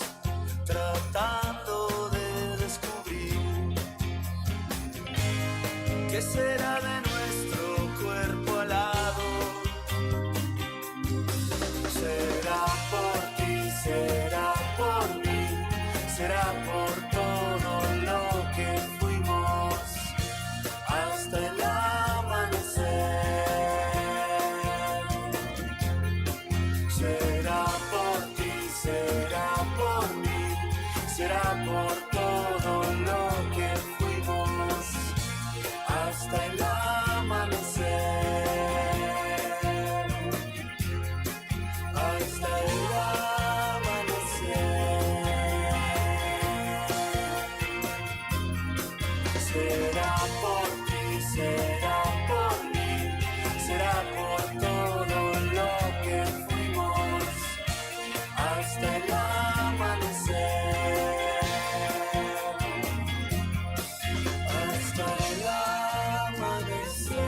[SPEAKER 7] tratando de descubrir qué será de nuestro cuerpo alado. Será por ti, será por mí, será por todo lo que fuimos hasta el amanecer. Será por ti, será por mí, será por todo lo que fuimos hasta el amanecer. Hasta el amanecer. Será por ti, será por mí, será por todo lo que fuimos hasta el amanecer. Hasta el amanecer.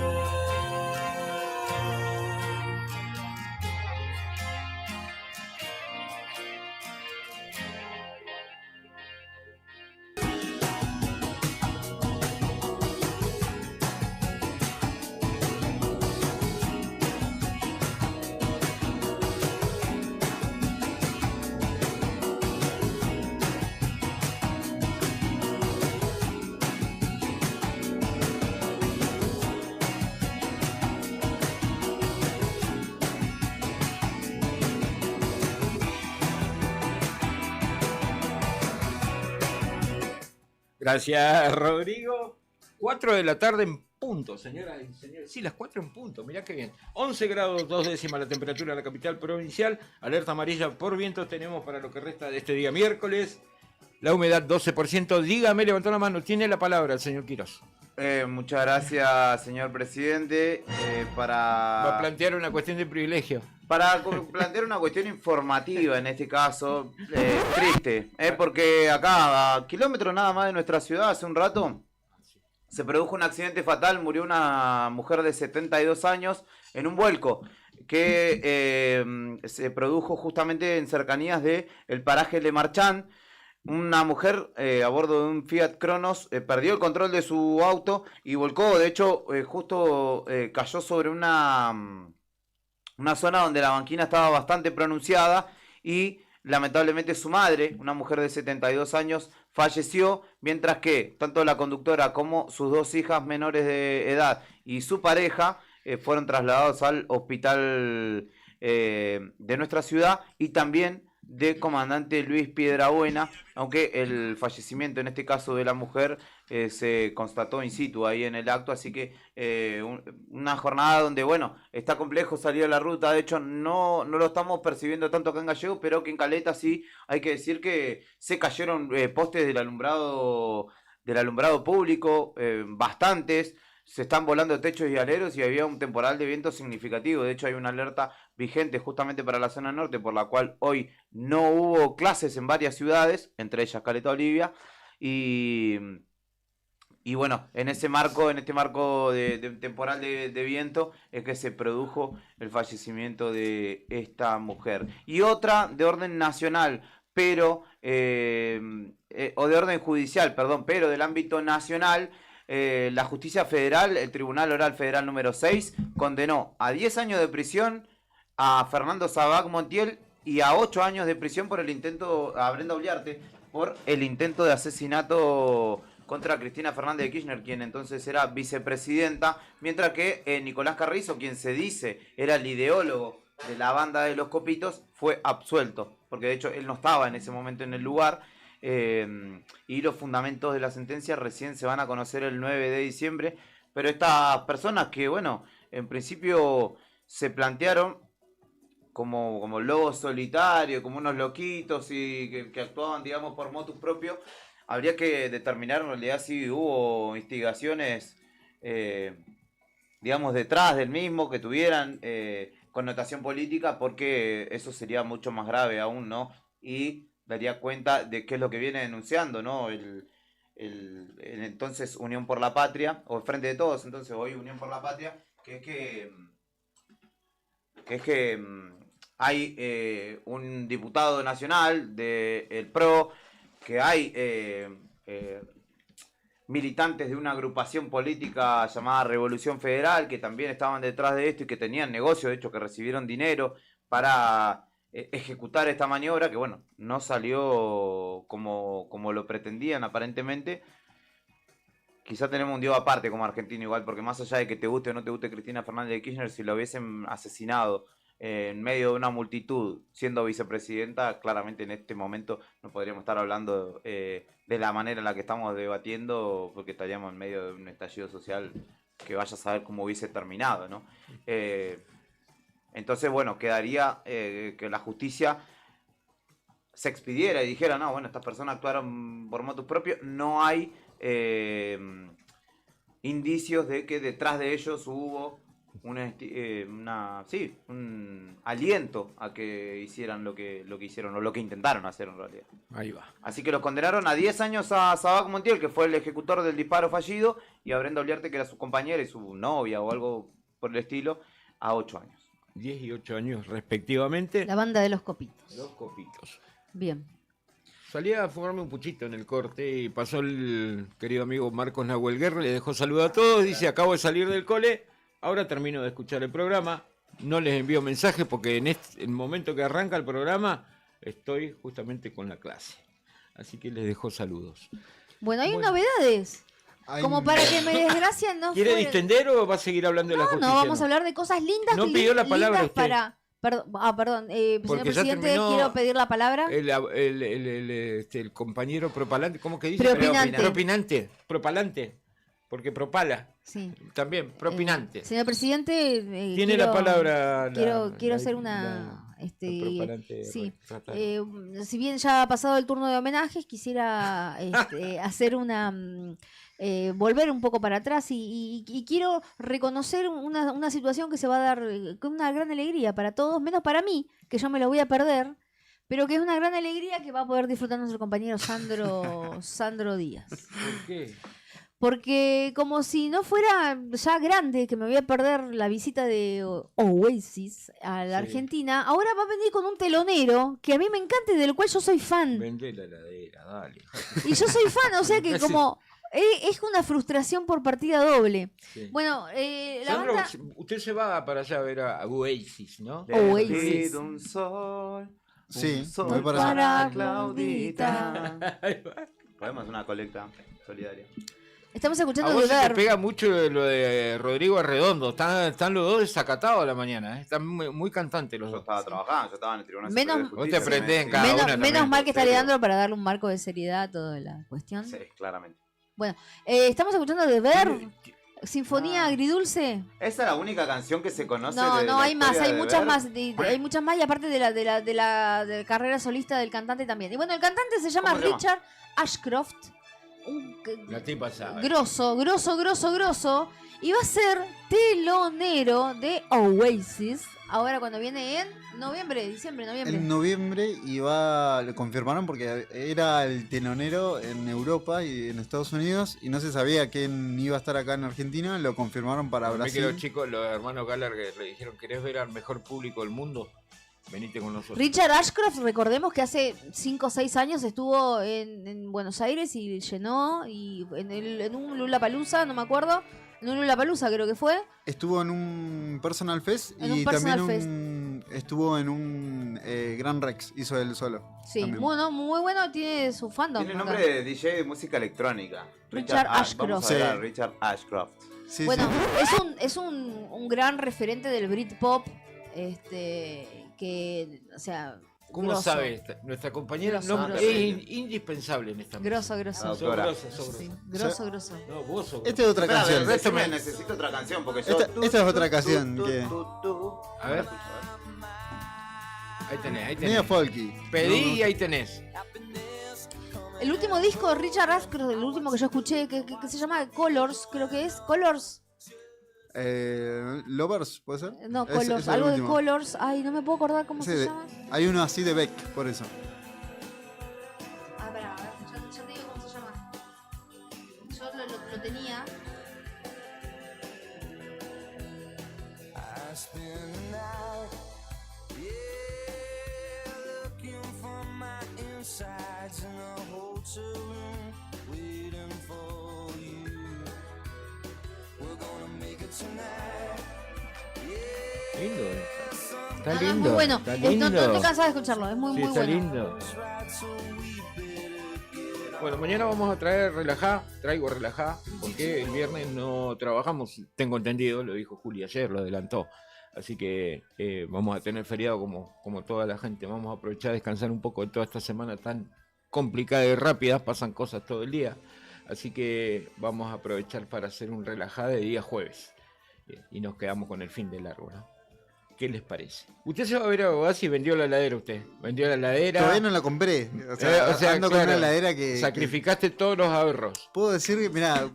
[SPEAKER 2] Gracias, Rodrigo. 4 de la tarde en punto, señoras y señores. Sí, las 4 en punto, mirá qué bien. 11 grados 2 décimas la temperatura de la capital provincial. Alerta amarilla por vientos tenemos para lo que resta de este día miércoles. La humedad 12%. Dígame, levantó la mano. Tiene la palabra el señor Quirós.
[SPEAKER 3] Muchas gracias, señor presidente.
[SPEAKER 2] Va a plantear una cuestión de privilegio.
[SPEAKER 3] Para plantear una cuestión informativa en este caso, triste, porque acá, a kilómetros nada más de nuestra ciudad, hace un rato, se produjo un accidente fatal, murió una mujer de 72 años en un vuelco que se produjo justamente en cercanías del paraje Le Marchand. Una mujer a bordo de un Fiat Cronos perdió el control de su auto y volcó, de hecho, justo cayó sobre una zona donde la banquina estaba bastante pronunciada y lamentablemente su madre, una mujer de 72 años, falleció, mientras que tanto la conductora como sus dos hijas menores de edad y su pareja fueron trasladados al hospital de nuestra ciudad y también de Comandante Luis Piedrabuena, aunque el fallecimiento en este caso de la mujer se constató in situ ahí en el acto, así que una jornada donde, bueno, está complejo salir a la ruta, de hecho no lo estamos percibiendo tanto acá en Gallego, pero que en Caleta sí hay que decir que se cayeron postes del alumbrado público, bastantes. Se están volando techos y aleros y había un temporal de viento significativo. De hecho, hay una alerta vigente justamente para la zona norte, por la cual hoy no hubo clases en varias ciudades, entre ellas Caleta Olivia. Y bueno, en este marco de temporal de viento es que se produjo el fallecimiento de esta mujer. Y otra de orden nacional, pero o de orden judicial, perdón, pero del ámbito nacional. La justicia federal, el Tribunal Oral Federal número 6, condenó a 10 años de prisión a Fernando Sabac Montiel y a 8 años de prisión por el intento, a Brenda Uliarte, por el intento de asesinato contra Cristina Fernández de Kirchner, quien entonces era vicepresidenta, mientras que Nicolás Carrizo, quien se dice era el ideólogo de la banda de los Copitos, fue absuelto, porque de hecho él no estaba en ese momento en el lugar. Y los fundamentos de la sentencia recién se van a conocer el 9 de diciembre, pero estas personas que, bueno, en principio se plantearon como lobos solitarios, como unos loquitos y que actuaban, digamos, por motus propio, habría que determinar en realidad si hubo instigaciones, digamos, detrás del mismo, que tuvieran connotación política porque eso sería mucho más grave aún, ¿no? Y daría cuenta de qué es lo que viene denunciando, ¿no? El entonces Unión por la Patria, o el Frente de Todos, entonces hoy Unión por la Patria, que es que hay un diputado nacional del PRO, que hay militantes de una agrupación política llamada Revolución Federal, que también estaban detrás de esto y que tenían negocio, de hecho que recibieron dinero para ejecutar esta maniobra, que bueno, no salió como lo pretendían aparentemente. Quizá tenemos un dios aparte como argentino igual, porque más allá de que te guste o no te guste Cristina Fernández de Kirchner, si lo hubiesen asesinado en medio de una multitud siendo vicepresidenta, claramente en este momento no podríamos estar hablando de la manera en la que estamos debatiendo, porque estaríamos en medio de un estallido social que vaya a saber cómo hubiese terminado, ¿no? Entonces, bueno, quedaría que la justicia se expidiera y dijera, no, bueno, estas personas actuaron por motus propios, no hay indicios de que detrás de ellos hubo un aliento a que hicieran lo que hicieron o lo que intentaron hacer en realidad.
[SPEAKER 2] Ahí va.
[SPEAKER 3] Así que los condenaron a 10 años a Sabac Montiel, que fue el ejecutor del disparo fallido, y a Brenda Oliarte, que era su compañera y su novia o algo por el estilo, a 8 años.
[SPEAKER 2] 10 y 8 años respectivamente.
[SPEAKER 1] La banda de los copitos.
[SPEAKER 2] Los copitos.
[SPEAKER 1] Bien.
[SPEAKER 2] Salí a fumarme un puchito en el corte y pasó el querido amigo Marcos Nahuel Guerra, le dejó saludo a todos, dice, acabo de salir del cole, ahora termino de escuchar el programa, no les envío mensajes porque en el momento que arranca el programa estoy justamente con la clase, así que les dejo saludos.
[SPEAKER 1] Bueno, hay novedades. Como para que me desgracien no
[SPEAKER 2] ¿Quiere distender o va a seguir hablando de la justicia?
[SPEAKER 1] No, vamos a hablar de cosas lindas.
[SPEAKER 2] No pidió la palabra
[SPEAKER 1] lindas
[SPEAKER 2] usted.
[SPEAKER 1] para... Perdón, señor
[SPEAKER 2] Porque ya
[SPEAKER 1] presidente,
[SPEAKER 2] terminó
[SPEAKER 1] quiero pedir la palabra.
[SPEAKER 2] El compañero propalante, ¿cómo que dice?
[SPEAKER 1] Propinante.
[SPEAKER 2] Propalante, porque propala.
[SPEAKER 1] Sí.
[SPEAKER 2] También, propinante.
[SPEAKER 1] Señor presidente,
[SPEAKER 2] tiene la palabra.
[SPEAKER 1] Quiero hacer una...
[SPEAKER 2] sí.
[SPEAKER 1] Si bien ya ha pasado el turno de homenajes, quisiera hacer una... volver un poco para atrás y quiero reconocer una situación que se va a dar con una gran alegría para todos, menos para mí, que yo me lo voy a perder, pero que es una gran alegría que va a poder disfrutar nuestro compañero Sandro Díaz.
[SPEAKER 2] ¿Por qué?
[SPEAKER 1] Porque como si no fuera ya grande que me voy a perder la visita de Oasis a la Argentina, ahora va a venir con un telonero que a mí me encanta y del cual yo soy fan.
[SPEAKER 2] Vende la heladera, dale.
[SPEAKER 1] Y yo soy fan, o sea que como... Es una frustración por partida doble. Sí. Bueno,
[SPEAKER 2] Sandro, usted se va para allá a ver a Oasis, ¿no?
[SPEAKER 1] Oasis.
[SPEAKER 3] Un sol,
[SPEAKER 6] sí,
[SPEAKER 3] voy
[SPEAKER 1] para
[SPEAKER 3] Claudita. Podemos hacer una colecta solidaria.
[SPEAKER 1] Estamos escuchando
[SPEAKER 2] a vos
[SPEAKER 1] de
[SPEAKER 2] se te pega mucho lo de Rodrigo Arredondo. Están los dos desacatados a la mañana. Están muy cantantes los dos.
[SPEAKER 3] Yo estaba trabajando, yo estaba en el Tribunal
[SPEAKER 1] Superior
[SPEAKER 3] de Justicia.
[SPEAKER 2] Vos te aprendés en cada una.
[SPEAKER 1] Menos mal que está Leandro para darle un marco de seriedad a toda la cuestión.
[SPEAKER 3] Sí, claramente.
[SPEAKER 1] Bueno, estamos escuchando de Ver, Sinfonía Agridulce.
[SPEAKER 3] ¿Esa es la única canción que se conoce?
[SPEAKER 1] No, hay más, hay muchas
[SPEAKER 3] Ver?
[SPEAKER 1] más. Hay muchas más y aparte de la carrera solista del cantante también. Y bueno, el cantante se llama Richard Ashcroft.
[SPEAKER 2] La tipa sabe.
[SPEAKER 1] Grosso. Y va a ser telonero de Oasis. Ahora cuando viene en noviembre.
[SPEAKER 6] En noviembre y lo confirmaron porque era el telonero en Europa y en Estados Unidos y no se sabía quién iba a estar acá en Argentina, lo confirmaron para Brasil.
[SPEAKER 2] Que los chicos, los hermanos Gallagher le dijeron, ¿querés ver al mejor público del mundo? Venite con nosotros.
[SPEAKER 1] Richard Ashcroft, recordemos que hace 5 o 6 años estuvo en Buenos Aires y llenó y en un Lollapalooza, no me acuerdo. En un Lollapalooza creo que fue.
[SPEAKER 6] Estuvo en un Personal Fest y también estuvo en un Gran Rex, hizo él solo.
[SPEAKER 1] Sí,
[SPEAKER 6] también.
[SPEAKER 1] Bueno, muy bueno, tiene su fandom.
[SPEAKER 3] Tiene nombre de DJ de música electrónica.
[SPEAKER 1] Richard Ashcroft.
[SPEAKER 3] Vamos a ver a Richard Ashcroft.
[SPEAKER 6] Sí,
[SPEAKER 1] bueno, es un gran referente del Britpop, que, o sea...
[SPEAKER 2] ¿Cómo
[SPEAKER 1] grosso.
[SPEAKER 2] sabe nuestra compañera?
[SPEAKER 1] Grosso.
[SPEAKER 2] Es indispensable en esta
[SPEAKER 1] Grosso.
[SPEAKER 2] Sí.
[SPEAKER 1] Grosso.
[SPEAKER 2] No, vos sos
[SPEAKER 6] Esta es otra canción.
[SPEAKER 3] Necesito otra canción porque yo...
[SPEAKER 6] Esta es otra canción que...
[SPEAKER 2] A ver. Ahí tenés.
[SPEAKER 6] Media folky.
[SPEAKER 2] Pedí y ahí tenés.
[SPEAKER 1] El último disco de Richard Ashcroft, el último que yo escuché, que se llama Colors, creo que es. Colors.
[SPEAKER 6] Lovers, ¿puede ser?
[SPEAKER 1] No,
[SPEAKER 6] Es-
[SPEAKER 1] Colors,
[SPEAKER 6] es el
[SPEAKER 1] algo de
[SPEAKER 6] último.
[SPEAKER 1] Colors. Ay, no me puedo acordar cómo
[SPEAKER 6] Ese
[SPEAKER 1] se
[SPEAKER 6] de-
[SPEAKER 1] llama.
[SPEAKER 6] Hay uno así de Beck, por eso.
[SPEAKER 1] Ah, pará, a ver, ya te digo cómo se llama. Yo lo tenía.
[SPEAKER 7] I spend the night, yeah, looking for my insides in a hotel room, waiting for you. We're gonna make it tonight.
[SPEAKER 2] Lindo. Está
[SPEAKER 1] Ah,
[SPEAKER 2] lindo.
[SPEAKER 1] muy bueno.
[SPEAKER 2] Está
[SPEAKER 1] No,
[SPEAKER 2] lindo.
[SPEAKER 1] no te cansas de escucharlo, es muy,
[SPEAKER 2] Sí,
[SPEAKER 1] muy
[SPEAKER 2] está
[SPEAKER 1] bueno.
[SPEAKER 2] lindo. Bueno, mañana vamos a traer relajá, traigo relajá, porque el viernes no trabajamos, tengo entendido, lo dijo Juli ayer, lo adelantó. Así que vamos a tener feriado como toda la gente, vamos a aprovechar a descansar un poco de toda esta semana tan complicada y rápida, pasan cosas todo el día. Así que vamos a aprovechar para hacer un relajá de día jueves. Y nos quedamos con el fin de largo, ¿no? ¿Qué les parece? Usted se va a ver a Oasis, vendió la heladera usted. Vendió la heladera.
[SPEAKER 6] Todavía no la compré. O sea, ando con
[SPEAKER 2] claro,
[SPEAKER 6] una heladera que...
[SPEAKER 2] sacrificaste todos los ahorros.
[SPEAKER 6] Puedo decir que, mira,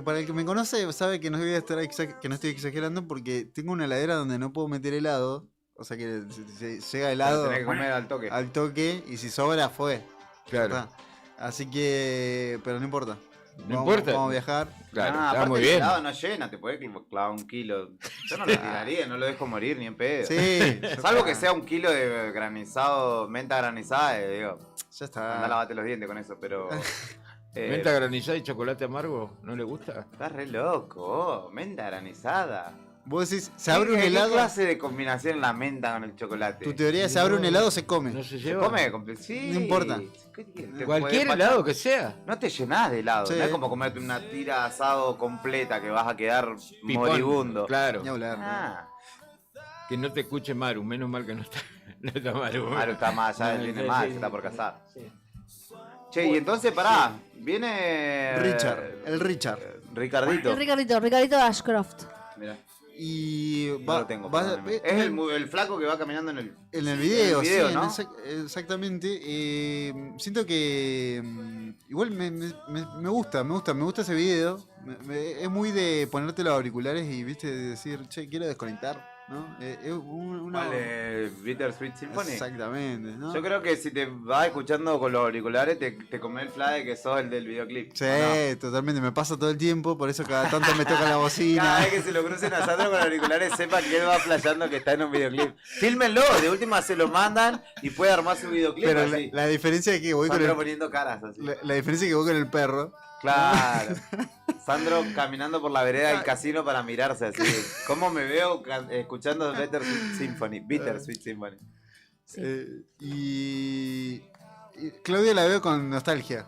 [SPEAKER 6] para el que me conoce sabe que no, voy a estar que no estoy exagerando porque tengo una heladera donde no puedo meter helado. O sea que se llega helado
[SPEAKER 3] Tenés que comer al toque.
[SPEAKER 6] al toque y si sobra fue.
[SPEAKER 2] Claro.
[SPEAKER 6] Ya está. Así que, pero no importa.
[SPEAKER 2] No importa.
[SPEAKER 6] Vamos a viajar.
[SPEAKER 2] Claro,
[SPEAKER 3] Ah,
[SPEAKER 2] está
[SPEAKER 3] aparte
[SPEAKER 2] muy
[SPEAKER 3] el
[SPEAKER 2] bien.
[SPEAKER 3] helado no llena, te podés clavar un kilo. Yo no lo tiraría, no lo dejo morir ni en pedo.
[SPEAKER 6] Sí.
[SPEAKER 3] Salvo que sea un kilo de granizado, menta granizada, digo,
[SPEAKER 6] Ya está.
[SPEAKER 3] anda lavate los dientes con eso, pero...
[SPEAKER 2] ¿Menta granizada y chocolate amargo? ¿No le gusta?
[SPEAKER 3] Estás re loco, menta granizada.
[SPEAKER 6] Vos decís, se abre un
[SPEAKER 3] ¿Qué
[SPEAKER 6] helado.
[SPEAKER 3] clase de combinación la menta con el chocolate?
[SPEAKER 6] Tu teoría es se abre un helado, se come.
[SPEAKER 2] No se
[SPEAKER 3] ¿Se
[SPEAKER 2] lleva.
[SPEAKER 3] come? Sí.
[SPEAKER 6] No importa.
[SPEAKER 2] Cualquier helado que sea.
[SPEAKER 3] No te llenás de helado,
[SPEAKER 6] Sí.
[SPEAKER 3] no es como comerte una tira asado completa que vas a quedar
[SPEAKER 2] Pipón,
[SPEAKER 3] moribundo.
[SPEAKER 2] Claro.
[SPEAKER 6] Ni hablar.
[SPEAKER 3] Ah,
[SPEAKER 2] Que no te escuche Maru, menos mal que no está, no está Maru.
[SPEAKER 3] Maru está más allá,
[SPEAKER 2] No,
[SPEAKER 3] tiene
[SPEAKER 2] sí,
[SPEAKER 3] más,
[SPEAKER 2] sí,
[SPEAKER 3] se está por
[SPEAKER 2] sí.
[SPEAKER 3] casar. Che, y entonces pará, viene...
[SPEAKER 6] El Richard.
[SPEAKER 3] Ricardito.
[SPEAKER 1] El Ricardito Ashcroft.
[SPEAKER 3] Mirá.
[SPEAKER 6] Y
[SPEAKER 3] No
[SPEAKER 6] va,
[SPEAKER 3] lo tengo,
[SPEAKER 6] va-
[SPEAKER 3] perdóname. Es el flaco que va caminando en el...
[SPEAKER 6] en el video,
[SPEAKER 3] En el video,
[SPEAKER 6] sí,
[SPEAKER 3] ¿no?
[SPEAKER 6] exactamente. Siento que igual me gusta ese video. Es muy de ponerte los auriculares y viste decir, che, quiero desconectar, ¿no? Es una...
[SPEAKER 3] Vale, Bittersweet Symphony.
[SPEAKER 6] Exactamente, ¿no?
[SPEAKER 3] Yo creo que si te vas escuchando con los auriculares, te comés el fla de que sos el del videoclip.
[SPEAKER 6] Sí,
[SPEAKER 3] ¿o no?
[SPEAKER 6] totalmente, me pasa todo el tiempo, por eso cada tanto me toca la bocina.
[SPEAKER 3] Cada vez que se lo crucen a Sandro con auriculares, sepan que él va flasheando que está en un videoclip. Fílmenlo, de última se lo mandan y puede armar su videoclip.
[SPEAKER 6] Pero
[SPEAKER 3] así.
[SPEAKER 6] la diferencia es que voy con
[SPEAKER 3] Sandro
[SPEAKER 6] el,
[SPEAKER 3] poniendo caras así.
[SPEAKER 6] la diferencia es que voy con el perro.
[SPEAKER 3] Claro. Sandro caminando por la vereda del casino para mirarse así. ¿Cómo me veo escuchando Bittersweet Symphony? Bittersweet Symphony.
[SPEAKER 6] Y Claudia la veo con nostalgia.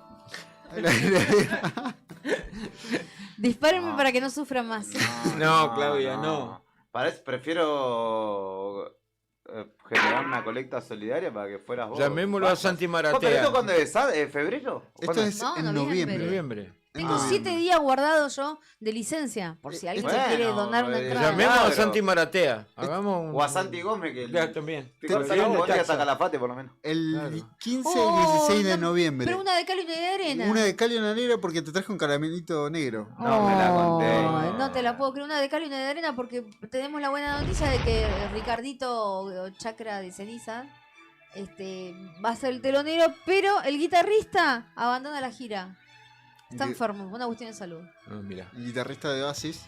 [SPEAKER 1] Dispárenme para que no sufra más.
[SPEAKER 2] No, Claudia, no.
[SPEAKER 3] Prefiero generar una colecta solidaria para que fueras vos.
[SPEAKER 2] Llamémoslo a
[SPEAKER 3] Pasas.
[SPEAKER 2] Santi
[SPEAKER 3] ¿Pero
[SPEAKER 2] Maratea.
[SPEAKER 3] esto cuándo es? ¿Febrero?
[SPEAKER 6] Esto
[SPEAKER 3] ¿Cuándo
[SPEAKER 6] es
[SPEAKER 1] No,
[SPEAKER 6] en
[SPEAKER 1] noviembre.
[SPEAKER 6] noviembre.
[SPEAKER 1] Tengo 7 días guardados yo de licencia, por si alguien se
[SPEAKER 3] Bueno,
[SPEAKER 1] quiere donar una entrada.
[SPEAKER 2] Llamemos a
[SPEAKER 3] Claro.
[SPEAKER 2] Santi Maratea. Hagamos un...
[SPEAKER 3] O a Santi Gómez, que
[SPEAKER 2] Ya, también.
[SPEAKER 3] te
[SPEAKER 2] Pero
[SPEAKER 3] corta
[SPEAKER 2] bien
[SPEAKER 3] la
[SPEAKER 2] la
[SPEAKER 3] voz y hasta
[SPEAKER 2] taxa.
[SPEAKER 3] Calafate por lo menos.
[SPEAKER 6] El
[SPEAKER 2] Claro.
[SPEAKER 6] 15
[SPEAKER 1] Oh,
[SPEAKER 6] y 16 de
[SPEAKER 1] no,
[SPEAKER 6] noviembre.
[SPEAKER 1] Pero una de cal y una de arena.
[SPEAKER 6] Una de cal y una negra porque te traje un caramelito negro.
[SPEAKER 3] No me la conté.
[SPEAKER 1] Ay, no te la puedo creer, una de cal y una de arena porque tenemos la buena noticia de que Ricardito Chakra de Ceniza va a ser el telonero, pero el guitarrista abandona la gira. Está
[SPEAKER 6] De-
[SPEAKER 1] enfermo, una cuestión de salud.
[SPEAKER 2] Ah, mira.
[SPEAKER 6] El guitarrista de Oasis,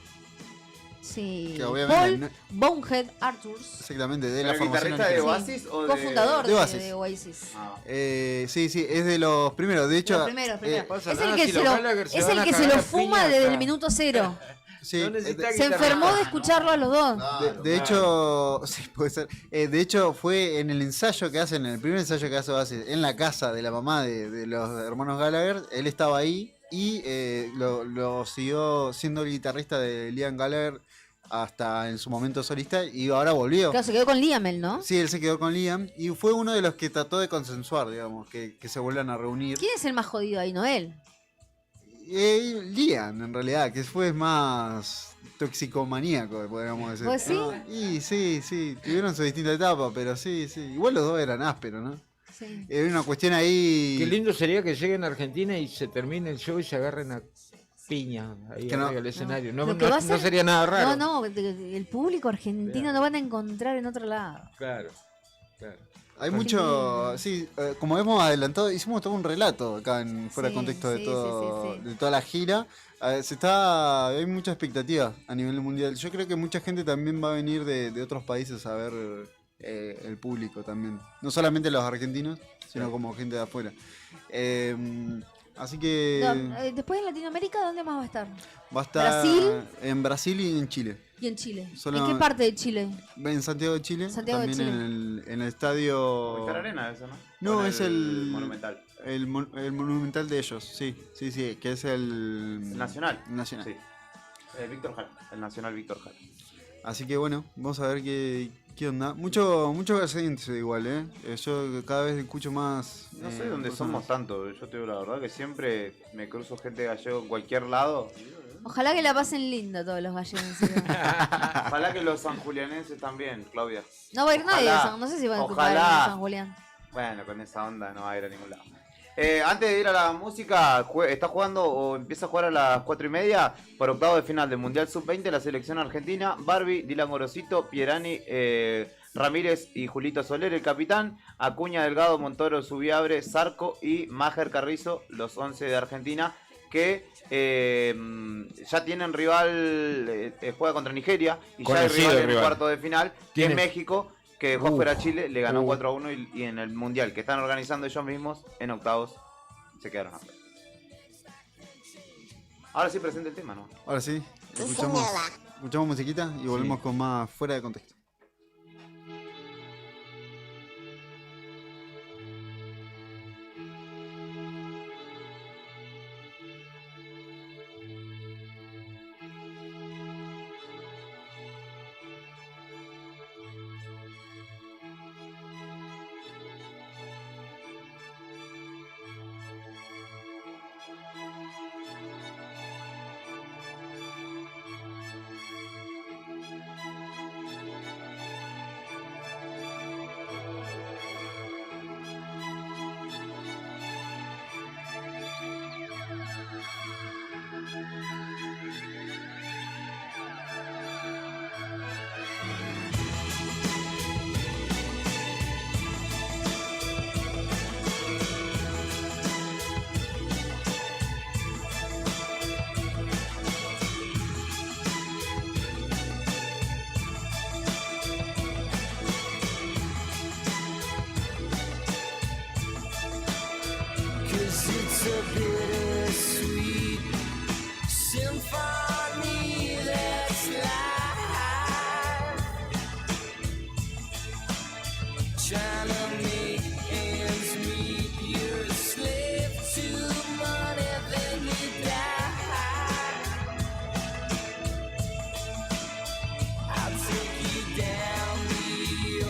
[SPEAKER 1] Sí.
[SPEAKER 6] que obviamente
[SPEAKER 1] Paul Bonehead Arthurs,
[SPEAKER 6] exactamente de
[SPEAKER 3] ¿El
[SPEAKER 6] la formación
[SPEAKER 3] guitarrista de
[SPEAKER 6] original.
[SPEAKER 3] Oasis o de...?
[SPEAKER 1] cofundador
[SPEAKER 6] de
[SPEAKER 1] de
[SPEAKER 6] Oasis.
[SPEAKER 1] de Oasis.
[SPEAKER 3] Ah.
[SPEAKER 6] Sí, es de los primeros. De hecho,
[SPEAKER 1] Los primeros.
[SPEAKER 2] pasa
[SPEAKER 1] Es
[SPEAKER 2] nada,
[SPEAKER 1] el que
[SPEAKER 2] si
[SPEAKER 1] se
[SPEAKER 2] los
[SPEAKER 1] lo,
[SPEAKER 2] Gallagher se
[SPEAKER 1] es
[SPEAKER 2] van
[SPEAKER 1] el
[SPEAKER 2] a
[SPEAKER 1] que se
[SPEAKER 2] cagar
[SPEAKER 1] lo
[SPEAKER 2] a
[SPEAKER 1] fuma
[SPEAKER 2] piña
[SPEAKER 1] desde
[SPEAKER 2] acá.
[SPEAKER 1] el minuto cero.
[SPEAKER 6] sí,
[SPEAKER 2] No necesita
[SPEAKER 1] Se enfermó de escucharlo a los dos.
[SPEAKER 6] de hecho, sí, puede ser. De hecho, fue en el ensayo que hacen, en el primer ensayo que hace Oasis, en la casa de la mamá de los hermanos Gallagher. Él estaba ahí y lo siguió siendo el guitarrista de Liam Gallagher hasta en su momento solista y ahora volvió.
[SPEAKER 1] Claro, se quedó con Liam él, ¿no?
[SPEAKER 6] Sí, él se quedó con Liam y fue uno de los que trató de consensuar, digamos, que se vuelvan a reunir.
[SPEAKER 1] ¿Quién es el más jodido ahí, Noel?
[SPEAKER 6] Liam, en realidad, que fue más toxicomaníaco, podríamos decir.
[SPEAKER 1] ¿Pues sí?
[SPEAKER 6] ¿No? Y sí, tuvieron su distinta etapa, pero sí. Igual los dos eran ásperos, ¿no?
[SPEAKER 1] Sí.
[SPEAKER 6] Era una cuestión ahí.
[SPEAKER 2] Qué lindo sería que lleguen a Argentina y se termine el show y se agarren a piñas ahí
[SPEAKER 6] Que no-
[SPEAKER 2] arriba del escenario. No,
[SPEAKER 1] Lo que
[SPEAKER 2] no-
[SPEAKER 1] va a
[SPEAKER 2] no
[SPEAKER 1] ser-
[SPEAKER 2] sería nada raro.
[SPEAKER 1] No, el público argentino no van a encontrar en otro lado.
[SPEAKER 2] Claro, claro.
[SPEAKER 6] Hay mucho, sí, como hemos adelantado, hicimos todo un relato acá en fuera de
[SPEAKER 1] Sí,
[SPEAKER 6] contexto de
[SPEAKER 1] sí,
[SPEAKER 6] todo,
[SPEAKER 1] sí, sí, sí.
[SPEAKER 6] de toda la gira. Hay mucha expectativa a nivel mundial. Yo creo que mucha gente también va a venir de otros países a ver el público también. No solamente los argentinos, sino como gente de afuera. Así que
[SPEAKER 1] No, después en Latinoamérica, ¿dónde más va a estar?
[SPEAKER 6] va a estar
[SPEAKER 1] Brasil.
[SPEAKER 6] en Brasil y en Chile.
[SPEAKER 1] Y en Chile.
[SPEAKER 6] Solo-
[SPEAKER 1] ¿En qué parte de Chile?
[SPEAKER 6] En Santiago de Chile.
[SPEAKER 1] Santiago de
[SPEAKER 6] también
[SPEAKER 1] Chile.
[SPEAKER 6] en el estadio.
[SPEAKER 3] Movistar Arena, eso, ¿no?
[SPEAKER 6] No,
[SPEAKER 3] O en
[SPEAKER 6] es el
[SPEAKER 3] Monumental.
[SPEAKER 6] El monumental de ellos, sí, que es el
[SPEAKER 3] Nacional.
[SPEAKER 6] Nacional.
[SPEAKER 3] Sí. Víctor Jara, el Nacional Víctor Jara.
[SPEAKER 6] Así que bueno, vamos a ver qué onda. Mucho gallegos igual, yo cada vez escucho más.
[SPEAKER 3] No sé dónde
[SPEAKER 6] cosas
[SPEAKER 3] somos
[SPEAKER 6] más.
[SPEAKER 3] tanto. Yo te digo la verdad que siempre me cruzo gente gallego en cualquier lado.
[SPEAKER 1] Ojalá que la pasen lindo todos los gallegos.
[SPEAKER 3] Ojalá que los sanjulianenses también, Claudia.
[SPEAKER 1] No va a ir nadie de
[SPEAKER 3] Ojalá.
[SPEAKER 1] San, no sé si van a
[SPEAKER 3] Ojalá.
[SPEAKER 1] ocupar San Julián.
[SPEAKER 3] Bueno, con esa onda no va a ir a ningún lado. Antes de ir a la música, está jugando o empieza a jugar a las 4:30 por octavo de final del Mundial Sub-20 la selección argentina. Barbie, Dylan Gorosito, Pierani, Ramírez y Julito Soler, el capitán. Acuña, Delgado, Montoro, Subiabre, Zarco y Máger Carrizo, los 11 de Argentina, que ya tienen rival, juega contra Nigeria y ya hay
[SPEAKER 2] Conocido
[SPEAKER 3] rival en el
[SPEAKER 2] rival.
[SPEAKER 3] cuarto de final, que
[SPEAKER 2] ¿Quién
[SPEAKER 3] es
[SPEAKER 2] es?
[SPEAKER 3] México, que dejó fuera a Chile, le ganó 4-1 y en el Mundial que están organizando ellos mismos, en octavos, se quedaron afuera. Ahora sí presenta el tema, ¿no?
[SPEAKER 6] Ahora sí, escuchamos musiquita y volvemos con más fuera de contexto.
[SPEAKER 7] Cause it's a bittersweet symphony that's life. Trying to make ends meet, you're a slave to money, then you die. I'll take you down the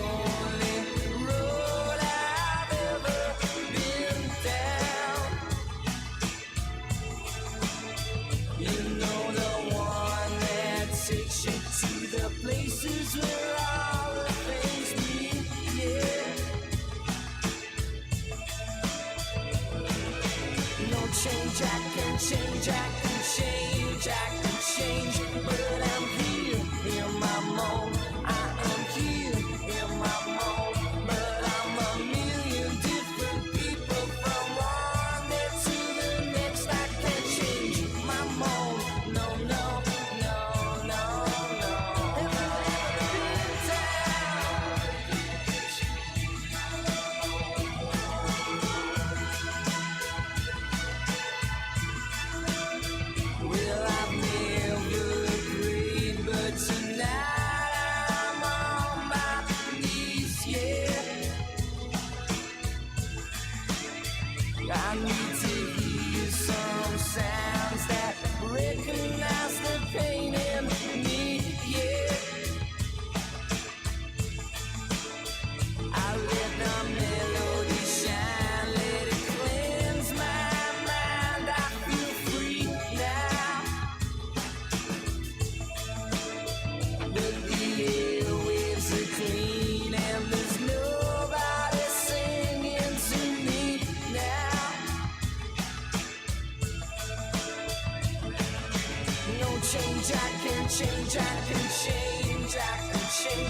[SPEAKER 7] only road I've ever been down. You know, the one that takes you to the places where all the things meet, yeah. No change, I can change, I can change, I can change, but I'm here in my mode. I am here in my mode, but I'm a million different people from one day to the next. I can't change my mode. No, no, no, no, no. Have you ever been down? Well, I've never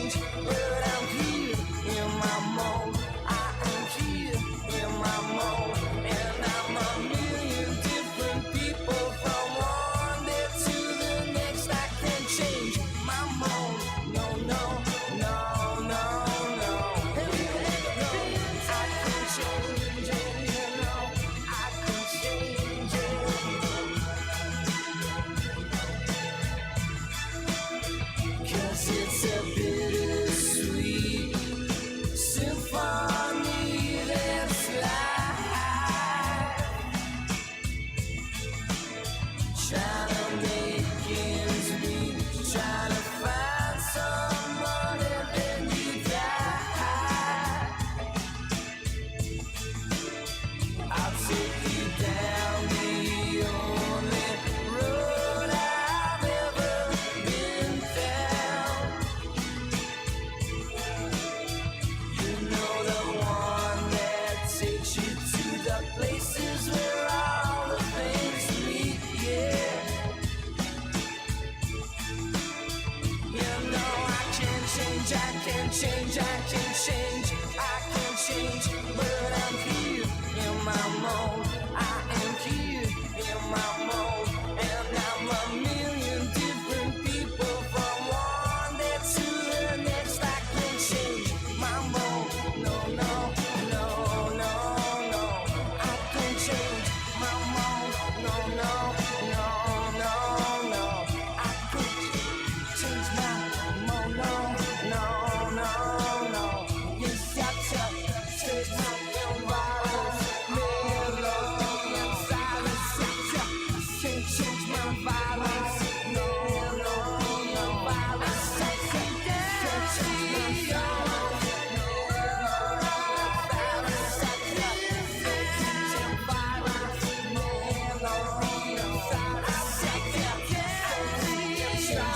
[SPEAKER 7] change, but I'm here in my mode. I am here in my mode, and I'm a million different people from one day to the next. I can change my mode. No, no, no, no, no. I can change it, you know. I can change it. 'Cause it's a bittersweet symphony that's life. Trying to make ends meet, trying to find someone and then you die. I'll take you down the only road I've ever been down. You know, the one that takes you to the places where all the things meet, yeah. You know I can change, I can change, I can change, I can change, but I'm here in my mode. I am here in my mode, and I'm a million different people from one day to the next. I can change my mode. No, no, no, no, no. I can change my mode. No, no, no, no, no. I could change my mode. No, no, no, no. Yes, I can change my environment. Melody and silence. I can change my violence. No, no, no violence. I can change my violence. I can change my violence. Melody and silence. I can change my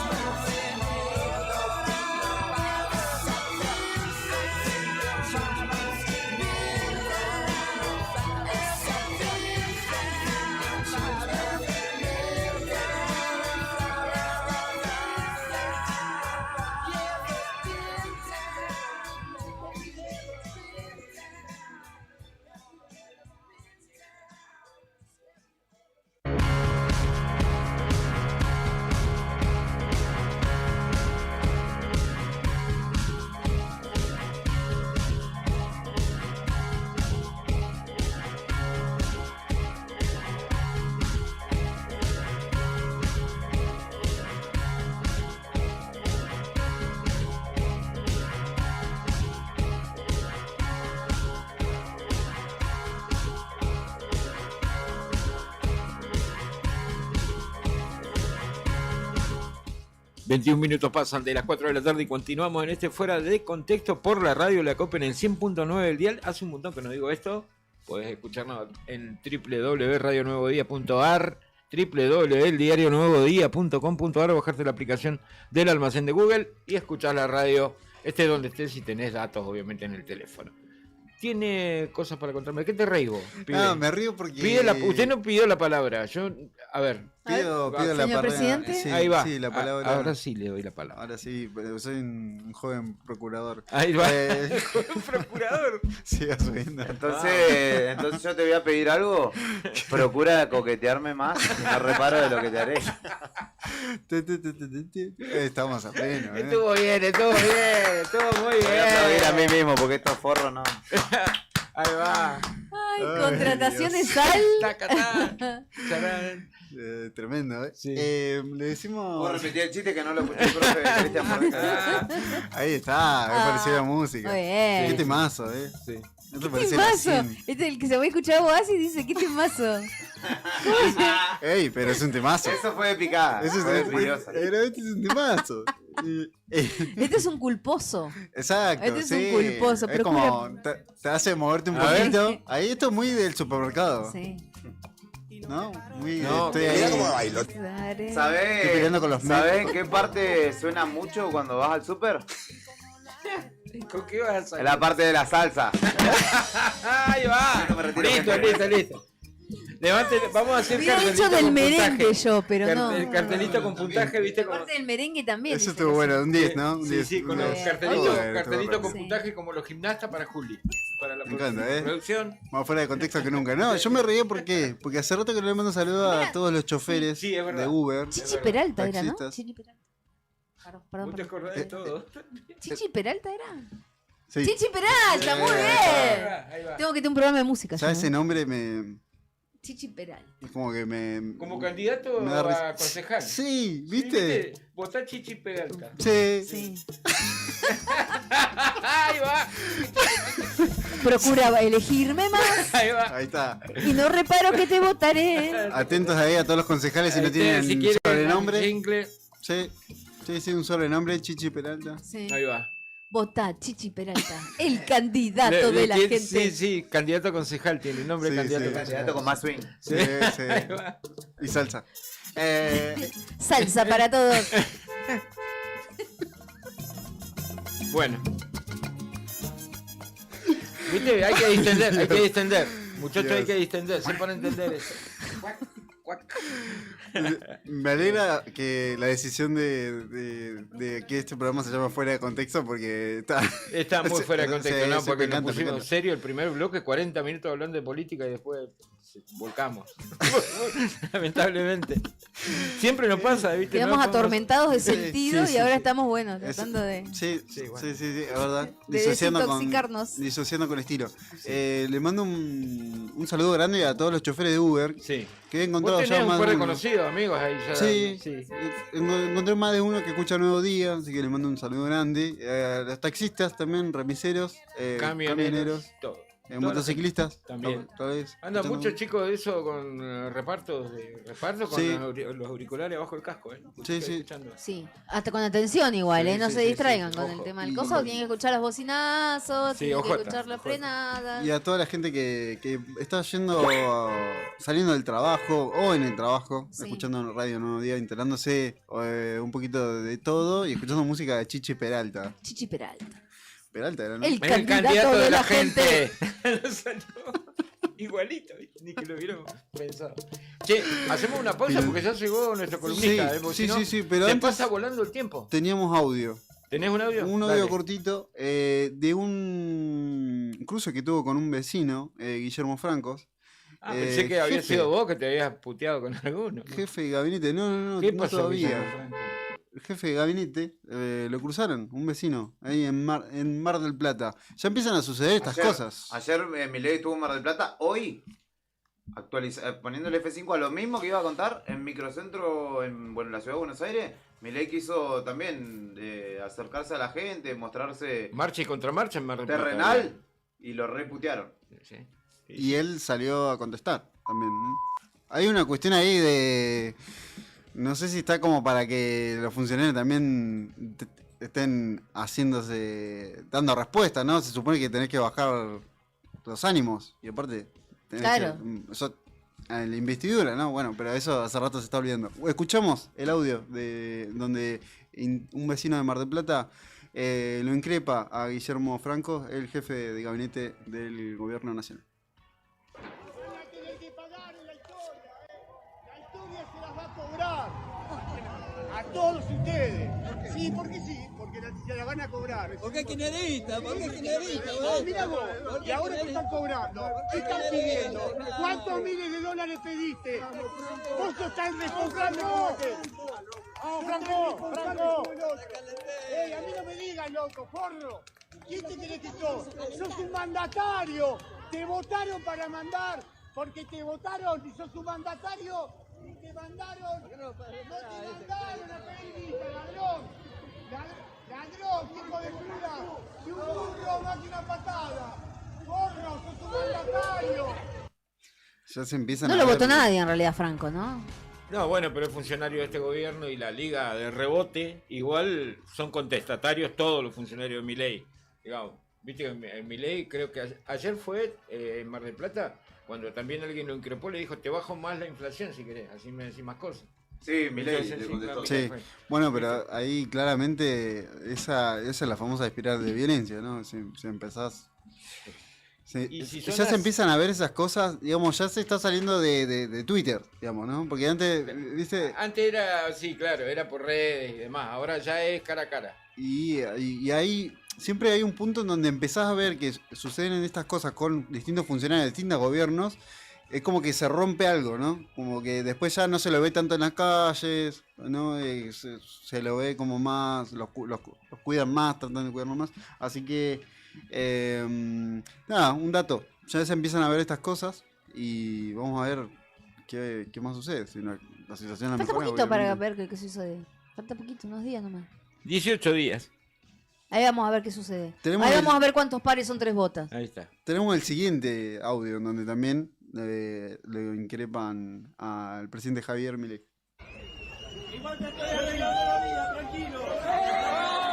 [SPEAKER 2] ...21 pasan de las 4 de la tarde y continuamos en este Fuera de Contexto por la radio La Copa en el 100.9 del dial. Hace un montón que no digo esto. Podés escucharnos en www.radionuevodía.ar, www.eldiarionuevodía.com.ar, bajarte la aplicación del almacén de Google y escuchar la radio, estés donde estés, si tenés datos obviamente en el teléfono. Tiene cosas para contarme. ¿Qué te reís vos? Pibe?
[SPEAKER 6] No, me río porque...
[SPEAKER 2] Usted no pidió la palabra. Yo, a ver.
[SPEAKER 6] Pido la
[SPEAKER 1] señor
[SPEAKER 6] palabra.
[SPEAKER 1] presidente.
[SPEAKER 6] Sí,
[SPEAKER 2] ahí va.
[SPEAKER 6] Sí, la palabra.
[SPEAKER 2] Ahora sí le doy la palabra.
[SPEAKER 6] Ahora sí, pero soy un joven procurador.
[SPEAKER 2] Ahí va. Un procurador.
[SPEAKER 6] Siga subiendo.
[SPEAKER 3] Entonces yo te voy a pedir algo. Procura coquetearme más y no reparo de lo que te haré.
[SPEAKER 6] Estamos a pleno,
[SPEAKER 2] Estuvo bien, estuvo muy bien.
[SPEAKER 3] Voy a aplaudir a mí mismo porque estos forros no.
[SPEAKER 2] Ahí va.
[SPEAKER 1] Ay, contrataciones al.
[SPEAKER 6] Tremendo, ¿eh?
[SPEAKER 2] Sí.
[SPEAKER 6] Le decimos.
[SPEAKER 3] ¿Puedo repetir el chiste que no lo escuché el profe de Cristian Moreno?
[SPEAKER 6] Ahí está, me pareció la música.
[SPEAKER 1] Muy bien.
[SPEAKER 6] Qué temazo, ¿eh?
[SPEAKER 2] Sí.
[SPEAKER 6] ¿No te
[SPEAKER 1] ¿Qué
[SPEAKER 6] parece la
[SPEAKER 1] temazo?
[SPEAKER 6] cien?
[SPEAKER 1] Este es el que se va a escuchar vos y dice, ¿qué temazo?
[SPEAKER 6] Ey, pero es un temazo.
[SPEAKER 3] Eso fue de picada.
[SPEAKER 6] Eso
[SPEAKER 3] fue de
[SPEAKER 6] es,
[SPEAKER 3] brillosa.
[SPEAKER 6] pero este es un temazo.
[SPEAKER 1] Este es un culposo.
[SPEAKER 6] Exacto.
[SPEAKER 1] Este es
[SPEAKER 6] sí.
[SPEAKER 1] un culposo.
[SPEAKER 6] Es
[SPEAKER 1] Pero
[SPEAKER 6] como te hace moverte un
[SPEAKER 2] A ver.
[SPEAKER 6] poquito. Ahí esto es muy del supermercado.
[SPEAKER 1] Sí.
[SPEAKER 6] ¿No? Muy.
[SPEAKER 2] No,
[SPEAKER 6] estoy ahí.
[SPEAKER 3] bailo.
[SPEAKER 1] Dale.
[SPEAKER 6] Estoy peleando con los
[SPEAKER 3] ¿Sabés
[SPEAKER 6] mecos.
[SPEAKER 3] en qué parte suena mucho cuando vas al súper?
[SPEAKER 2] ¿Con qué vas a salir?
[SPEAKER 3] En la parte de la salsa.
[SPEAKER 2] Ahí va.
[SPEAKER 3] No me retiro,
[SPEAKER 2] Listo. Vamos a hacer
[SPEAKER 1] Hubiera
[SPEAKER 2] cartelito
[SPEAKER 1] hecho del
[SPEAKER 2] con
[SPEAKER 1] merengue
[SPEAKER 2] puntaje.
[SPEAKER 1] yo, pero no.
[SPEAKER 2] El cartelito con puntaje, ¿viste? Como...
[SPEAKER 1] Aparte del merengue también.
[SPEAKER 6] Eso
[SPEAKER 1] dice
[SPEAKER 6] estuvo
[SPEAKER 1] que
[SPEAKER 6] bueno, un 10, ¿no? Un
[SPEAKER 2] Sí,
[SPEAKER 6] 10,
[SPEAKER 2] sí, con
[SPEAKER 6] un
[SPEAKER 2] los
[SPEAKER 6] 10.
[SPEAKER 2] cartelitos con
[SPEAKER 1] Sí.
[SPEAKER 2] puntaje como los gimnastas para Juli. Para la
[SPEAKER 6] Me encanta,
[SPEAKER 2] producción.
[SPEAKER 6] Más fuera de contexto que nunca. No, yo me reí porque hace rato que le mando un saludo a todos los choferes
[SPEAKER 2] Sí, es verdad.
[SPEAKER 6] de Uber.
[SPEAKER 1] Chichi Peralta era, ¿no?
[SPEAKER 6] taxistas.
[SPEAKER 1] Chichi Peralta. Perdón,
[SPEAKER 2] ¿Vos te
[SPEAKER 1] perdón.
[SPEAKER 2] acordás de todo?
[SPEAKER 1] Chichi Peralta era.
[SPEAKER 6] Sí.
[SPEAKER 1] Chichi Peralta, muy bien.
[SPEAKER 2] Ahí va.
[SPEAKER 1] Tengo que tener un programa de música.
[SPEAKER 6] Ya
[SPEAKER 1] yo,
[SPEAKER 6] ese
[SPEAKER 1] ¿no?
[SPEAKER 6] nombre me.
[SPEAKER 1] Chichi Peralta.
[SPEAKER 6] Es como que me.
[SPEAKER 2] Como candidato
[SPEAKER 6] me da risa.
[SPEAKER 2] a concejal.
[SPEAKER 6] Sí, ¿viste?
[SPEAKER 2] Votá Chichi Peralta.
[SPEAKER 6] Sí.
[SPEAKER 1] Sí.
[SPEAKER 2] Ahí va.
[SPEAKER 1] Procura elegirme más
[SPEAKER 2] Ahí va.
[SPEAKER 6] Ahí está.
[SPEAKER 1] y no reparo que te votaré.
[SPEAKER 6] Atentos ahí a todos los concejales si no
[SPEAKER 2] Ahí
[SPEAKER 6] tienen
[SPEAKER 2] si quieren,
[SPEAKER 6] sobrenombre.
[SPEAKER 2] jingle.
[SPEAKER 6] Sí, sí, un sobrenombre, Chichi Peralta.
[SPEAKER 1] Sí.
[SPEAKER 2] Ahí va.
[SPEAKER 1] Votá, Chichi Peralta, el candidato de la gente.
[SPEAKER 2] Sí, candidato a concejal tiene nombre
[SPEAKER 6] Sí,
[SPEAKER 2] candidato
[SPEAKER 6] sí.
[SPEAKER 2] a concejal.
[SPEAKER 3] Candidato con más swing.
[SPEAKER 6] Sí, sí.
[SPEAKER 2] Ahí va.
[SPEAKER 6] Y salsa.
[SPEAKER 1] Salsa para todos.
[SPEAKER 2] Bueno. ¿Viste? Hay que distender. Muchachos, hay que distender. Se para entender eso.
[SPEAKER 6] Me alegra que la decisión de que este programa se llama Fuera de Contexto porque
[SPEAKER 2] Está muy fuera de contexto,
[SPEAKER 6] Sí,
[SPEAKER 2] ¿no?
[SPEAKER 6] sí,
[SPEAKER 2] Porque
[SPEAKER 6] me
[SPEAKER 2] nos
[SPEAKER 6] encanta, me
[SPEAKER 2] pusimos
[SPEAKER 6] encanta.
[SPEAKER 2] serio el primer bloque, 40 minutos hablando de política y después volcamos. Lamentablemente. Siempre nos pasa, ¿viste?
[SPEAKER 1] Quedamos
[SPEAKER 2] No podemos-
[SPEAKER 1] atormentados de sentido
[SPEAKER 6] sí,
[SPEAKER 1] y ahora
[SPEAKER 6] sí.
[SPEAKER 1] estamos, bueno,
[SPEAKER 6] Es-
[SPEAKER 1] tratando de...
[SPEAKER 6] Sí,
[SPEAKER 2] Sí, bueno.
[SPEAKER 6] sí, es verdad.
[SPEAKER 1] De desintoxicarnos.
[SPEAKER 6] Disociando con estilo. Le mando un saludo grande a todos los choferes de Uber
[SPEAKER 2] Sí.
[SPEAKER 6] que he
[SPEAKER 2] Vos
[SPEAKER 6] encontrado
[SPEAKER 2] tenés
[SPEAKER 6] ya
[SPEAKER 2] un
[SPEAKER 6] más
[SPEAKER 2] par
[SPEAKER 6] de
[SPEAKER 2] de
[SPEAKER 6] uno.
[SPEAKER 2] conocidos, amigos ahí ya.
[SPEAKER 6] Sí,
[SPEAKER 2] sí.
[SPEAKER 6] encontré más de uno que escucha Nuevo Día, así que le mando un saludo grande. A los taxistas también, remiseros,
[SPEAKER 2] Camioneros, todo. Toda la
[SPEAKER 6] motociclistas
[SPEAKER 2] también.
[SPEAKER 6] tal vez.
[SPEAKER 2] Anda
[SPEAKER 6] escuchando-
[SPEAKER 2] muchos chicos de eso con reparto con
[SPEAKER 6] Sí.
[SPEAKER 2] los auriculares abajo del casco, ¿eh?
[SPEAKER 6] Sí, sí.
[SPEAKER 2] Escuchando.
[SPEAKER 1] Sí, hasta con atención igual,
[SPEAKER 2] Sí,
[SPEAKER 1] ¿eh? No
[SPEAKER 2] sí,
[SPEAKER 1] se
[SPEAKER 2] sí,
[SPEAKER 1] distraigan
[SPEAKER 2] sí,
[SPEAKER 1] con
[SPEAKER 2] ojo.
[SPEAKER 1] el tema del
[SPEAKER 6] Y-
[SPEAKER 1] coso, tienen que escuchar los bocinazos,
[SPEAKER 2] Sí,
[SPEAKER 1] tienen
[SPEAKER 2] ojota,
[SPEAKER 1] que escuchar la
[SPEAKER 2] ojota.
[SPEAKER 1] frenada.
[SPEAKER 6] Y a toda la gente que está saliendo del trabajo o en el trabajo,
[SPEAKER 1] Sí.
[SPEAKER 6] escuchando Radio Nuevo Día, enterándose un poquito de todo y escuchando música de Chichi Peralta.
[SPEAKER 1] Chichi Peralta.
[SPEAKER 6] Peralta era, ¿no?
[SPEAKER 1] El
[SPEAKER 2] El
[SPEAKER 1] candidato de la gente.
[SPEAKER 2] Lo salió igualito, ¿viste? Ni que lo hubieran pensado. Che, hacemos una pausa
[SPEAKER 6] Pero-
[SPEAKER 2] porque ya llegó nuestro columnista,
[SPEAKER 6] Sí,
[SPEAKER 2] ¿eh? Porque
[SPEAKER 6] sí,
[SPEAKER 2] si no,
[SPEAKER 6] sí, sí, pero
[SPEAKER 2] se
[SPEAKER 6] antes-
[SPEAKER 2] pasa volando el tiempo.
[SPEAKER 6] Teníamos audio.
[SPEAKER 2] ¿Tenés un audio?
[SPEAKER 6] Un audio
[SPEAKER 2] Dale.
[SPEAKER 6] cortito de un cruce que tuvo con un vecino, Guillermo Francos.
[SPEAKER 2] Ah, pensé que había
[SPEAKER 6] jefe-
[SPEAKER 2] sido vos que te habías puteado con alguno.
[SPEAKER 6] Jefe de gabinete, no,
[SPEAKER 2] ¿Qué
[SPEAKER 6] no
[SPEAKER 2] pasó,
[SPEAKER 6] todavía.
[SPEAKER 2] Guillermo Franco?
[SPEAKER 6] El jefe de gabinete lo cruzaron, un vecino, ahí en Mar del Plata. Ya empiezan a suceder estas cosas.
[SPEAKER 3] Ayer Milei estuvo en Mar del Plata. Hoy, poniendo el F5 a lo mismo que iba a contar en Microcentro, en la ciudad de Buenos Aires. Milei quiso también acercarse a la gente, mostrarse
[SPEAKER 2] Marcha y contramarcha en Mar del Plata.
[SPEAKER 3] terrenal y lo reputearon.
[SPEAKER 2] Sí.
[SPEAKER 6] Y él salió a contestar también. ¿no? Hay una cuestión ahí de... No sé si está como para que los funcionarios también estén dando respuesta, ¿no? Se supone que tenés que bajar los ánimos. Y aparte, tenés
[SPEAKER 1] Claro.
[SPEAKER 6] la investidura, ¿no? Bueno, pero eso hace rato se está olvidando. Escuchamos el audio de donde un vecino de Mar del Plata lo increpa a Guillermo Franco, el jefe de gabinete del gobierno nacional.
[SPEAKER 16] A todos ustedes. Sí, porque se la van a cobrar.
[SPEAKER 7] ¿Por qué kirchnerista? ¿Por qué kirchnerista?
[SPEAKER 16] Mira vos, y ahora te están cobrando. ¿Qué están pidiendo? ¿Cuántos miles de dólares pediste? Vos estás responsable como usted. Vamos, Franco. A mí no me digas, loco, porro. ¿Quién te crees que sos? Sos un mandatario. Te votaron para mandar. Porque te votaron y sos un mandatario. Y te mandaron. No te mandaron a pedir vista, ladrón. Ladrón, hijo de puta. Y un burro más que una patada. Porro, sos un mandatario.
[SPEAKER 6] Ya se empiezan
[SPEAKER 1] No
[SPEAKER 6] a
[SPEAKER 1] lo
[SPEAKER 6] ver-
[SPEAKER 1] votó nadie en realidad, Franco, ¿no?
[SPEAKER 2] No, bueno, pero es funcionario de este gobierno y la liga de rebote, igual son contestatarios todos los funcionarios de Milei. Digamos, viste que en Milei creo que ayer fue en Mar del Plata, cuando también alguien lo increpó, le dijo, te bajo más la inflación si querés, así me decís más cosas.
[SPEAKER 3] Sí, Milei
[SPEAKER 2] Entonces,
[SPEAKER 3] le
[SPEAKER 2] sí,
[SPEAKER 3] contestó.
[SPEAKER 2] claro,
[SPEAKER 6] Sí,
[SPEAKER 2] Milei fue.
[SPEAKER 6] bueno, pero ahí claramente esa es la famosa espiral de violencia, ¿no? Si empezás Sí,
[SPEAKER 2] Y si son
[SPEAKER 6] ya se
[SPEAKER 2] las-
[SPEAKER 6] empiezan a ver esas cosas, digamos, ya se está saliendo de Twitter, digamos, ¿no? Porque antes, ¿viste?
[SPEAKER 2] Antes era, sí, claro, era por redes y demás. Ahora ya es cara a cara.
[SPEAKER 6] Y ahí siempre hay un punto en donde empezás a ver que suceden estas cosas con distintos funcionarios de distintos gobiernos. Es como que se rompe algo, ¿no? Como que después ya no se lo ve tanto en las calles, ¿no? Se lo ve como más, los cuidan más, tratan de cuidarlos más. Así que, nada, un dato. Ya se empiezan a ver estas cosas y vamos a ver qué más sucede. Si la situación la
[SPEAKER 1] Falta
[SPEAKER 6] mejora,
[SPEAKER 1] poquito para
[SPEAKER 6] obviamente.
[SPEAKER 1] ver qué sucede. Falta poquito, unos días nomás.
[SPEAKER 2] 18 días.
[SPEAKER 1] Ahí vamos a ver qué sucede.
[SPEAKER 6] Tenemos
[SPEAKER 1] Ahí
[SPEAKER 6] el-
[SPEAKER 1] vamos a ver cuántos pares son 3 botas.
[SPEAKER 2] Ahí está.
[SPEAKER 6] Tenemos el siguiente audio en donde también le increpan al presidente Javier Milei.
[SPEAKER 16] Igual te estoy arreglando la vida, tranquilo.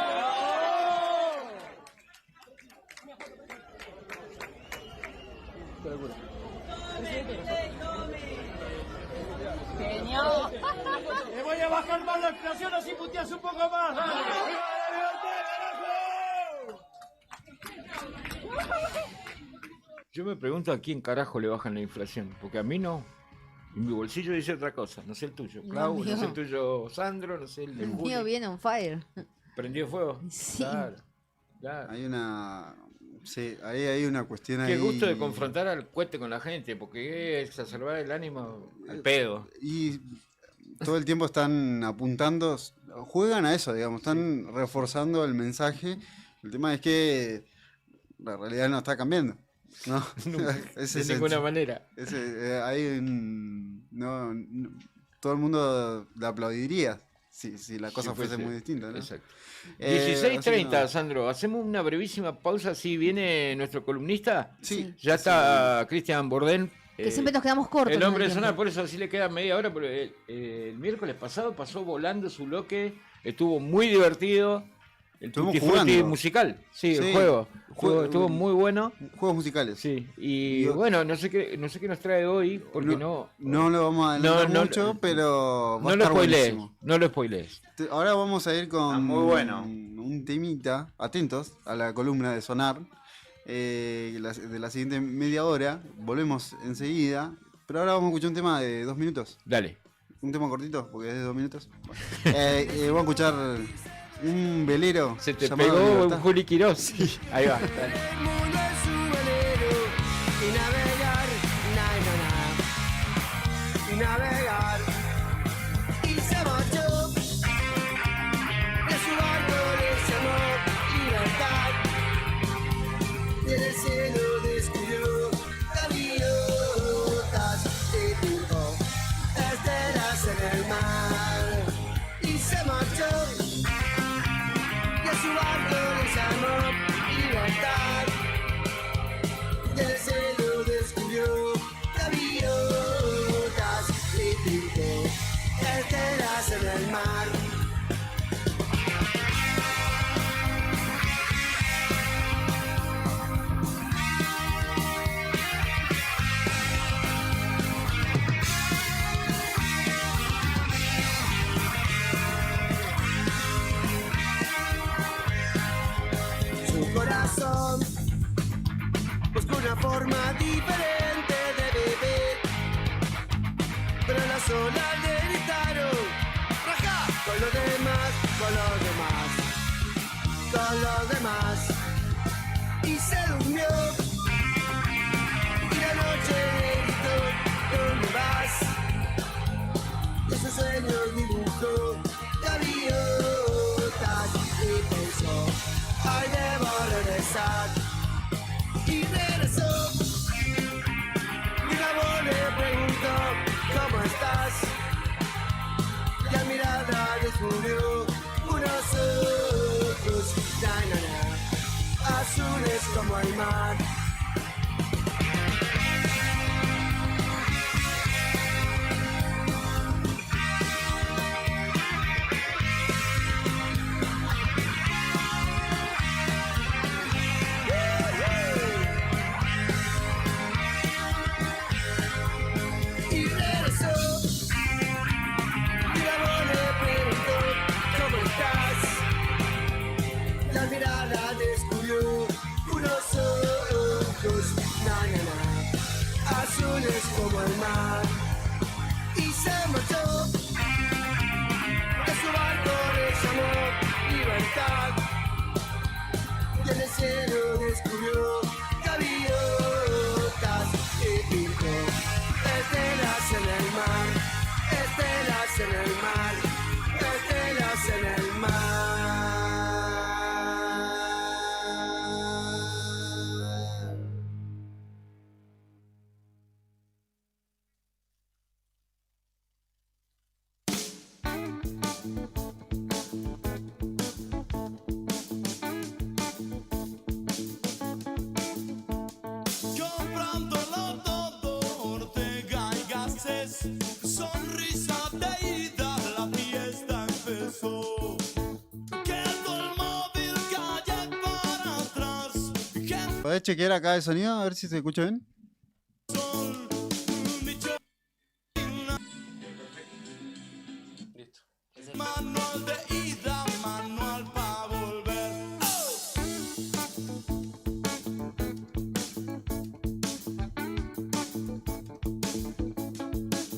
[SPEAKER 7] Genio.
[SPEAKER 16] Le voy a bajar más la inflación, así puteas un poco más.
[SPEAKER 2] Yo me pregunto a quién carajo le bajan la inflación, porque a mí no. En mi bolsillo dice otra cosa, no sé el tuyo,
[SPEAKER 1] No,
[SPEAKER 2] Clau, no
[SPEAKER 1] mío.
[SPEAKER 2] sé el tuyo, Sandro, no sé el de
[SPEAKER 1] El mío
[SPEAKER 2] Juli.
[SPEAKER 1] viene on fire.
[SPEAKER 2] ¿Prendió fuego?
[SPEAKER 1] Sí.
[SPEAKER 2] Claro, claro.
[SPEAKER 6] Hay una. Sí, ahí hay una cuestión
[SPEAKER 2] Qué
[SPEAKER 6] ahí.
[SPEAKER 2] gusto de confrontar al cohete con la gente, porque es exacerbar el ánimo al pedo.
[SPEAKER 6] Y todo el tiempo están apuntando, juegan a eso, digamos, están reforzando el mensaje. El tema es que la realidad no está cambiando. ¿no? Ese
[SPEAKER 2] De
[SPEAKER 6] es el-
[SPEAKER 2] ninguna manera.
[SPEAKER 6] hay todo el mundo le aplaudiría si la cosa
[SPEAKER 2] Sí,
[SPEAKER 6] fuese
[SPEAKER 2] fuese.
[SPEAKER 6] muy distinta, ¿no?
[SPEAKER 2] Exacto.
[SPEAKER 6] Así
[SPEAKER 2] 16:30,
[SPEAKER 6] que
[SPEAKER 2] Sandro. Hacemos una brevísima pausa. Si viene nuestro columnista.
[SPEAKER 6] Sí.
[SPEAKER 2] Ya está Cristian Bordén.
[SPEAKER 1] Que siempre nos quedamos cortos.
[SPEAKER 2] El
[SPEAKER 1] con
[SPEAKER 2] hombre de
[SPEAKER 1] tiempo.
[SPEAKER 2] sonar, por eso así le queda media hora. Pero el miércoles pasado pasó volando su bloque. Estuvo muy divertido. El
[SPEAKER 6] Estuvimos
[SPEAKER 2] Tutti Frutti
[SPEAKER 6] jugando.
[SPEAKER 2] musical. Sí, el
[SPEAKER 6] Sí.
[SPEAKER 2] juego.
[SPEAKER 6] Juego-
[SPEAKER 2] Estuvo muy bueno.
[SPEAKER 6] Juegos musicales.
[SPEAKER 2] Sí. Y
[SPEAKER 6] Yo-
[SPEAKER 2] bueno, no sé qué nos trae hoy. Porque
[SPEAKER 6] No lo vamos a adelantar mucho, pero va a
[SPEAKER 2] no lo
[SPEAKER 6] estar
[SPEAKER 2] spoilees.
[SPEAKER 6] buenísimo.
[SPEAKER 2] No lo spoilees.
[SPEAKER 6] Ahora vamos a ir con
[SPEAKER 3] muy bueno.
[SPEAKER 6] un temita, atentos a la columna de Sonar, de la siguiente media hora, volvemos enseguida, pero ahora vamos a escuchar un tema de 2 minutos.
[SPEAKER 2] Dale.
[SPEAKER 6] Un tema cortito, porque es de 2 minutos. Vamos a escuchar un velero.
[SPEAKER 2] Se te
[SPEAKER 6] llamado
[SPEAKER 2] pegó
[SPEAKER 6] Libertad.
[SPEAKER 2] un Juli Quirós. Ahí va. Dale.
[SPEAKER 7] El mundo es un velero y navegar, y navegar. Y se marchó, de su barco le llamó libertad. Desde el cielo descubrió gaviotas y dibujó estelas en el mar. Y se marchó. Y a su barco le llamó libertad. Del cielo descubrió gaviotas y dibujó estelas en el mar. Su corazón buscó una forma diferente de vivir, pero las olas le gritaron: ¡raja! Con los demás, con los demás, con los demás. Y se durmió, y la noche le gritó: ¿dónde vas? Y ese sueño dibujó gaviotas y pensó: ay, debo regresar. Y regresó. Y la voz le preguntó: ¿cómo estás? Y al mirarla descubrió unos ojos, azules como el mar. Y regresó. Y la voz le preguntó: ¿cómo estás? La mirada descubrió unos ojos como el mar. Y se marchó, de su barco le llamó libertad. Y en el cielo descubrió gaviotas y dijo: estelas en el mar, estelas en el mar, estelas en el mar.
[SPEAKER 17] Comprándolo todo, Ortega y Gasset, sonrisa de ida, la fiesta empezó. Quedó el móvil calle para atrás,
[SPEAKER 6] ¿Podés chequear acá el sonido? A ver si se escucha bien.
[SPEAKER 17] manual de ida, manual para volver.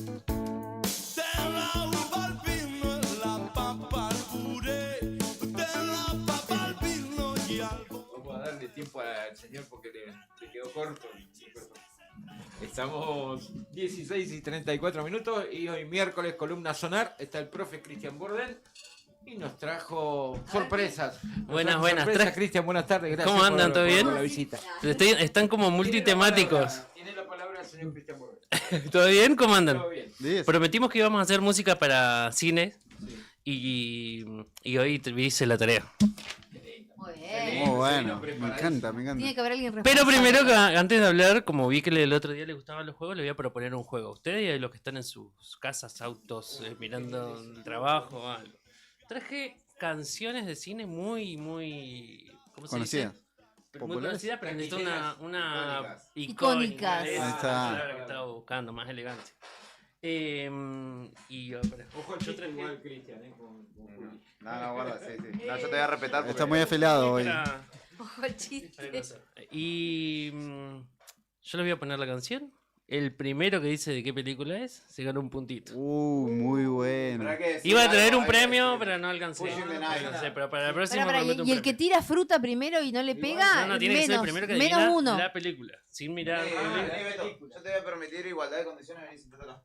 [SPEAKER 17] De la uva al vino, la papa al puré, de la papa al vino y al...
[SPEAKER 2] Vamos a darle tiempo al señor porque le quedó corto. Estamos 16 y 34 minutos y hoy miércoles, columna sonar, está el profe Cristian Borden y nos trajo sorpresas.
[SPEAKER 18] Buenas.
[SPEAKER 2] Sorpresas, Cristian, buenas tardes. Gracias.
[SPEAKER 18] ¿Cómo andan? ¿Todo bien?
[SPEAKER 2] por la visita.
[SPEAKER 18] Están como multitemáticos.
[SPEAKER 2] Tiene la palabra el señor Cristian Borden.
[SPEAKER 18] ¿Todo bien? ¿Cómo andan?
[SPEAKER 2] Todo bien.
[SPEAKER 18] Prometimos que íbamos a hacer música para cine y hoy hice la tarea.
[SPEAKER 6] Muy bueno, me encanta.
[SPEAKER 1] Tiene que haber alguien
[SPEAKER 18] Pero
[SPEAKER 1] responsable.
[SPEAKER 18] primero, antes de hablar, como vi que el otro día le gustaban los juegos, le voy a proponer un juego a ustedes y a los que están en sus casas, autos, mirando el trabajo o algo. Traje canciones de cine muy, ¿cómo se
[SPEAKER 6] Conocidas.
[SPEAKER 18] dice? Muy
[SPEAKER 6] ¿Populares?
[SPEAKER 18] conocidas, pero necesito una
[SPEAKER 1] Icónicas.
[SPEAKER 18] Esa
[SPEAKER 6] Ahí
[SPEAKER 18] es
[SPEAKER 6] está.
[SPEAKER 18] la palabra que estaba buscando, más elegante.
[SPEAKER 2] Ojo, yo traje igual Cristian, con Juli.
[SPEAKER 3] No, guarda, sí. No, yo te voy a respetar.
[SPEAKER 6] Está muy afilado hoy.
[SPEAKER 1] Ojo el chiste.
[SPEAKER 18] Y yo les voy a poner la canción. El primero que dice de qué película es, se ganó un puntito.
[SPEAKER 6] Muy bueno.
[SPEAKER 18] Iba a traer un premio, pero no alcancé.
[SPEAKER 3] Pushing the Night.
[SPEAKER 18] No sé, pero para la próxima
[SPEAKER 1] Pará,
[SPEAKER 18] prometo un
[SPEAKER 1] y el
[SPEAKER 18] premio.
[SPEAKER 1] que tira fruta primero y no le pega,
[SPEAKER 18] No, tiene que ser el primero que
[SPEAKER 1] menos
[SPEAKER 18] adivina
[SPEAKER 1] uno.
[SPEAKER 18] la película. Sin mirar.
[SPEAKER 3] Yo te voy a permitir igualdad de condiciones, vení, sentate acá.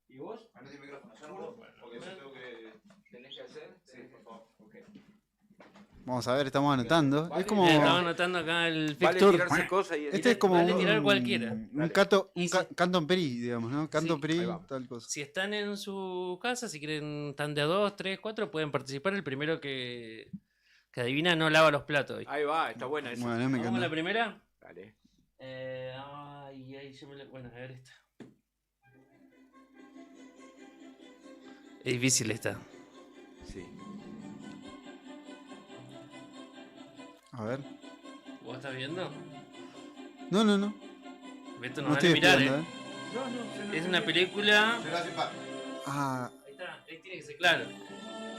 [SPEAKER 2] ¿Y vos?
[SPEAKER 3] Ponete el micrófono, yo no puedo, porque yo tengo que...
[SPEAKER 2] ¿Tenés que hacer? Sí, por favor. Ok.
[SPEAKER 6] Vamos a ver, estamos anotando. Es como.
[SPEAKER 18] Estaba anotando acá el
[SPEAKER 2] Vale
[SPEAKER 18] Picture.
[SPEAKER 2] tirarse cosas y
[SPEAKER 6] Este es como
[SPEAKER 18] Vale
[SPEAKER 6] un,
[SPEAKER 18] tirar cualquiera.
[SPEAKER 6] un Canton Peri, digamos, ¿no? Canton Peri, tal cosa.
[SPEAKER 18] Si están en su casa, si quieren, están de a 2, 3, 4, pueden participar. El primero que adivina no lava los platos hoy.
[SPEAKER 2] Ahí va, está buena esa.
[SPEAKER 6] Bueno, me
[SPEAKER 18] ¿Vamos
[SPEAKER 6] encanta.
[SPEAKER 18] a la primera?
[SPEAKER 2] Dale.
[SPEAKER 18] Bueno, a ver esta. Es difícil esta.
[SPEAKER 2] Sí.
[SPEAKER 6] A ver.
[SPEAKER 18] ¿Vos estás viendo?
[SPEAKER 6] No.
[SPEAKER 18] Beto
[SPEAKER 6] No
[SPEAKER 18] nos
[SPEAKER 6] estoy
[SPEAKER 18] vale mirar,
[SPEAKER 6] esperando,
[SPEAKER 18] Es una película.
[SPEAKER 6] Ah,
[SPEAKER 18] Ahí tiene que ser claro.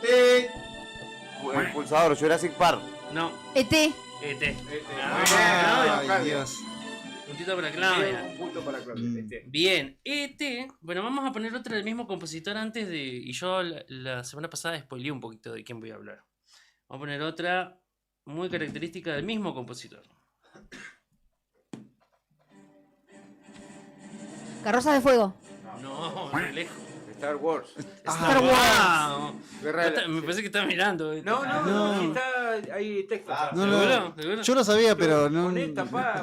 [SPEAKER 3] El pulsador, Jurassic Park.
[SPEAKER 18] No.
[SPEAKER 1] ET.
[SPEAKER 18] ET.
[SPEAKER 6] ay, Dios.
[SPEAKER 18] Puntito para Claudia.
[SPEAKER 2] Un punto para Claudia.
[SPEAKER 18] Bien, ET. Bueno, vamos a poner otra del mismo compositor antes de. Y yo la semana pasada spoileé un poquito de quién voy a hablar. Vamos a poner otra muy característica del mismo compositor.
[SPEAKER 1] Carrozas de fuego.
[SPEAKER 18] No, re lejos.
[SPEAKER 2] Star Wars.
[SPEAKER 1] Star Wars.
[SPEAKER 2] Guerra de la-
[SPEAKER 18] Me parece que está mirando.
[SPEAKER 2] No, aquí está ahí texto.
[SPEAKER 18] ¿Seguro?
[SPEAKER 6] Yo lo sabía, pero no.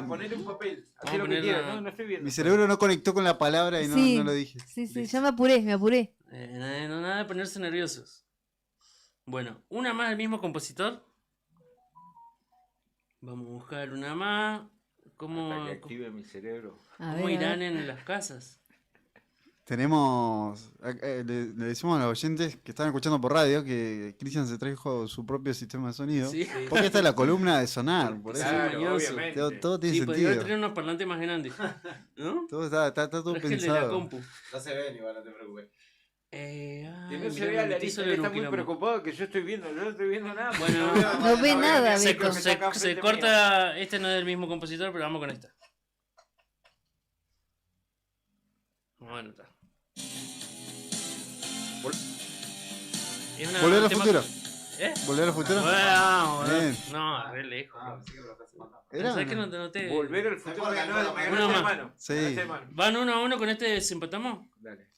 [SPEAKER 2] Ponele un papel.
[SPEAKER 18] Vamos
[SPEAKER 2] Hacé
[SPEAKER 18] a
[SPEAKER 2] lo que
[SPEAKER 18] poner
[SPEAKER 2] quieras.
[SPEAKER 18] la-
[SPEAKER 2] No estoy viendo.
[SPEAKER 6] Mi cerebro no conectó con la palabra y
[SPEAKER 1] Sí.
[SPEAKER 6] no lo dije.
[SPEAKER 1] Sí, yo me apuré.
[SPEAKER 18] No, nada de ponerse nerviosos. Bueno, una más del mismo compositor. Vamos a buscar una más. ¿Cómo,
[SPEAKER 2] Hasta que active mi cerebro.
[SPEAKER 18] cómo irán en las casas?
[SPEAKER 6] Tenemos. Le decimos a los oyentes que están escuchando por radio que Cristian se trajo su propio sistema de sonido.
[SPEAKER 18] Sí.
[SPEAKER 6] Porque esta es la columna de sonar. Por eso
[SPEAKER 18] Claro, obviamente.
[SPEAKER 6] todo tiene
[SPEAKER 18] Sí, podría
[SPEAKER 6] sentido.
[SPEAKER 18] tener unos parlantes más grandes. ¿No?
[SPEAKER 6] Todo está todo
[SPEAKER 18] Traje el de la
[SPEAKER 6] pensado.
[SPEAKER 18] compu.
[SPEAKER 3] No se ven igual, no te preocupes.
[SPEAKER 2] Que no
[SPEAKER 18] Mirá,
[SPEAKER 2] se vea
[SPEAKER 18] me
[SPEAKER 2] la
[SPEAKER 18] metí
[SPEAKER 2] lista,
[SPEAKER 18] solo
[SPEAKER 2] él
[SPEAKER 18] en un
[SPEAKER 2] está muy
[SPEAKER 18] quilombo.
[SPEAKER 2] preocupado que yo estoy viendo, yo no estoy viendo nada.
[SPEAKER 18] Bueno,
[SPEAKER 1] No ve nada,
[SPEAKER 18] se,
[SPEAKER 1] Beto.
[SPEAKER 18] se corta. Este no es del mismo compositor, pero vamos con esta. Bueno, está.
[SPEAKER 6] Volver al
[SPEAKER 18] tema-
[SPEAKER 6] futuro.
[SPEAKER 18] ¿Eh?
[SPEAKER 6] Volver al futuro.
[SPEAKER 18] Vamos,
[SPEAKER 6] Bien.
[SPEAKER 18] no, re lejos.
[SPEAKER 6] Era
[SPEAKER 18] ¿Sabes que
[SPEAKER 6] una-
[SPEAKER 18] no te noté?
[SPEAKER 2] Volver al futuro. Me ganaste
[SPEAKER 18] Uno más.
[SPEAKER 2] mano.
[SPEAKER 6] Sí.
[SPEAKER 2] Me ganaste mano.
[SPEAKER 18] ¿Van 1-1 con este desempatamos?
[SPEAKER 2] Dale.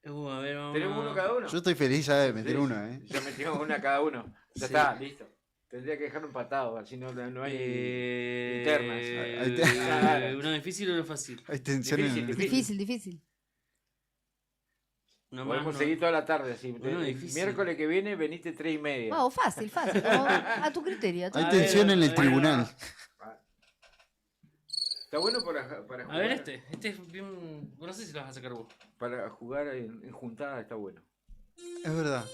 [SPEAKER 18] A ver, vamos.
[SPEAKER 2] ¿Tenemos uno cada uno?
[SPEAKER 6] Yo estoy feliz ya de meter
[SPEAKER 2] Sí,
[SPEAKER 6] uno, ¿eh?
[SPEAKER 2] Ya metimos una cada uno. Ya
[SPEAKER 18] Sí.
[SPEAKER 2] está, listo. Tendría que dejarlo empatado, así no hay internas.
[SPEAKER 6] Ahí te-
[SPEAKER 2] Claro.
[SPEAKER 18] ¿Uno difícil o uno fácil?
[SPEAKER 6] Hay tensión en
[SPEAKER 2] Difícil,
[SPEAKER 6] el...
[SPEAKER 1] Difícil, difícil.
[SPEAKER 18] No
[SPEAKER 2] Podemos
[SPEAKER 18] más, no.
[SPEAKER 2] seguir toda la tarde así.
[SPEAKER 18] Uno
[SPEAKER 2] El
[SPEAKER 18] difícil.
[SPEAKER 2] miércoles que viene veniste 3:30.
[SPEAKER 1] Wow, fácil, fácil. como a tu criterio. a tu
[SPEAKER 6] Hay
[SPEAKER 18] A
[SPEAKER 1] criterio.
[SPEAKER 6] tensión
[SPEAKER 18] ver,
[SPEAKER 6] en el
[SPEAKER 18] a ver.
[SPEAKER 6] tribunal.
[SPEAKER 2] Está bueno para jugar.
[SPEAKER 18] A ver este es bien... No sé si lo vas a sacar vos.
[SPEAKER 2] Para jugar en juntada está bueno.
[SPEAKER 6] Es verdad.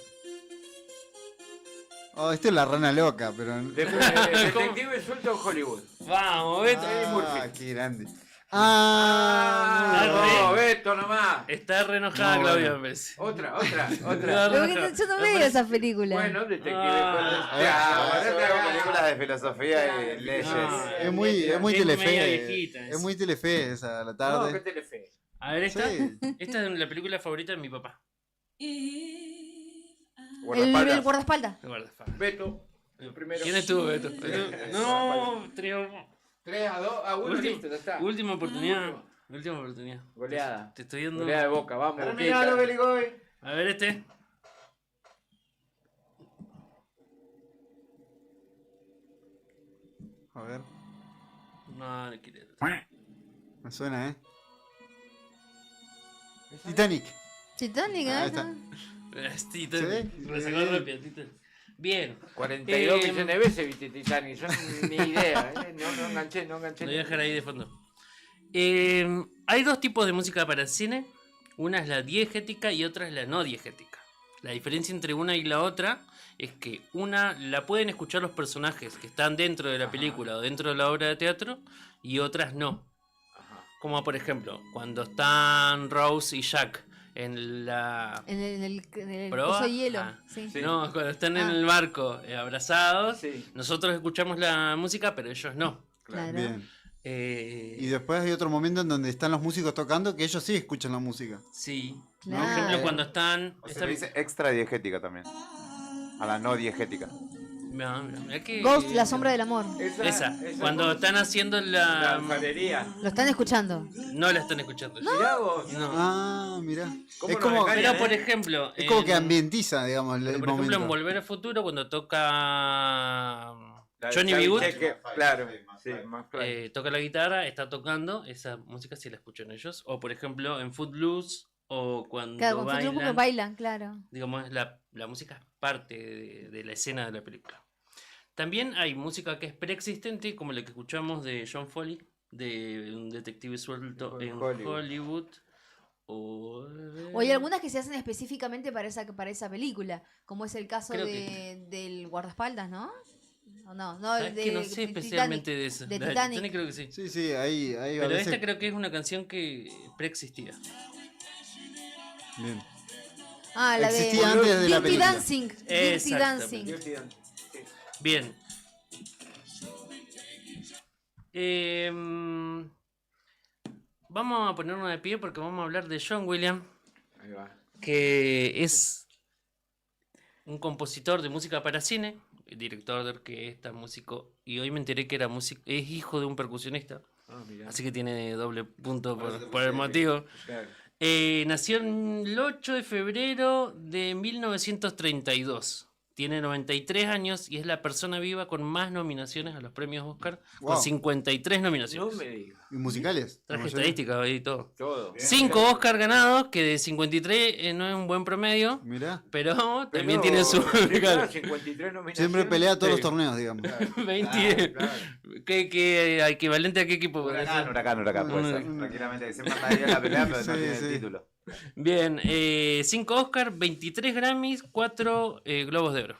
[SPEAKER 6] Oh, esto es la rana loca, pero...
[SPEAKER 2] Detective suelto en Hollywood.
[SPEAKER 18] Vamos, Beto.
[SPEAKER 6] Ah, qué grande. Ah,
[SPEAKER 2] No, Beto nomás.
[SPEAKER 18] Está re enojada
[SPEAKER 6] No,
[SPEAKER 18] Claudia,
[SPEAKER 6] bueno.
[SPEAKER 18] me parece.
[SPEAKER 2] Otra.
[SPEAKER 18] Está re
[SPEAKER 1] Porque
[SPEAKER 18] enojada.
[SPEAKER 1] yo no
[SPEAKER 18] Me
[SPEAKER 1] veo
[SPEAKER 18] parece-
[SPEAKER 1] esa película.
[SPEAKER 2] Bueno, Detective.
[SPEAKER 3] Yo veo películas de filosofía y leyes.
[SPEAKER 18] No,
[SPEAKER 6] es muy
[SPEAKER 18] es media
[SPEAKER 6] telefe.
[SPEAKER 18] viejita
[SPEAKER 6] Es muy telefe esa a la tarde.
[SPEAKER 2] No, ¿qué Telefe?
[SPEAKER 18] A ver, esta.
[SPEAKER 6] Sí.
[SPEAKER 18] Esta es la película favorita de mi papá.
[SPEAKER 1] El guardaespaldas.
[SPEAKER 18] El guardaespaldas.
[SPEAKER 2] Beto. El primero.
[SPEAKER 18] ¿Quién estuvo, Beto? No, triunfo.
[SPEAKER 2] 3-2-1, listo, ya está.
[SPEAKER 18] Última oportunidad. Última oportunidad.
[SPEAKER 2] Goleada.
[SPEAKER 18] Te estoy dando.
[SPEAKER 2] Goleada de Boca, vamos.
[SPEAKER 3] Terminalo,
[SPEAKER 2] Boquita.
[SPEAKER 3] Beligoy.
[SPEAKER 18] A ver este.
[SPEAKER 6] A ver,
[SPEAKER 18] No, no quiere.
[SPEAKER 6] me suena, ¿eh? Titanic.
[SPEAKER 1] Titanic,
[SPEAKER 6] Ahí
[SPEAKER 1] ¿eh?
[SPEAKER 6] está.
[SPEAKER 18] Titanic.
[SPEAKER 6] ¿Sí?
[SPEAKER 18] Lo sacó rápido, Titanic. Bien.
[SPEAKER 2] 42 millones de veces viste Titanic. Yo ni idea. No enganché.
[SPEAKER 18] Lo voy a dejar ahí de fondo. Hay dos tipos de música para el cine. Una es la diegética y otra es la no diegética. La diferencia entre una y la otra es que una la pueden escuchar los personajes que están dentro de la película o dentro de la obra de teatro y otras no. Como por ejemplo, cuando están Rose y Jack en la...
[SPEAKER 1] En el
[SPEAKER 18] ¿Proa?
[SPEAKER 1] coso de hielo.
[SPEAKER 18] Ah.
[SPEAKER 1] Sí.
[SPEAKER 18] No, cuando están en
[SPEAKER 1] Ah.
[SPEAKER 18] el barco abrazados,
[SPEAKER 2] Sí.
[SPEAKER 18] nosotros escuchamos la música, pero ellos no.
[SPEAKER 1] Claro.
[SPEAKER 6] Bien.
[SPEAKER 18] Eh,
[SPEAKER 6] Y después hay otro momento en donde están los músicos tocando que ellos sí escuchan la música.
[SPEAKER 18] Sí.
[SPEAKER 1] Claro.
[SPEAKER 18] Por ejemplo, cuando están...
[SPEAKER 3] O se le dice extra diegética también. A la no diegética.
[SPEAKER 18] Mirá que-
[SPEAKER 1] Ghost, la sombra del amor.
[SPEAKER 18] Esa. Cuando están haciendo
[SPEAKER 2] La
[SPEAKER 18] la...
[SPEAKER 2] alfarería.
[SPEAKER 1] Lo están escuchando.
[SPEAKER 18] No la están escuchando.
[SPEAKER 2] Mirá vos.
[SPEAKER 18] No.
[SPEAKER 6] Ah, mirá.
[SPEAKER 2] ¿Cómo
[SPEAKER 6] Es
[SPEAKER 2] nos
[SPEAKER 6] como,
[SPEAKER 2] engañan,
[SPEAKER 18] Pero por ejemplo...
[SPEAKER 6] es como que
[SPEAKER 18] en-
[SPEAKER 6] ambientiza, digamos, el
[SPEAKER 18] pero por ejemplo, en
[SPEAKER 6] momento.
[SPEAKER 18] Volver al Futuro, cuando toca
[SPEAKER 2] La de
[SPEAKER 18] Johnny
[SPEAKER 2] Xavi
[SPEAKER 18] B. Good,
[SPEAKER 2] Cheque, claro. Sí, más claro.
[SPEAKER 18] toca la guitarra, está tocando, esa música sí la escuchan ellos. O por ejemplo, en Footloose, o cuando
[SPEAKER 1] Claro, con
[SPEAKER 18] bailan,
[SPEAKER 1] porque bailan, claro.
[SPEAKER 18] digamos, la música es parte de la escena de la película. También hay música que es preexistente, como la que escuchamos de John Foley, de un detective suelto en Hollywood. O
[SPEAKER 1] hay algunas que se hacen específicamente para esa película, como es el caso
[SPEAKER 18] Creo
[SPEAKER 1] del guardaespaldas, ¿no? ¿O no? No,
[SPEAKER 18] ¿Sabes que no sé especialmente de eso?
[SPEAKER 1] De
[SPEAKER 18] La de
[SPEAKER 1] Titanic.
[SPEAKER 18] creo que sí.
[SPEAKER 6] Sí, sí, ahí a
[SPEAKER 18] Pero
[SPEAKER 6] veces...
[SPEAKER 18] esta creo que es una canción que preexistía.
[SPEAKER 6] Bien.
[SPEAKER 1] Ah, la de
[SPEAKER 6] Existía antes de la
[SPEAKER 1] Dirty
[SPEAKER 6] película.
[SPEAKER 1] Dancing. Dirty
[SPEAKER 18] Exactamente.
[SPEAKER 1] Dancing.
[SPEAKER 18] Bien. Vamos a ponernos de pie porque vamos a hablar de John Williams,
[SPEAKER 2] Ahí va.
[SPEAKER 18] que es un compositor de música para cine, director de orquesta, músico, y hoy me enteré que era es hijo de un percusionista,
[SPEAKER 2] Ah, mirá.
[SPEAKER 18] así que tiene doble punto por el motivo.
[SPEAKER 2] Claro.
[SPEAKER 18] Nació el 8 de febrero de 1932. Tiene 93 años y es la persona viva con más nominaciones a los premios Oscar,
[SPEAKER 6] Wow.
[SPEAKER 18] con 53 nominaciones.
[SPEAKER 2] No me digas.
[SPEAKER 6] ¿Y musicales?
[SPEAKER 18] Traje
[SPEAKER 6] La mayoría.
[SPEAKER 18] estadísticas ahí y todo.
[SPEAKER 2] Todo.
[SPEAKER 18] 5 Oscar ganados, que de 53 no es un buen promedio,
[SPEAKER 6] Mirá.
[SPEAKER 18] pero también
[SPEAKER 2] Pero,
[SPEAKER 18] tiene su...
[SPEAKER 2] sí,
[SPEAKER 18] claro,
[SPEAKER 2] claro, 53 nominaciones.
[SPEAKER 6] Siempre pelea todos los
[SPEAKER 18] Sí.
[SPEAKER 6] torneos, digamos.
[SPEAKER 18] 20...
[SPEAKER 2] Claro.
[SPEAKER 18] ¿Qué equivalente a qué equipo? podría ser?
[SPEAKER 3] Huracán, puede ser. Tranquilamente. Siempre anda ahí en la pelea, pero no
[SPEAKER 6] Sí,
[SPEAKER 3] tiene
[SPEAKER 6] sí.
[SPEAKER 3] el título.
[SPEAKER 18] Bien, 5 Oscar, 23 Grammys, 4 Globos de Oro.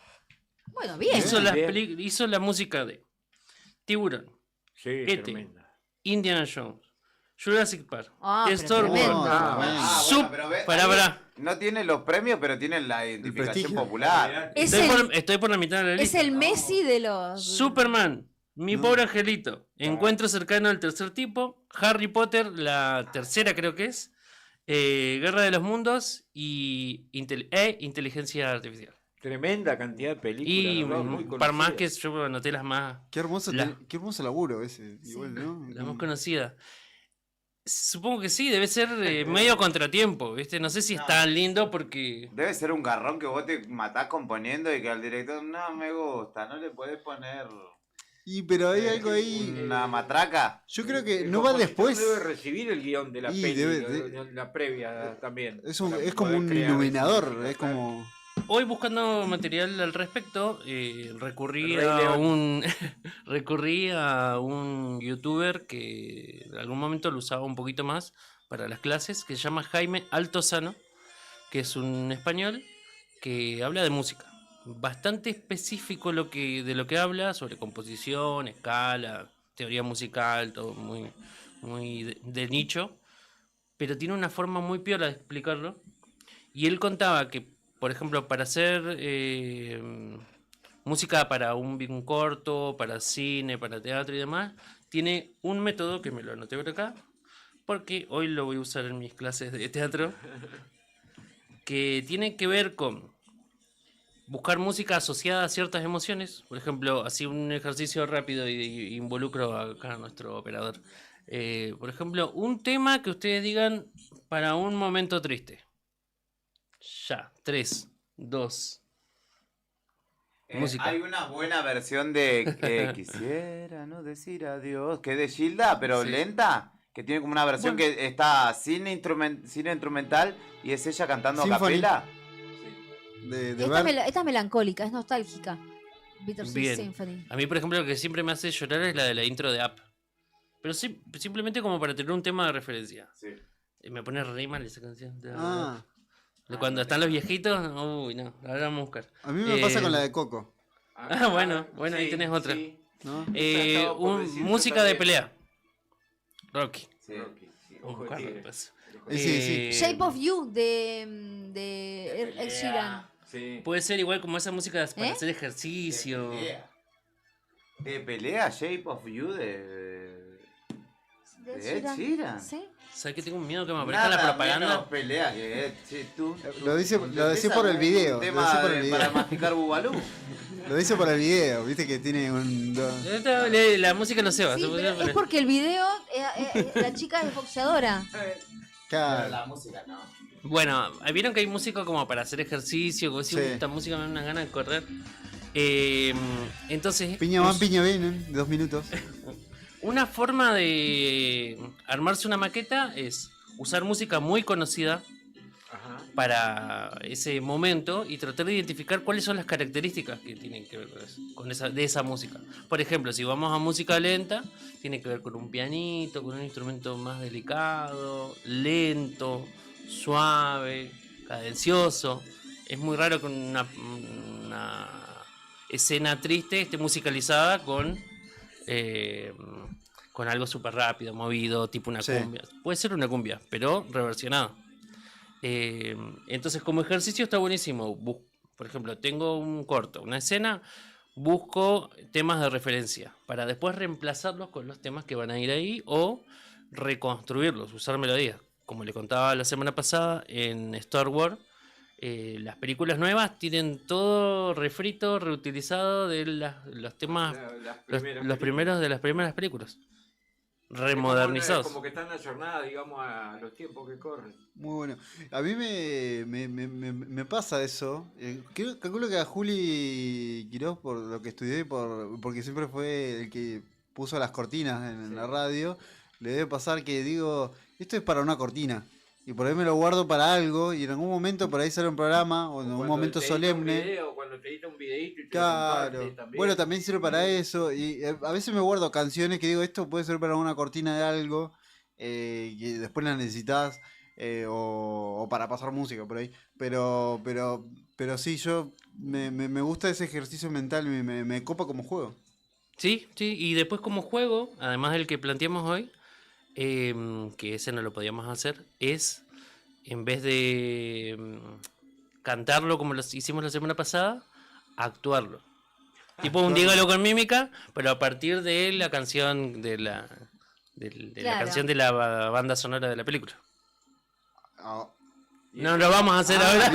[SPEAKER 1] Bueno, bien.
[SPEAKER 2] Bien.
[SPEAKER 18] Hizo la música de Tiburón,
[SPEAKER 2] Sí,
[SPEAKER 18] E.T.,
[SPEAKER 2] tremenda.
[SPEAKER 18] Indiana Jones, Jurassic Park,
[SPEAKER 1] Ah, pero
[SPEAKER 18] Star
[SPEAKER 1] tremendo.
[SPEAKER 18] Wars,
[SPEAKER 3] bueno, pero ve,
[SPEAKER 18] Pará.
[SPEAKER 3] No tiene los premios, pero tiene la identificación
[SPEAKER 6] prestigio.
[SPEAKER 3] popular.
[SPEAKER 1] Es
[SPEAKER 18] Estoy por la mitad de la
[SPEAKER 1] Es
[SPEAKER 18] lista.
[SPEAKER 1] el Messi de los...
[SPEAKER 18] Superman, Mi pobre angelito, Encuentro cercano del tercer tipo, Harry Potter, la tercera creo que es, Guerra de los Mundos y Inteligencia Artificial.
[SPEAKER 2] Tremenda cantidad de películas.
[SPEAKER 18] Y
[SPEAKER 2] ¿no? Muy
[SPEAKER 18] para más que
[SPEAKER 2] conocidas.
[SPEAKER 18] yo anoté las más...
[SPEAKER 6] Qué hermoso,
[SPEAKER 18] La-
[SPEAKER 6] qué hermoso laburo ese. Igual, ¿no?
[SPEAKER 18] La más conocida. Supongo que sí, debe ser medio contratiempo, ¿viste? No sé si es tan lindo porque...
[SPEAKER 3] Debe ser un garrón que vos te matás componiendo y que al director no me gusta, no le podés poner
[SPEAKER 6] Y pero hay algo ahí.
[SPEAKER 3] una matraca.
[SPEAKER 6] Yo creo que
[SPEAKER 2] El
[SPEAKER 6] no va
[SPEAKER 2] compositor
[SPEAKER 6] después.
[SPEAKER 2] debe recibir el guión de la
[SPEAKER 6] Y
[SPEAKER 2] peli,
[SPEAKER 6] debe-
[SPEAKER 2] la previa también.
[SPEAKER 6] Es
[SPEAKER 2] para
[SPEAKER 6] como
[SPEAKER 2] poder
[SPEAKER 6] un
[SPEAKER 2] crear
[SPEAKER 6] iluminador.
[SPEAKER 2] esa-
[SPEAKER 6] Es como.
[SPEAKER 18] Hoy buscando material al respecto, recurrí
[SPEAKER 2] El Rey
[SPEAKER 18] a
[SPEAKER 2] León.
[SPEAKER 18] un recurrí a un youtuber que en algún momento lo usaba un poquito más para las clases, que se llama Jaime Altozano, que es un español que habla de música. Bastante específico de lo que habla, sobre composición, escala, teoría musical, todo muy de nicho, pero tiene una forma muy piola de explicarlo. Y él contaba que, por ejemplo, para hacer música para un corto, para cine, para teatro y demás, tiene un método que me lo anoté por acá, porque hoy lo voy a usar en mis clases de teatro, que tiene que ver con buscar música asociada a ciertas emociones. Por ejemplo, así un ejercicio rápido y involucro acá a nuestro operador. Por ejemplo, un tema que ustedes digan para un momento triste. Ya, 3, 2. Música.
[SPEAKER 3] Hay una buena versión de Quisiera no decir adiós, que es de Gilda, pero
[SPEAKER 18] Sí.
[SPEAKER 3] lenta, que tiene como una versión
[SPEAKER 18] Bueno.
[SPEAKER 3] que está sin instrumental y es ella cantando a
[SPEAKER 6] Symphony.
[SPEAKER 3] capela.
[SPEAKER 6] De
[SPEAKER 1] Esta,
[SPEAKER 6] ver.
[SPEAKER 1] esta es melancólica, es nostálgica. Bittersweet
[SPEAKER 18] Bien.
[SPEAKER 1] Symphony.
[SPEAKER 18] A mí, por ejemplo, lo que siempre me hace llorar es la de la intro de Up. Pero simplemente como para tener un tema de referencia. Me pone re mal esa canción.
[SPEAKER 6] Ah.
[SPEAKER 18] De cuando están los viejitos, uy, no, ahora vamos a buscar.
[SPEAKER 6] A mí me pasa con la de Coco.
[SPEAKER 18] Bueno, ahí
[SPEAKER 3] Sí,
[SPEAKER 18] tenés otra.
[SPEAKER 3] sí.
[SPEAKER 6] ¿No?
[SPEAKER 3] Estaba por decir
[SPEAKER 18] Música
[SPEAKER 3] yo
[SPEAKER 18] de
[SPEAKER 3] también.
[SPEAKER 18] pelea. Rocky.
[SPEAKER 3] Sí.
[SPEAKER 2] Ojo de
[SPEAKER 18] Buscarlo,
[SPEAKER 2] tigre.
[SPEAKER 18] pues.
[SPEAKER 6] Sí.
[SPEAKER 1] Shape of You de Ed Sheeran.
[SPEAKER 2] Sí.
[SPEAKER 18] Puede ser igual como esa música para
[SPEAKER 1] ¿Eh?
[SPEAKER 18] hacer ejercicio.
[SPEAKER 3] De pelea, Shape of You de Ed Sheeran.
[SPEAKER 1] ¿Sí?
[SPEAKER 18] ¿Sabes que tengo un miedo que me aparezca la
[SPEAKER 3] Nada
[SPEAKER 18] propaganda?
[SPEAKER 3] menos pelea que Ed, sí, tú.
[SPEAKER 6] Lo decía
[SPEAKER 3] Empieza
[SPEAKER 6] por el
[SPEAKER 3] un
[SPEAKER 6] video.
[SPEAKER 3] tema
[SPEAKER 6] Lo decía por el
[SPEAKER 3] de-
[SPEAKER 6] video.
[SPEAKER 3] para masticar bubalú.
[SPEAKER 6] Lo dice por el video, viste que tiene un.
[SPEAKER 18] La música lo ceba.
[SPEAKER 1] Sí,
[SPEAKER 18] se puede
[SPEAKER 1] pero es
[SPEAKER 18] poner.
[SPEAKER 1] porque el video, la chica es boxeadora.
[SPEAKER 6] Claro.
[SPEAKER 3] La música no.
[SPEAKER 18] Bueno, vieron que hay música como para hacer ejercicio, como si
[SPEAKER 6] Sí.
[SPEAKER 18] esta música me da unas ganas de correr. Entonces,
[SPEAKER 6] Piña van, piña vienen, 2 minutos.
[SPEAKER 18] una forma de armarse una maqueta es usar música muy conocida
[SPEAKER 2] Ajá.
[SPEAKER 18] para ese momento y tratar de identificar cuáles son las características que tienen que ver con de esa música. Por ejemplo, si vamos a música lenta, tiene que ver con un pianito, con un instrumento más delicado, lento, suave, cadencioso. Es muy raro que una escena triste esté musicalizada con algo súper rápido, movido, tipo una
[SPEAKER 6] Sí.
[SPEAKER 18] cumbia. Puede ser una cumbia, pero reversionado. Entonces, como ejercicio está buenísimo. Por ejemplo, tengo un corto, una escena, busco temas de referencia para después reemplazarlos con los temas que van a ir ahí o reconstruirlos, usar melodías. Como le contaba la semana pasada en Star Wars, las películas nuevas tienen todo refrito, reutilizado de los temas, los primeros de las primeras películas. Remodernizados.
[SPEAKER 2] Como que están ayornadas, digamos, a los tiempos que corren.
[SPEAKER 6] Muy bueno. A mí me pasa eso. Calculo que a Juli Quiroz, por lo que estudié, porque siempre fue el que puso las cortinas en la radio, le debe pasar que digo, esto es para una cortina. Y por ahí me lo guardo para algo y en algún momento por ahí sale un programa o en algún momento solemne.
[SPEAKER 2] Cuando te edita un videíto y te
[SPEAKER 6] Claro.
[SPEAKER 2] lo compartes también.
[SPEAKER 6] Bueno, también sirve para eso. Y a veces me guardo canciones que digo, esto puede ser para una cortina de algo, que después la necesitas, o para pasar música por ahí. Pero sí, yo me gusta ese ejercicio mental, me copa como juego.
[SPEAKER 18] Sí, y después como juego, además del que planteamos hoy, que ese no lo podíamos hacer, es en vez de cantarlo como lo hicimos la semana pasada, actuarlo. Tipo un diálogo con mímica, pero a partir de la canción de la
[SPEAKER 1] Claro.
[SPEAKER 18] canción de la banda sonora de la película. No lo vamos a hacer ahora.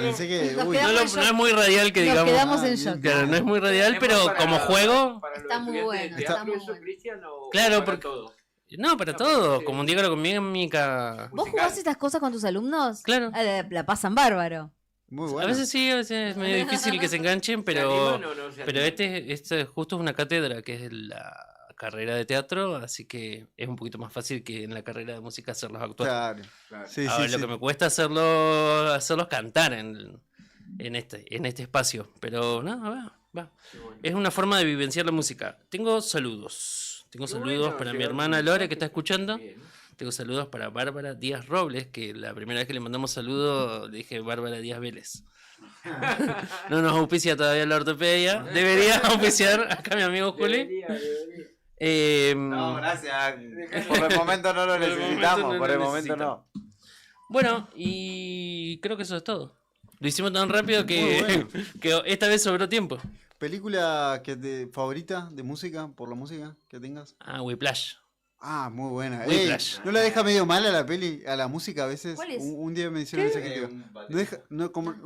[SPEAKER 6] Pensé que,
[SPEAKER 1] Nos
[SPEAKER 6] uy,
[SPEAKER 1] quedamos
[SPEAKER 18] No es muy radial que
[SPEAKER 1] Nos
[SPEAKER 18] digamos.
[SPEAKER 1] quedamos en shock.
[SPEAKER 18] Claro, no es muy radial, pero
[SPEAKER 2] Para-
[SPEAKER 18] como juego.
[SPEAKER 2] para los
[SPEAKER 1] Está muy
[SPEAKER 2] estudiantes
[SPEAKER 1] bueno,
[SPEAKER 2] de
[SPEAKER 1] está
[SPEAKER 2] teatro,
[SPEAKER 1] muy
[SPEAKER 2] ¿eso,
[SPEAKER 1] bueno.
[SPEAKER 2] Cristian, o
[SPEAKER 18] Claro,
[SPEAKER 2] para
[SPEAKER 18] porque-
[SPEAKER 2] todo?
[SPEAKER 18] No, para todo. Como digo, la
[SPEAKER 1] ¿Vos jugás estas cosas con tus alumnos?
[SPEAKER 18] Claro.
[SPEAKER 1] La pasan bárbaro.
[SPEAKER 6] muy
[SPEAKER 18] A
[SPEAKER 6] bueno.
[SPEAKER 18] veces sí, a veces es medio difícil que se enganchen, pero,
[SPEAKER 2] animan o no se
[SPEAKER 18] pero
[SPEAKER 2] animan?
[SPEAKER 18] este justo es una cátedra que es la carrera de teatro, así que es un poquito más fácil que en la carrera de música hacerlos actuar.
[SPEAKER 6] Claro. Sí,
[SPEAKER 18] Ahora,
[SPEAKER 6] sí,
[SPEAKER 18] lo
[SPEAKER 6] sí.
[SPEAKER 18] que me cuesta hacerlos cantar en este espacio, pero no, va. Es una forma de vivenciar la música. Tengo saludos. Tengo
[SPEAKER 2] Qué
[SPEAKER 18] saludos
[SPEAKER 2] bueno,
[SPEAKER 18] para mi
[SPEAKER 2] llegaron
[SPEAKER 18] hermana
[SPEAKER 2] mensajes.
[SPEAKER 18] Lore que está escuchando.
[SPEAKER 2] Bien.
[SPEAKER 18] Tengo saludos para Bárbara Díaz Robles, que la primera vez que le mandamos saludos le dije Bárbara Díaz Vélez. No nos auspicia todavía la ortopedia. Debería auspiciar acá mi amigo Juli.
[SPEAKER 3] No, gracias. Por el momento no lo
[SPEAKER 18] Por el momento
[SPEAKER 3] necesitamos.
[SPEAKER 18] no
[SPEAKER 3] Por
[SPEAKER 18] lo
[SPEAKER 3] el momento no.
[SPEAKER 18] Bueno, y creo que eso es todo. Lo hicimos tan rápido
[SPEAKER 6] Muy
[SPEAKER 18] que,
[SPEAKER 6] bueno.
[SPEAKER 18] que esta vez sobró tiempo.
[SPEAKER 6] ¿Película favorita de música, por la música que tengas?
[SPEAKER 18] Whiplash.
[SPEAKER 6] Ah, muy buena.
[SPEAKER 18] Whiplash.
[SPEAKER 6] ¿No la deja medio mal a la peli, a la música a veces?
[SPEAKER 1] ¿Cuál es?
[SPEAKER 6] Un día me hicieron esa crítica.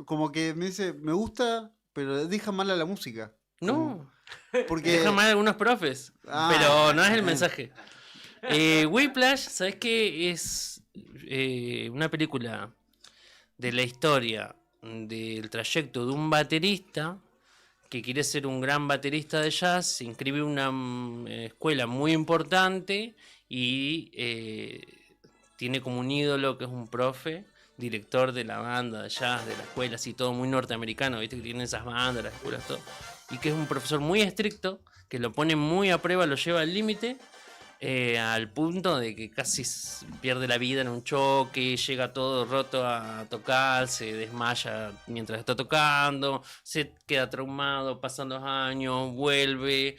[SPEAKER 6] Como que me dice, me gusta, pero deja mal a la música.
[SPEAKER 18] No.
[SPEAKER 6] Porque...
[SPEAKER 18] Deja mal algunos profes.
[SPEAKER 6] Ah,
[SPEAKER 18] pero no es el
[SPEAKER 6] bien.
[SPEAKER 18] mensaje. Whiplash, ¿sabes qué? Es una película de la historia del trayecto de un baterista que quiere ser un gran baterista de jazz, se inscribe en una escuela muy importante y tiene como un ídolo que es un profe, director de la banda de jazz, de la escuela, así todo muy norteamericano, viste que tienen esas bandas, las escuelas, todo. Y que es un profesor muy estricto, que lo pone muy a prueba, lo lleva al límite, al punto de que casi pierde la vida en un choque, llega todo roto a tocar, se desmaya mientras está tocando, se queda traumado, pasan los años, vuelve,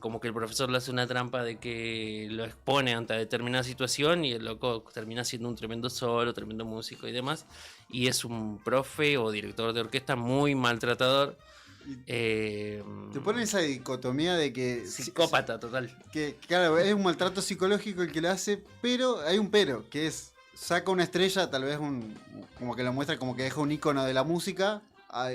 [SPEAKER 18] como que el profesor le hace una trampa de que lo expone ante determinada situación y el loco termina siendo un tremendo solo, tremendo músico y demás, y es un profe o director de orquesta muy maltratador.
[SPEAKER 6] Te ponen esa dicotomía de que...
[SPEAKER 18] Psicópata total.
[SPEAKER 6] Que claro, es un maltrato psicológico el que le hace, pero hay un pero, que es, saca una estrella, tal vez como que lo muestra como que deja un icono de la música a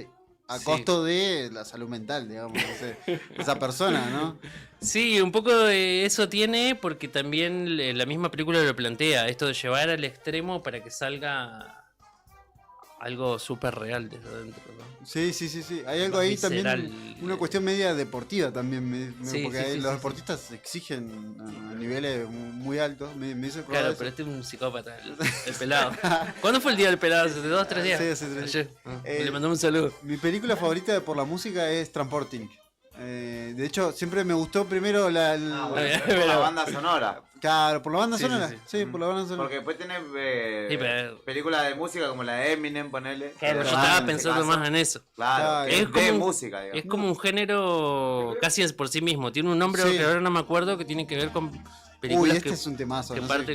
[SPEAKER 18] Sí.
[SPEAKER 6] costo de la salud mental, digamos, no sé, esa persona, ¿no?
[SPEAKER 18] Sí, un poco de eso tiene, porque también la misma película lo plantea, esto de llevar al extremo para que salga algo súper real desde adentro, ¿no?
[SPEAKER 6] Sí. Hay algo ahí
[SPEAKER 18] Visceral.
[SPEAKER 6] también, una cuestión media deportiva también,
[SPEAKER 18] Sí,
[SPEAKER 6] porque
[SPEAKER 18] sí, sí,
[SPEAKER 6] los
[SPEAKER 18] sí,
[SPEAKER 6] deportistas exigen a niveles muy altos, me hizo acordar
[SPEAKER 18] Claro,
[SPEAKER 6] de eso.
[SPEAKER 18] pero este es un psicópata, el pelado. ¿Cuándo fue el día del pelado? ¿Hace 2 o 3 días?
[SPEAKER 6] Sí, hace 3 días.
[SPEAKER 18] Ayer. Le mandamos un saludo.
[SPEAKER 6] Mi película favorita por la música es Transporting. De hecho, siempre me gustó primero la
[SPEAKER 3] banda sonora.
[SPEAKER 6] Claro, por la banda
[SPEAKER 3] Sí,
[SPEAKER 6] sonora.
[SPEAKER 3] sí,
[SPEAKER 6] Sí,
[SPEAKER 3] sí.
[SPEAKER 6] por la banda sonora.
[SPEAKER 3] Porque después tenés
[SPEAKER 18] Sí, pero-
[SPEAKER 3] películas de música como la de Eminem, ponele.
[SPEAKER 18] Claro, yo
[SPEAKER 3] Pero
[SPEAKER 18] estaba
[SPEAKER 3] en
[SPEAKER 18] pensando
[SPEAKER 3] este caso,
[SPEAKER 18] más en eso.
[SPEAKER 3] Claro, que es de música, digamos.
[SPEAKER 18] Es como un género casi es por sí mismo. Tiene un nombre
[SPEAKER 6] Sí.
[SPEAKER 18] que ahora no me acuerdo que tiene que ver con películas
[SPEAKER 6] Uy, este es un temazo,
[SPEAKER 18] que
[SPEAKER 6] no sé.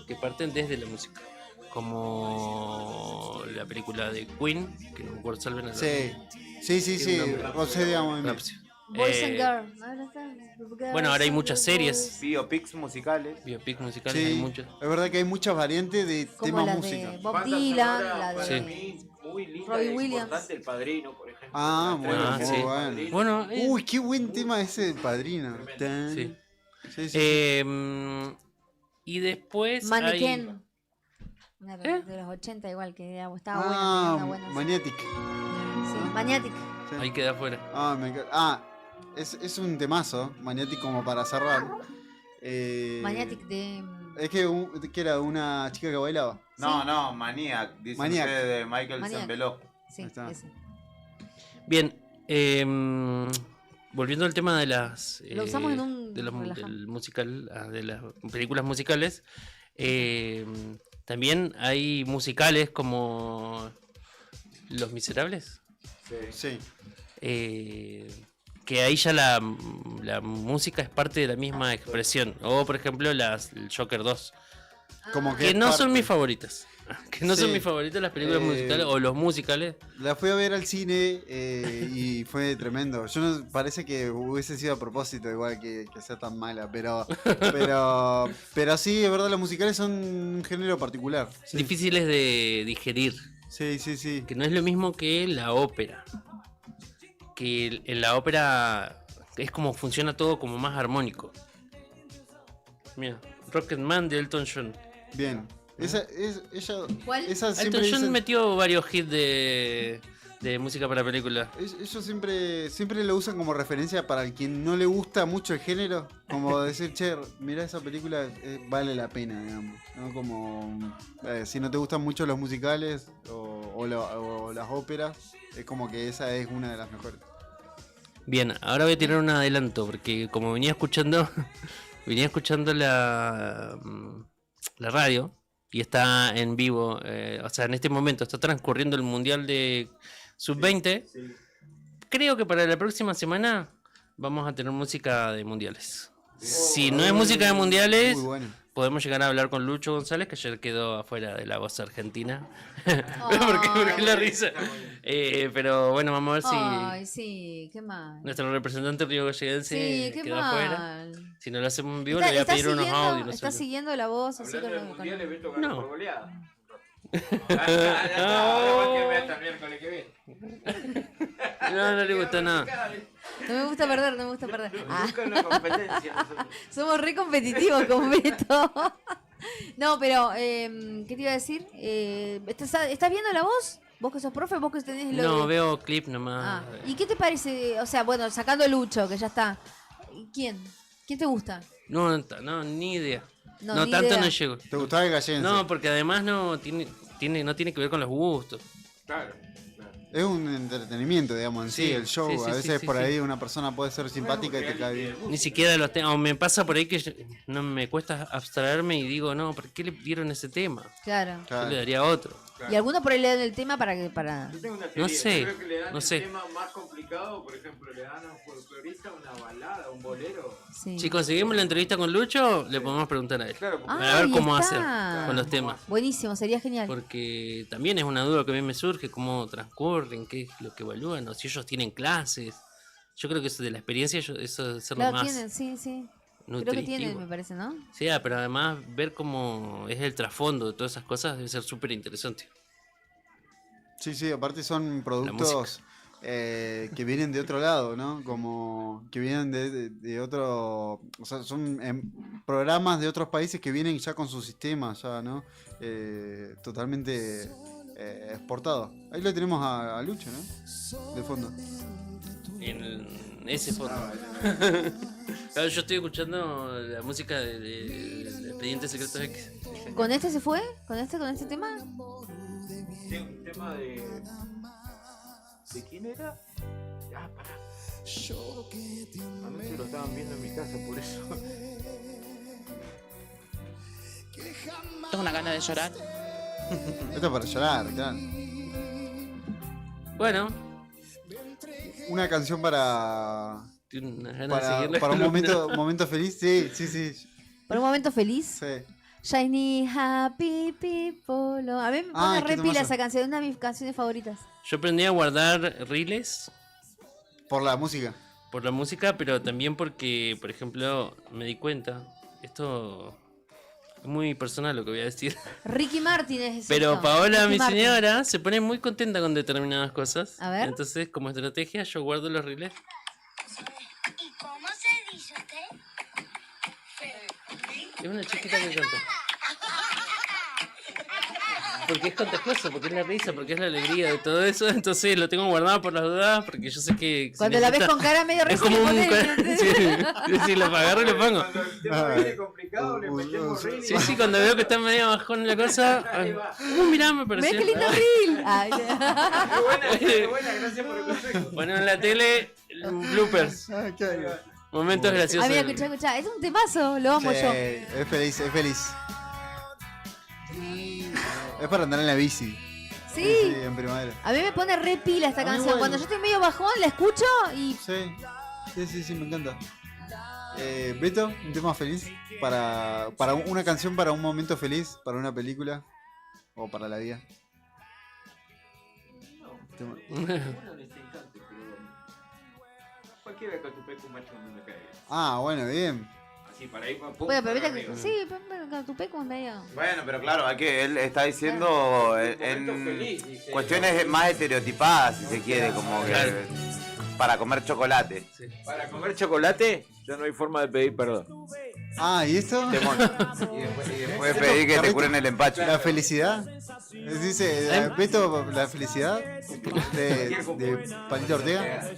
[SPEAKER 18] que parten desde la música. Como la película de Queen, que no me acuerdo, salven a
[SPEAKER 6] Sí. O sea, digamos.
[SPEAKER 1] Boys and Girls.
[SPEAKER 18] Bueno, ahora hay muchas series.
[SPEAKER 3] Biopics musicales.
[SPEAKER 18] Biopics musicales,
[SPEAKER 6] Sí,
[SPEAKER 18] hay muchas.
[SPEAKER 6] es verdad que hay muchas variantes de
[SPEAKER 1] Como
[SPEAKER 6] temas
[SPEAKER 1] la
[SPEAKER 6] música.
[SPEAKER 1] de Bob Dylan, la de
[SPEAKER 18] Sí.
[SPEAKER 2] Muy linda
[SPEAKER 1] Robbie
[SPEAKER 2] e
[SPEAKER 1] Williams.
[SPEAKER 2] importante El Padrino, por ejemplo.
[SPEAKER 6] Ah, bueno,
[SPEAKER 18] Ah,
[SPEAKER 6] muy
[SPEAKER 18] sí.
[SPEAKER 6] bueno.
[SPEAKER 18] Bueno,
[SPEAKER 6] Uy, qué buen tema ese del Padrino.
[SPEAKER 18] Sí.
[SPEAKER 6] Sí.
[SPEAKER 18] Y después
[SPEAKER 1] Mannequin. Una de los 80 igual, que estaba buena,
[SPEAKER 6] Ah,
[SPEAKER 1] tenía una buena.
[SPEAKER 6] Magnetic.
[SPEAKER 1] Sí, Magnetic.
[SPEAKER 18] ahí queda afuera.
[SPEAKER 6] Ah, me encanta. Ah, es un temazo, Magnetic como para cerrar.
[SPEAKER 1] Magnetic de...
[SPEAKER 6] Es que, que era una chica que bailaba.
[SPEAKER 3] No, Maniac, dice
[SPEAKER 6] Maniac.
[SPEAKER 3] usted de Michael
[SPEAKER 1] Maniac.
[SPEAKER 3] Zembeló.
[SPEAKER 1] Sí,
[SPEAKER 6] Ahí está.
[SPEAKER 1] ese.
[SPEAKER 18] Bien, volviendo al tema de las
[SPEAKER 1] Lo usamos en un
[SPEAKER 18] de
[SPEAKER 1] relajante.
[SPEAKER 18] del musical, de las películas musicales, también hay musicales como Los Miserables.
[SPEAKER 6] Sí.
[SPEAKER 18] Que ahí ya la música es parte de la misma expresión. O por ejemplo el Joker 2.
[SPEAKER 6] Como
[SPEAKER 18] Que
[SPEAKER 6] es
[SPEAKER 18] no son
[SPEAKER 6] parte.
[SPEAKER 18] mis favoritas. Que no son
[SPEAKER 6] Sí.
[SPEAKER 18] mis favoritas las películas musicales o los musicales.
[SPEAKER 6] La fui a ver al cine y fue tremendo. Yo no, parece que hubiese sido a propósito, igual que sea tan mala, pero sí, es verdad, los musicales son un género particular. Sí.
[SPEAKER 18] Difíciles de digerir.
[SPEAKER 6] Sí.
[SPEAKER 18] Que no es lo mismo que la ópera. Que en la ópera es como funciona todo como más armónico. Mira, Rocketman de Elton John.
[SPEAKER 6] Bien. Ella
[SPEAKER 1] ¿Cuál?
[SPEAKER 6] Esa
[SPEAKER 18] Elton
[SPEAKER 6] siempre
[SPEAKER 18] John
[SPEAKER 6] dicen-
[SPEAKER 18] metió varios hits de música para película.
[SPEAKER 6] Ellos siempre lo usan como referencia para quien no le gusta mucho el género, como decir, che, mirá esa película, vale la pena, digamos, ¿no? Como si no te gustan mucho los musicales o las óperas, es como que esa es una de las mejores.
[SPEAKER 18] Bien, ahora voy a tirar un adelanto, porque como venía escuchando la radio y está en vivo, o sea, en este momento está transcurriendo el Mundial de Sub-20. Creo que para la próxima semana vamos a tener música de mundiales. Si no es música de mundiales,
[SPEAKER 6] Muy bueno.
[SPEAKER 18] podemos llegar a hablar con Lucho González, que ayer quedó afuera de la voz argentina. ¿Por qué la risa? Pero bueno, vamos a ver si
[SPEAKER 1] Ay, sí, qué mal.
[SPEAKER 18] nuestro representante río galleguense
[SPEAKER 1] Sí, qué
[SPEAKER 18] queda
[SPEAKER 1] mal.
[SPEAKER 18] afuera. Si no lo hacemos en vivo, le voy a pedir unos audios. no sé.
[SPEAKER 1] Está siguiendo la voz así
[SPEAKER 2] Hablando de
[SPEAKER 1] con
[SPEAKER 2] mundiales, Beto
[SPEAKER 18] No.
[SPEAKER 2] ganó por goleada. Ahora que hasta el miércoles que viene.
[SPEAKER 18] No le gusta nada.
[SPEAKER 1] No me gusta perder, no me gusta perder. Ah.
[SPEAKER 2] Nunca en la competencia. nosotros.
[SPEAKER 1] Somos re competitivos con Beto. No, pero, ¿qué te iba a decir? ¿Estás viendo la voz? ¿Vos que sos profe? ¿Vos que tenés lo
[SPEAKER 18] No,
[SPEAKER 1] de-
[SPEAKER 18] veo clip nomás.
[SPEAKER 1] Ah, ¿y qué te parece? O sea, bueno, sacando Lucho, que ya está. ¿Quién? ¿Quién te gusta?
[SPEAKER 18] No, ni idea.
[SPEAKER 1] No,
[SPEAKER 18] No,
[SPEAKER 1] ni
[SPEAKER 18] tanto
[SPEAKER 1] idea.
[SPEAKER 18] no llego.
[SPEAKER 6] ¿Te gustaba el gallense?
[SPEAKER 18] No, porque además no tiene que ver con los gustos.
[SPEAKER 2] Claro.
[SPEAKER 6] Es un entretenimiento, digamos, en sí,
[SPEAKER 18] Sí,
[SPEAKER 6] el show.
[SPEAKER 18] sí, sí,
[SPEAKER 6] A veces
[SPEAKER 18] sí,
[SPEAKER 6] por
[SPEAKER 18] sí.
[SPEAKER 6] ahí una persona puede ser simpática y te cae bien.
[SPEAKER 18] Ni siquiera los temas. O me pasa por ahí que no me cuesta abstraerme y digo, no, ¿por qué le dieron ese tema?
[SPEAKER 1] Claro.
[SPEAKER 18] Yo le daría otro.
[SPEAKER 1] Y algunos por ahí le dan el tema para que.
[SPEAKER 2] Yo tengo una
[SPEAKER 18] No
[SPEAKER 2] teoría.
[SPEAKER 18] sé,
[SPEAKER 2] Yo creo que le dan
[SPEAKER 18] no
[SPEAKER 2] el
[SPEAKER 18] sé.
[SPEAKER 2] tema más complicado, por ejemplo, le dan a un folclorista una balada, un bolero.
[SPEAKER 1] Sí.
[SPEAKER 18] Si conseguimos la entrevista con Lucho, le podemos preguntar a él.
[SPEAKER 2] Claro, porque-
[SPEAKER 18] Para ver
[SPEAKER 1] Ahí
[SPEAKER 18] cómo
[SPEAKER 1] está.
[SPEAKER 18] hacer con los temas.
[SPEAKER 1] Buenísimo, sería genial.
[SPEAKER 18] Porque también es una duda que a mí me surge, cómo transcurren, qué es lo que evalúan, o si ellos tienen clases. Yo creo que eso de la experiencia, eso debe ser lo
[SPEAKER 1] Claro,
[SPEAKER 18] más
[SPEAKER 1] tienen, sí. Creo que
[SPEAKER 18] nutritivo.
[SPEAKER 1] tienen, me parece, ¿no?
[SPEAKER 18] Sí, pero además ver cómo es el trasfondo de todas esas cosas debe ser súper interesante.
[SPEAKER 6] Sí, aparte son productos que vienen de otro lado, ¿no? Como que vienen de otro... O sea, son programas de otros países que vienen ya con su sistema, ya, ¿no? Totalmente exportados. Ahí lo tenemos a Lucho, ¿no? De fondo.
[SPEAKER 18] En ese fondo. Claro, yo estoy escuchando la música de Expedientes Secretos X.
[SPEAKER 1] ¿Con este se fue? ¿Con este tema?
[SPEAKER 2] Sí, un tema de. ¿De quién era? Ah, pará. Anoche lo estaban viendo en mi casa, por eso.
[SPEAKER 19] Tengo una gana de llorar.
[SPEAKER 6] Esto es para llorar, claro.
[SPEAKER 18] Bueno.
[SPEAKER 6] Una canción para...
[SPEAKER 18] Tengo unas ganas de seguirle
[SPEAKER 6] para un
[SPEAKER 18] con la-
[SPEAKER 6] momento feliz, sí.
[SPEAKER 1] ¿Por un momento feliz?
[SPEAKER 6] Sí.
[SPEAKER 1] Shiny Happy People. No, a mí me pone
[SPEAKER 6] qué
[SPEAKER 1] re pila
[SPEAKER 6] temazo.
[SPEAKER 1] esa canción, es una de mis canciones favoritas.
[SPEAKER 18] Yo aprendí a guardar reels.
[SPEAKER 6] Por la música.
[SPEAKER 18] Por la música, pero también porque, por ejemplo, me di cuenta. Esto es muy personal lo que voy a decir.
[SPEAKER 1] Ricky Martin es
[SPEAKER 18] Pero
[SPEAKER 1] esto,
[SPEAKER 18] Paola,
[SPEAKER 1] Ricky
[SPEAKER 18] mi
[SPEAKER 1] Martin.
[SPEAKER 18] señora, se pone muy contenta con determinadas cosas.
[SPEAKER 1] A ver.
[SPEAKER 18] Entonces, como estrategia, yo guardo los reels.
[SPEAKER 20] ¿Y cómo se dice usted?
[SPEAKER 18] Es una chiquita que canta. Porque es contagioso, porque es la risa, porque es la alegría de todo eso. Entonces lo tengo guardado por las dudas, porque yo sé que... si
[SPEAKER 1] Cuando la ves
[SPEAKER 18] necesita-
[SPEAKER 1] con cara medio
[SPEAKER 18] es
[SPEAKER 1] risa,
[SPEAKER 18] como
[SPEAKER 1] le
[SPEAKER 18] un...
[SPEAKER 1] pones-
[SPEAKER 18] sí, lo agarro y lo pongo.
[SPEAKER 2] Viene complicado, le metemos ring.
[SPEAKER 18] Sí, cuando veo que está medio bajón la cosa... mirá, me pareció.
[SPEAKER 1] Mirá qué lindo reel. Ay,
[SPEAKER 2] Qué buena, gracias por el consejo.
[SPEAKER 18] Bueno, en la tele, bloopers. Momentos graciosos.
[SPEAKER 1] Ah, mira, escuchá, es un temazo, lo amo
[SPEAKER 6] Sí,
[SPEAKER 1] yo.
[SPEAKER 6] es feliz. Es para andar en la bici.
[SPEAKER 1] Sí.
[SPEAKER 6] En primavera.
[SPEAKER 1] A mí me pone re pila esta
[SPEAKER 6] A mí
[SPEAKER 1] canción.
[SPEAKER 6] igual.
[SPEAKER 1] Cuando yo estoy medio bajón, la escucho y.
[SPEAKER 6] Sí, me encanta. Beto, un tema feliz para una canción para un momento feliz, para una película O para la vida.
[SPEAKER 2] Uno les encanta, pero cualquiera de Catupecu macho no me cae bien.
[SPEAKER 6] Ah, bueno, bien.
[SPEAKER 2] Así para ir pum,
[SPEAKER 1] Bueno, pero
[SPEAKER 2] para
[SPEAKER 1] viste que.
[SPEAKER 2] arriba.
[SPEAKER 1] Sí, pero Catupecu es medio.
[SPEAKER 3] Bueno, pero claro, hay que él está diciendo en
[SPEAKER 2] feliz, dice.
[SPEAKER 3] cuestiones más estereotipadas, si se quiere, como que para comer chocolate.
[SPEAKER 2] Para comer chocolate ya no hay forma de pedir perdón.
[SPEAKER 6] Ah, ¿y esto?
[SPEAKER 3] Temón. Y después pedir que te curen el empacho.
[SPEAKER 6] La felicidad. Dice, Beto, la felicidad de Palito Ortega.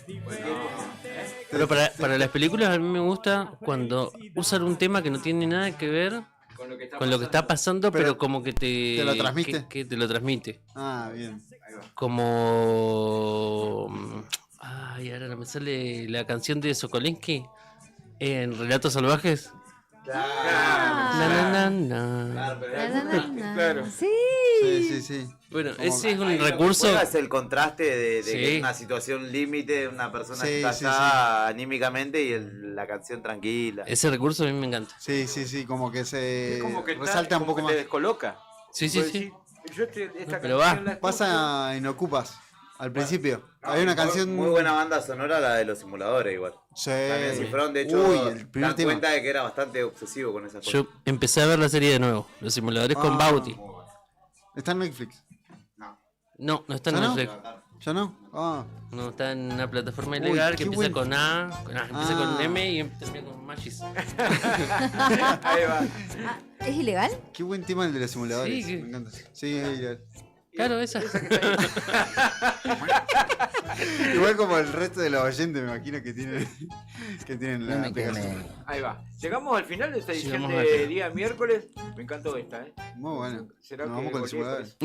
[SPEAKER 18] Pero para las películas a mí me gusta cuando usan un tema que no tiene nada que ver con lo que está pasando, pero como que te
[SPEAKER 6] lo transmite.
[SPEAKER 18] Que te lo transmite.
[SPEAKER 6] Ah, bien.
[SPEAKER 18] Como... Ay, ahora no me sale la canción de Sokolinsky en Relatos Salvajes.
[SPEAKER 2] Claro.
[SPEAKER 6] Sí.
[SPEAKER 18] Bueno,
[SPEAKER 3] Como
[SPEAKER 18] ese es
[SPEAKER 3] que
[SPEAKER 18] un
[SPEAKER 3] ahí lo que
[SPEAKER 18] recurso.
[SPEAKER 3] juega es el contraste de
[SPEAKER 18] Sí.
[SPEAKER 3] que es una situación límite, una persona
[SPEAKER 6] Sí,
[SPEAKER 3] que está
[SPEAKER 6] sí,
[SPEAKER 3] allá anímicamente y la canción tranquila.
[SPEAKER 18] Ese recurso a mí me encanta.
[SPEAKER 6] Sí, como que se
[SPEAKER 2] Como que
[SPEAKER 6] resalta un poco
[SPEAKER 2] te
[SPEAKER 6] más.
[SPEAKER 2] descoloca.
[SPEAKER 18] Sí.
[SPEAKER 2] Yo esta
[SPEAKER 18] Pero
[SPEAKER 2] canción la
[SPEAKER 6] Pasa en Ocupas, al principio. Hay una canción...
[SPEAKER 3] Muy buena banda sonora la de los simuladores igual.
[SPEAKER 6] Sí.
[SPEAKER 3] También Cifrón, de hecho,
[SPEAKER 6] Uy, el primer
[SPEAKER 3] dan
[SPEAKER 6] tema.
[SPEAKER 3] cuenta de que era bastante obsesivo con esas cosas.
[SPEAKER 18] Yo empecé a ver la serie de nuevo, Los Simuladores con Bauti.
[SPEAKER 6] ¿Está en Netflix?
[SPEAKER 18] No está en
[SPEAKER 6] ¿Ya no?
[SPEAKER 18] Netflix.
[SPEAKER 6] ¿Ya no? Ah.
[SPEAKER 18] No, está en una plataforma
[SPEAKER 6] Uy,
[SPEAKER 18] ilegal que
[SPEAKER 6] qué
[SPEAKER 18] empieza
[SPEAKER 6] buen-
[SPEAKER 18] con empieza con
[SPEAKER 6] Ah.
[SPEAKER 18] M y termina con Magis.
[SPEAKER 2] Ahí va.
[SPEAKER 1] ¿Es ilegal?
[SPEAKER 6] Qué buen tema el de los simuladores.
[SPEAKER 18] Sí,
[SPEAKER 6] Me encanta. Sí, es ideal.
[SPEAKER 18] Claro, esa.
[SPEAKER 6] Igual como el resto de los oyentes, me imagino que tienen la aplicación.
[SPEAKER 2] Ahí va. Llegamos al final de esta edición
[SPEAKER 18] Llegamos al
[SPEAKER 2] de
[SPEAKER 18] final.
[SPEAKER 2] día miércoles. Me encantó esta, ¿eh?
[SPEAKER 6] Muy bueno.
[SPEAKER 2] ¿Será
[SPEAKER 6] Nos
[SPEAKER 2] que
[SPEAKER 6] vamos con
[SPEAKER 2] volví a
[SPEAKER 6] simuladores.